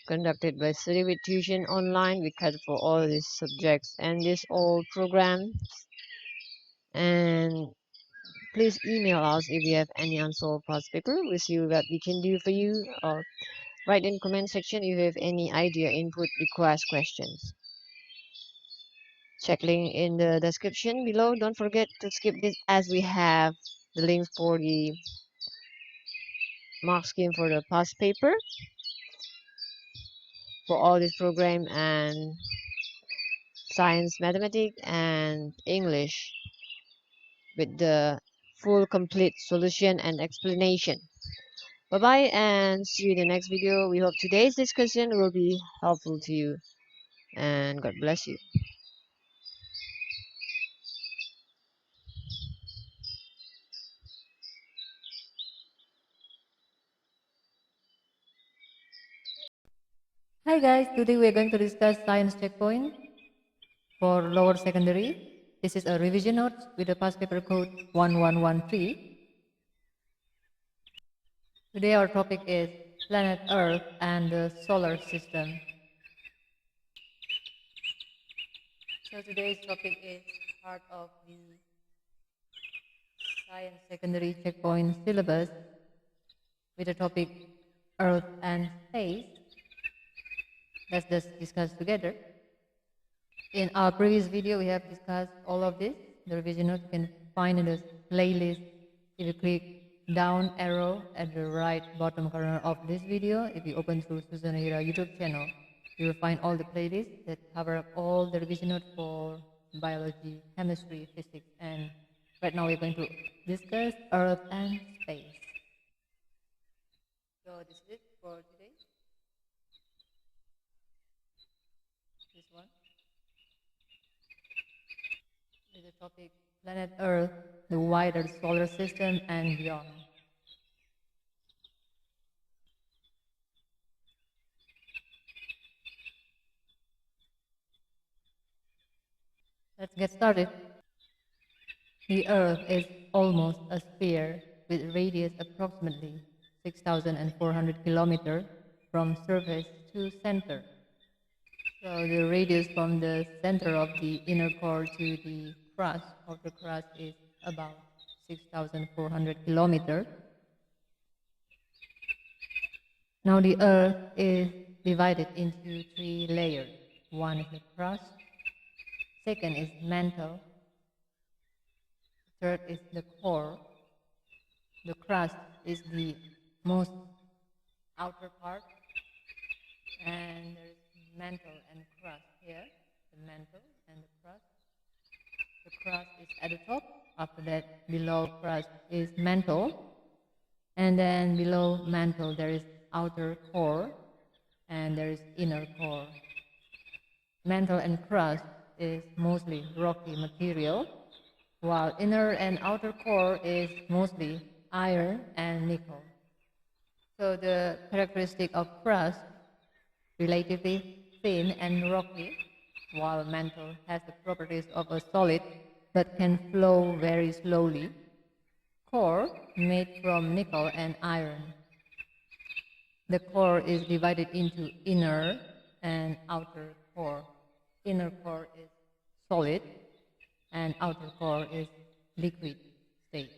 conducted by Study with Tuition Online. We cater for all these subjects and this all program. And please email us if you have any unsolved past paper. We'll see what we can do for you. Or write in comment section if you have any idea, input, request, questions. Check link in the description below. Don't forget to skip this, as we have the links for the mark scheme for the past paper for all this program, and science, mathematics, and English with the full complete solution and explanation. Bye bye, and see you in the next video. We hope today's discussion will be helpful to you, and God bless you. Hi guys, today we are going to discuss science checkpoint for lower secondary. This is a revision note with the past paper code 1113. Today our topic is planet Earth and the solar system. So today's topic is part of the science secondary checkpoint syllabus with the topic Earth and space. Let's just discuss together. In our previous video, we have discussed all of this. The revision note you can find in the playlist. If you click down arrow at the right bottom corner of this video, if you open through Susan Hira YouTube channel, you will find all the playlists that cover up all the revision note for biology, chemistry, physics, and right now we're going to discuss Earth and space. So this is it for today. This one is the topic planet Earth, the wider solar system, and beyond. Let's get started. The Earth is almost a sphere with radius approximately 6,400 kilometers from surface to center. So the radius from the center of the inner core to the crust of the crust is about 6,400 kilometers. Now the Earth is divided into three layers. One is the crust, second is mantle, third is the core. The crust is the most outer part, and there is mantle and crust here. The mantle and the crust. The crust is at the top. After that, below crust is mantle, and then below mantle there is outer core, and there is inner core. Mantle and crust is mostly rocky material, while inner and outer core is mostly iron and nickel. So the characteristic of crust, relatively thin and rocky, while mantle has the properties of a solid but can flow very slowly. Core made from nickel and iron. The core is divided into inner and outer core. Inner core is solid and outer core is liquid state.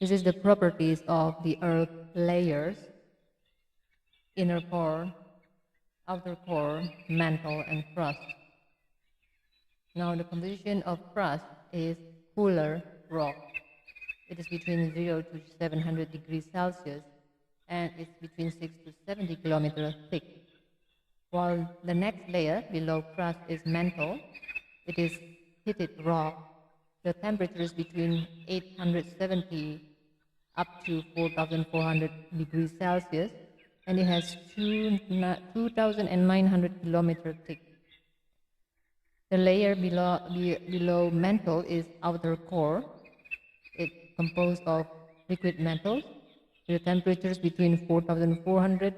This is the properties of the Earth layers: inner core, outer core, mantle, and crust. Now the composition of crust is polar rock. It is between 0 to 700 degrees Celsius and it's between 6 to 70 kilometers thick. While the next layer below crust is mantle, it is heated rock. The temperature is between 870 up to 4,400 degrees Celsius, and it has 2,900 kilometers thick. The layer below mantle is outer core. It composed of liquid metals with temperatures between 4,400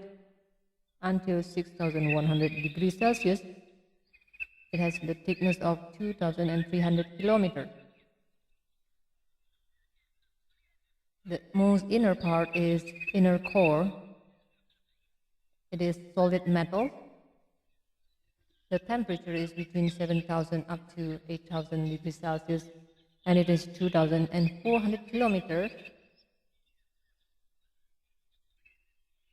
until 6,100 degrees Celsius. It has the thickness of 2,300 kilometers. The most inner part is inner core. It is solid metal. The temperature is between 7,000 up to 8,000 degrees Celsius, and it is 2,400 kilometers.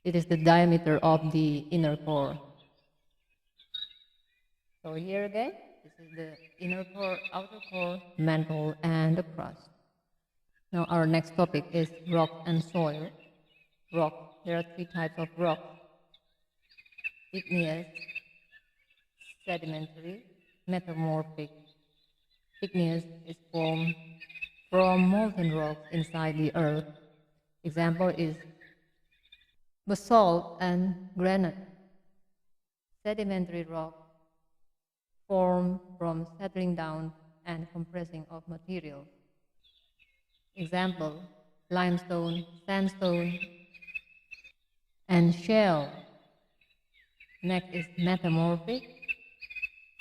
It is the diameter of the inner core. So here again, this is the inner core, outer core, mantle, and the crust. Now our next topic is rock and soil. Rock. There are three types of rock: igneous, sedimentary, metamorphic. Igneous is formed from molten rocks inside the earth. Example is basalt and granite. Sedimentary rock formed from settling down and compressing of material. Example, limestone, sandstone, and shale. Next is metamorphic,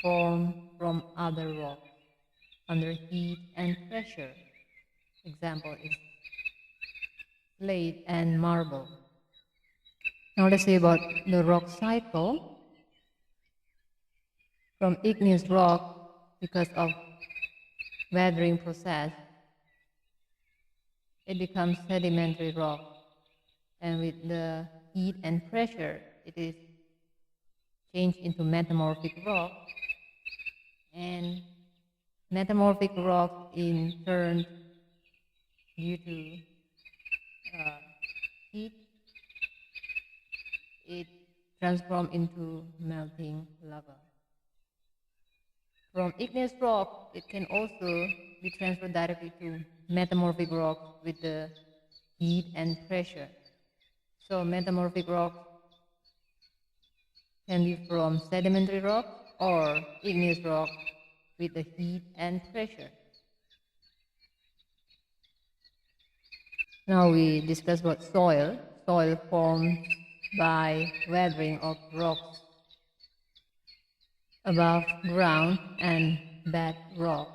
formed from other rocks under heat and pressure. Example is slate and marble. Now let's see about the rock cycle. From igneous rock, because of weathering process, it becomes sedimentary rock. And with the heat and pressure, it is changed into metamorphic rock. And metamorphic rock in turn, due to heat, it transforms into melting lava. From igneous rock, it can also be transferred directly to metamorphic rock with the heat and pressure. So metamorphic rock can be from sedimentary rock or igneous rock with the heat and pressure. Now we discuss about soil. Soil formed by weathering of rocks above ground and bedrock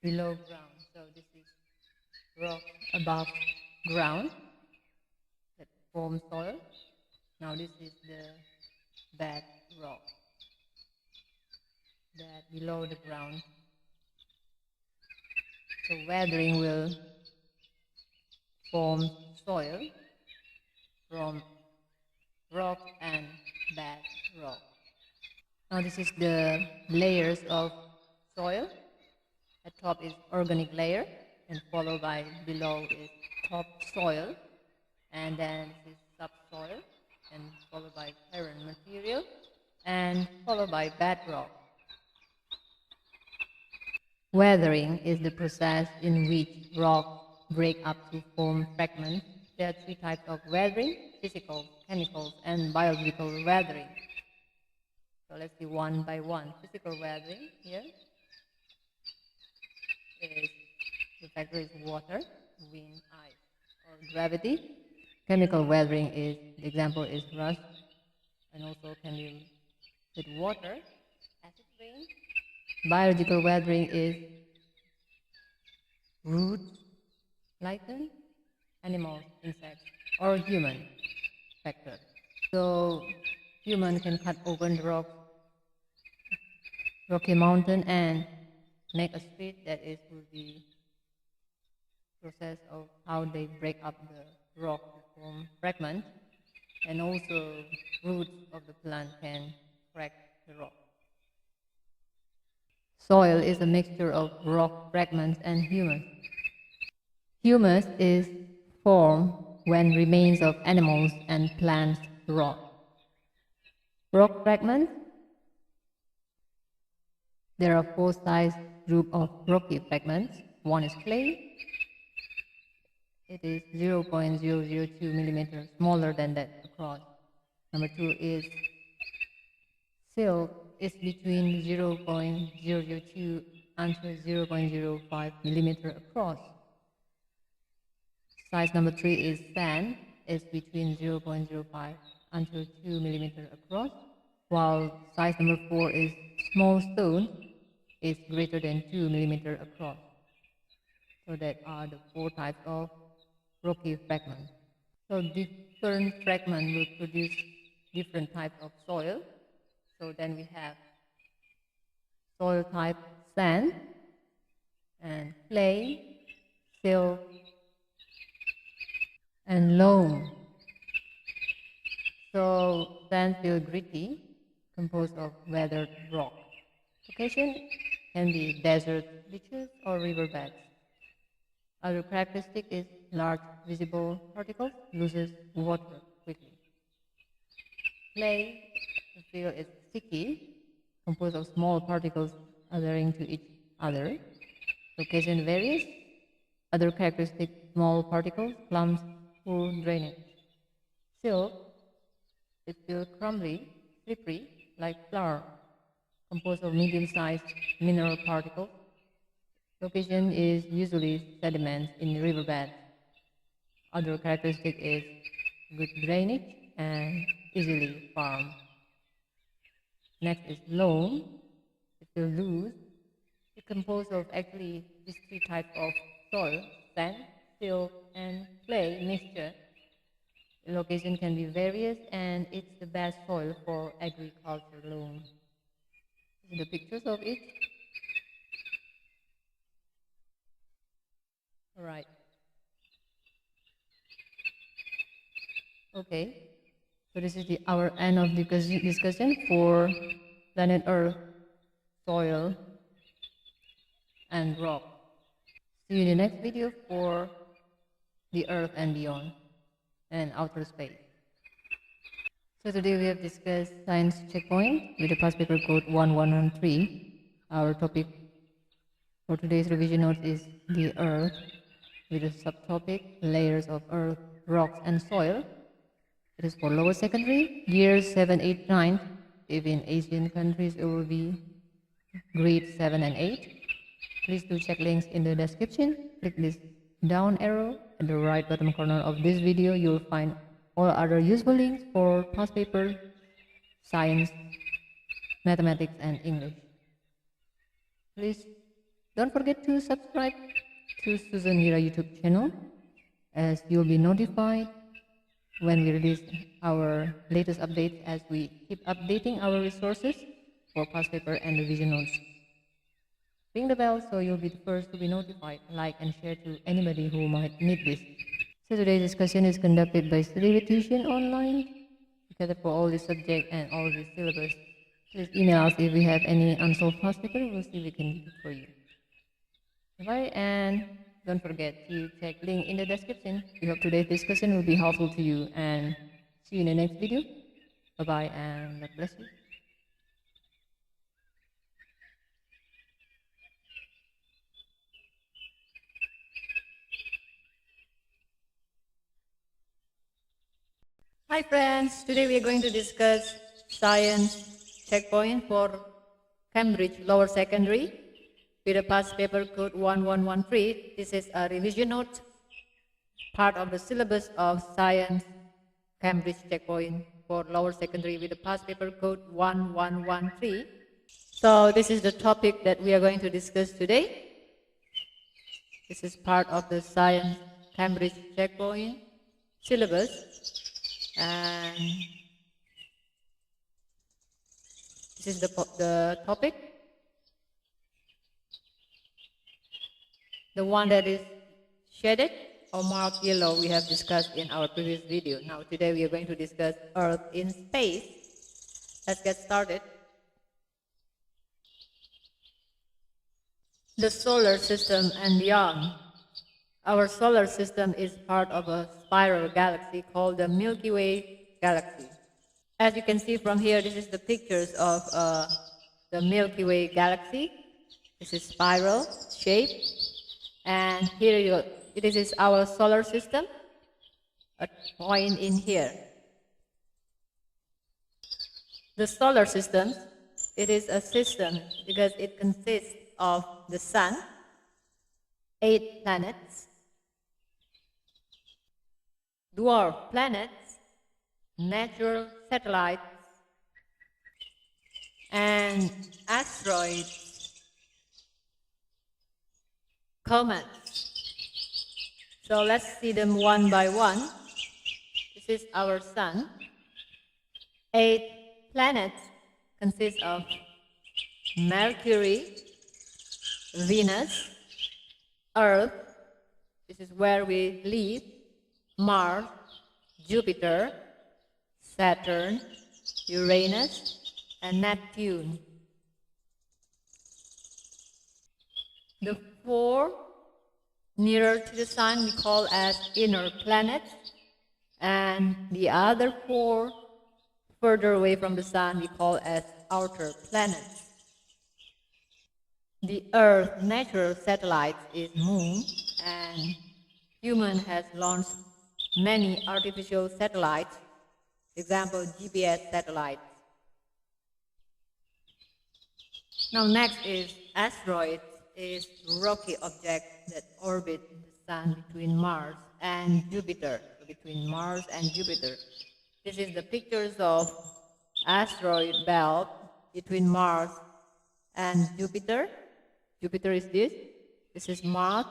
below ground. So this is rock above ground that forms soil. Now this is the bedrock that below the ground. So weathering will form soil from rock and bedrock. Now this is the layers of soil. At top is organic layer, and followed by below is topsoil, and then this is subsoil, and followed by parent material, and followed by bedrock. Weathering is the process in which rocks break up to form fragments. There are three types of weathering: physical, chemical, and biological weathering. So let's see one by one. Physical weathering here is the factor is water, wind, ice, or gravity. Chemical weathering is, the example is rust, and also can be with water, acid rain. Biological weathering is root, lichen, animals, insects, or human factor. So human can cut open the rocky mountain and make a street that is will be process of how they break up the rock to form fragments, and also roots of the plant can crack the rock. Soil is a mixture of rock fragments and humus. Humus is formed when remains of animals and plants rot. Rock fragments. There are four size group of rocky fragments. One is clay. It is 0.002 millimeters smaller than that across. Number two is silt. Is between 0.002 until 0.05 millimeter across. Size number three is sand. Is between 0.05 until 2 millimeter across. While size number four is small stone. Is greater than 2 millimeter across. So that are the four types of rocky fragments. So different fragments will produce different types of soil. So then we have soil type sand and clay, silt, and loam. So sand feel gritty, composed of weathered rock. Location can be desert beaches or riverbeds. Other characteristic is large visible particles loses water quickly. Clay, the feel is sticky, composed of small particles adhering to each other. Location varies. Other characteristic small particles, clumps, poor drainage. Silt, it feels crumbly, slippery, like flour, composed of medium-sized mineral particles. Location is usually sediments in riverbeds. Other characteristic is good drainage and easily farm. Next is loam. It will loose. It's composed of actually these three types of soil: sand, silt, and clay mixture. The location can be various, and it's the best soil for agriculture loam. The pictures of it. All right. Okay. So this is our end of the discussion for planet Earth, soil, and rock. See you in the next video for the Earth and beyond, and outer space. So today we have discussed science checkpoint with the past paper code 1113. Our topic for today's revision notes is the Earth with the subtopic layers of Earth, rocks, and soil. It is for lower secondary, years 7, 8, 9. If in Asian countries, it will be grade 7 and 8. Please do check links in the description. Click this down arrow at the right bottom corner of this video. You will find all other useful links for past paper, science, mathematics, and English. Please don't forget to subscribe to Susan Mira YouTube channel, as you'll be notified when we release our latest updates, as we keep updating our resources for past paper and revision notes. Ring the bell so you'll be the first to be notified. Like and share to anybody who might need this. So today's discussion is conducted by Study with Tuition Online, together for all the subject and all the syllabus. Please email us if we have any unsolved past paper. We'll see if we can do it for you. Bye, and don't forget to check link in the description. We hope today's discussion will be helpful to you, and see you in the next video. Bye-bye, and God bless you. Hi friends, today we are going to discuss science checkpoint for Cambridge Lower Secondary with a past paper code 1113. This is a revision note, part of the syllabus of science Cambridge checkpoint for lower secondary with a past paper code 1113. So this is the topic that we are going to discuss today. This is part of the science Cambridge checkpoint syllabus, and this is the topic. The one that is shaded or marked yellow we have discussed in our previous video. Now today we are going to discuss Earth in space. Let's get started. The solar system and beyond. Our solar system is part of a spiral galaxy called the Milky Way galaxy. As you can see from here, this is the pictures of the Milky Way galaxy. This is spiral shape, and here this is our solar system, a point in here. The solar system, it is a system because it consists of the sun, 8 planets, dwarf planets, natural satellites, and asteroids, comets. So let's see them one by one. This is our sun. 8 planets consist of Mercury, Venus, Earth, this is where we live, Mars, Jupiter, Saturn, Uranus, and Neptune. The 4 nearer to the sun we call as inner planets, and the other 4 further away from the sun we call as outer planets. The Earth natural satellite is Moon, and human has launched many artificial satellites, example GPS satellites. Now next is asteroids, is rocky objects that orbit the sun between Mars and Jupiter, between Mars and Jupiter. This is the pictures of asteroid belt between Mars and Jupiter. Jupiter is this. This is Mars.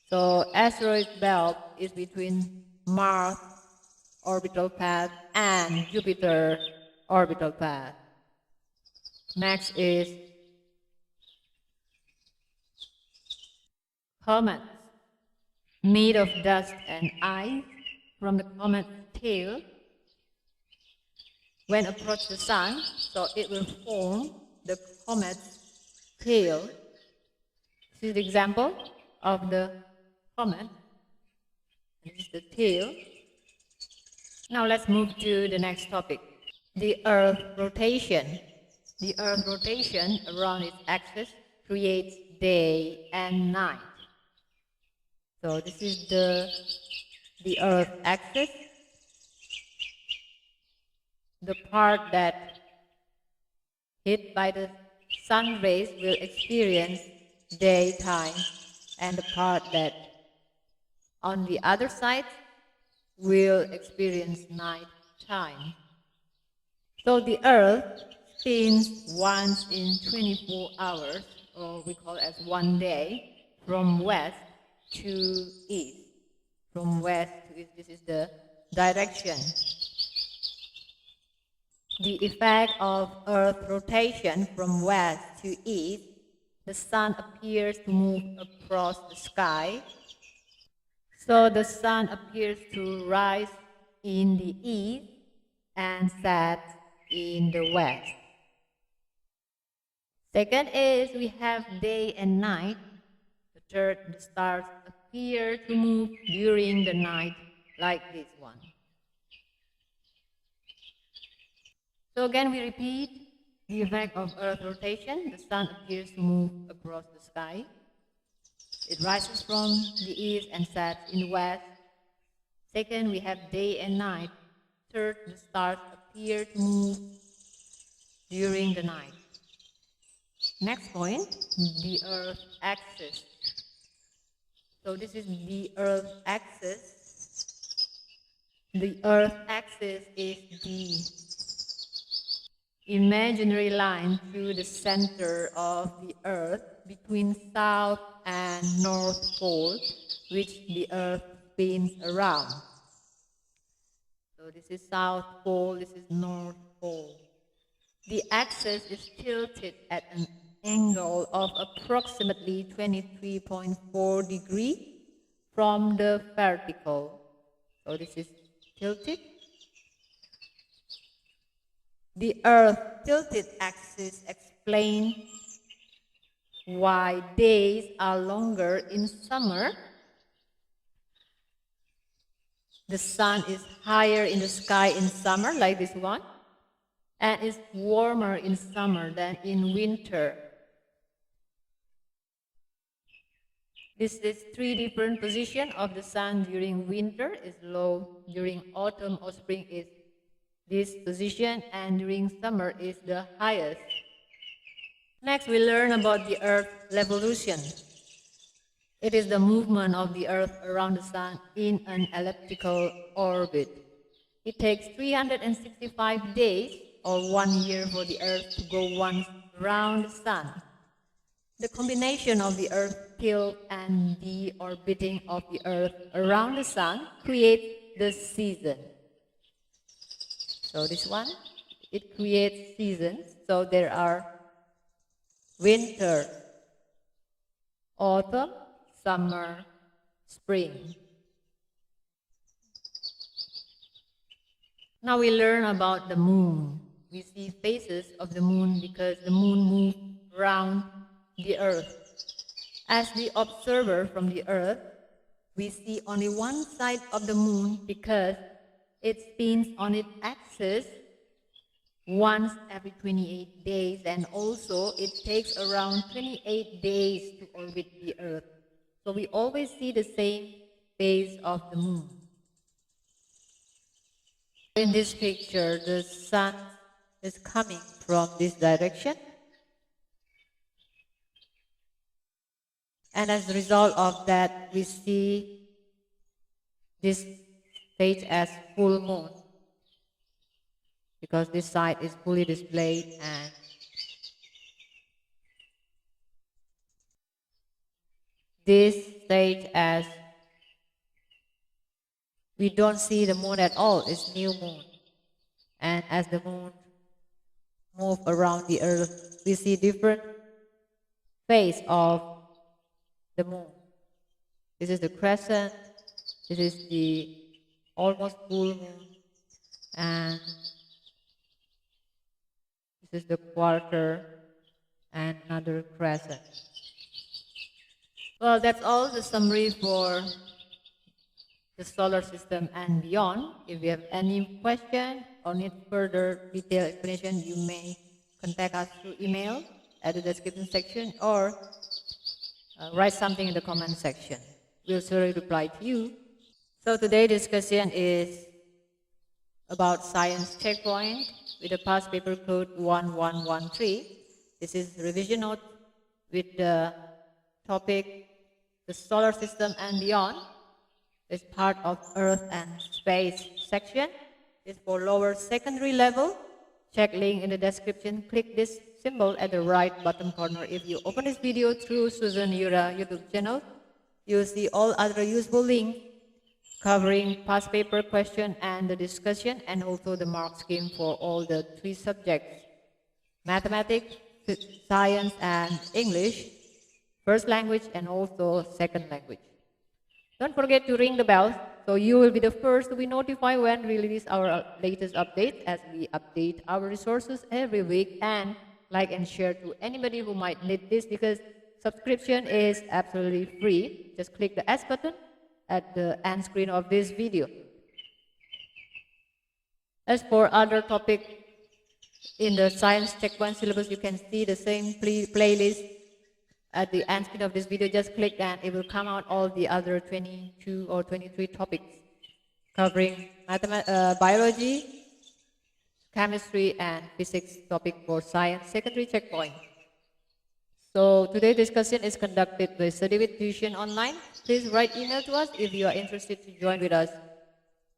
So asteroid belt is between Mars orbital path and Jupiter orbital path. Next is comets, made of dust and ice from the comet tail. When approach the sun, so it will form the comet's tail. This is the example of the comet. This is the tail. Now let's move to the next topic. The Earth rotation. The Earth rotation around its axis creates day and night. So this is the Earth axis. The part that hit by the sun rays will experience daytime, and the part that on the other side will experience night time. So the Earth spins once in 24 hours, or we call it as one day, from west to east. From west to east, this is the direction. The effect of Earth rotation from west to east, the sun appears to move across the sky. So the sun appears to rise in the east and set in the west. Second is we have day and night. The third, the stars appear to move during the night, like this one. So again, we repeat the effect of Earth rotation. The sun appears to move across the sky. It rises from the east and sets in the west. Second, we have day and night. Third, the stars appear to move during the night. Next point, the Earth axis. So this is the Earth axis. The Earth axis is the imaginary line through the center of the Earth between South and North Pole, which the Earth spins around. So this is South Pole, this is North Pole. The axis is tilted at an angle of approximately 23.4 degrees from the vertical. So this is tilted. The Earth tilted axis explains why days are longer in summer. The sun is higher in the sky in summer, like this one, and is warmer in summer than in winter. This is three different positions of the sun during winter is low, during autumn or spring is this position, and during summer is the highest. Next, we learn about the Earth revolution. It is the movement of the Earth around the sun in an elliptical orbit. It takes 365 days or 1 year for the Earth to go once around the sun. The combination of the Earth tilt and the orbiting of the Earth around the sun creates the season. So this one, it creates seasons. So there are winter, autumn, summer, spring. Now we learn about the moon. We see phases of the moon because the moon moves around the Earth. As the observer from the Earth, we see only one side of the moon because it spins on its axis once every 28 days, and also it takes around 28 days to orbit the Earth. So we always see the same phase of the moon. In this picture, the sun is coming from this direction. And as a result of that, we see this phase as full moon. because this side is fully displayed and this stage as we don't see the moon at all. It's new moon. And as the moon move around the earth, we see different phase of the moon. This is the crescent, this is the almost full moon, and this is the quarter and another crescent. Well, that's all the summary for the solar system and beyond. If you have any question or need further detailed explanation, you may contact us through email at the description section or write something in the comment section. We'll surely reply to you. So today's discussion is about science checkpoint with the past paper code 1113. This is revision note with the topic the solar system and beyond. Is part of Earth and Space section. It's for lower secondary level. Check link in the description. Click this symbol at the right bottom corner. If you open this video through Susan Yura YouTube channel, you'll see all other useful links covering past paper question and the discussion, and also the mark scheme for all the 3 subjects: mathematics, science, and English, first language, and also second language. Don't forget to ring the bell so you will be the first to be notified when we release our latest update, as we update our resources every week. And like and share to anybody who might need this, because subscription is absolutely free. Just click the S button at the end screen of this video. As for other topics in the science checkpoint syllabus, you can see the same playlist at the end screen of this video. Just click and it will come out all the other 22 or 23 topics covering biology, chemistry, and physics topic for science secondary checkpoint. So today's discussion is conducted by Study with Tuition Online. Please write email to us if you are interested to join with us.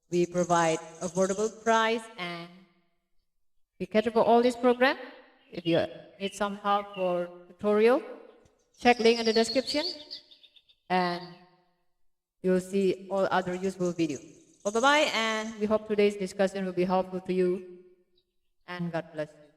We provide affordable price and we cater for all this program. If you need some help for tutorial, check link in the description and you'll see all other useful videos. Well, bye-bye, and we hope today's discussion will be helpful to you, and God bless you.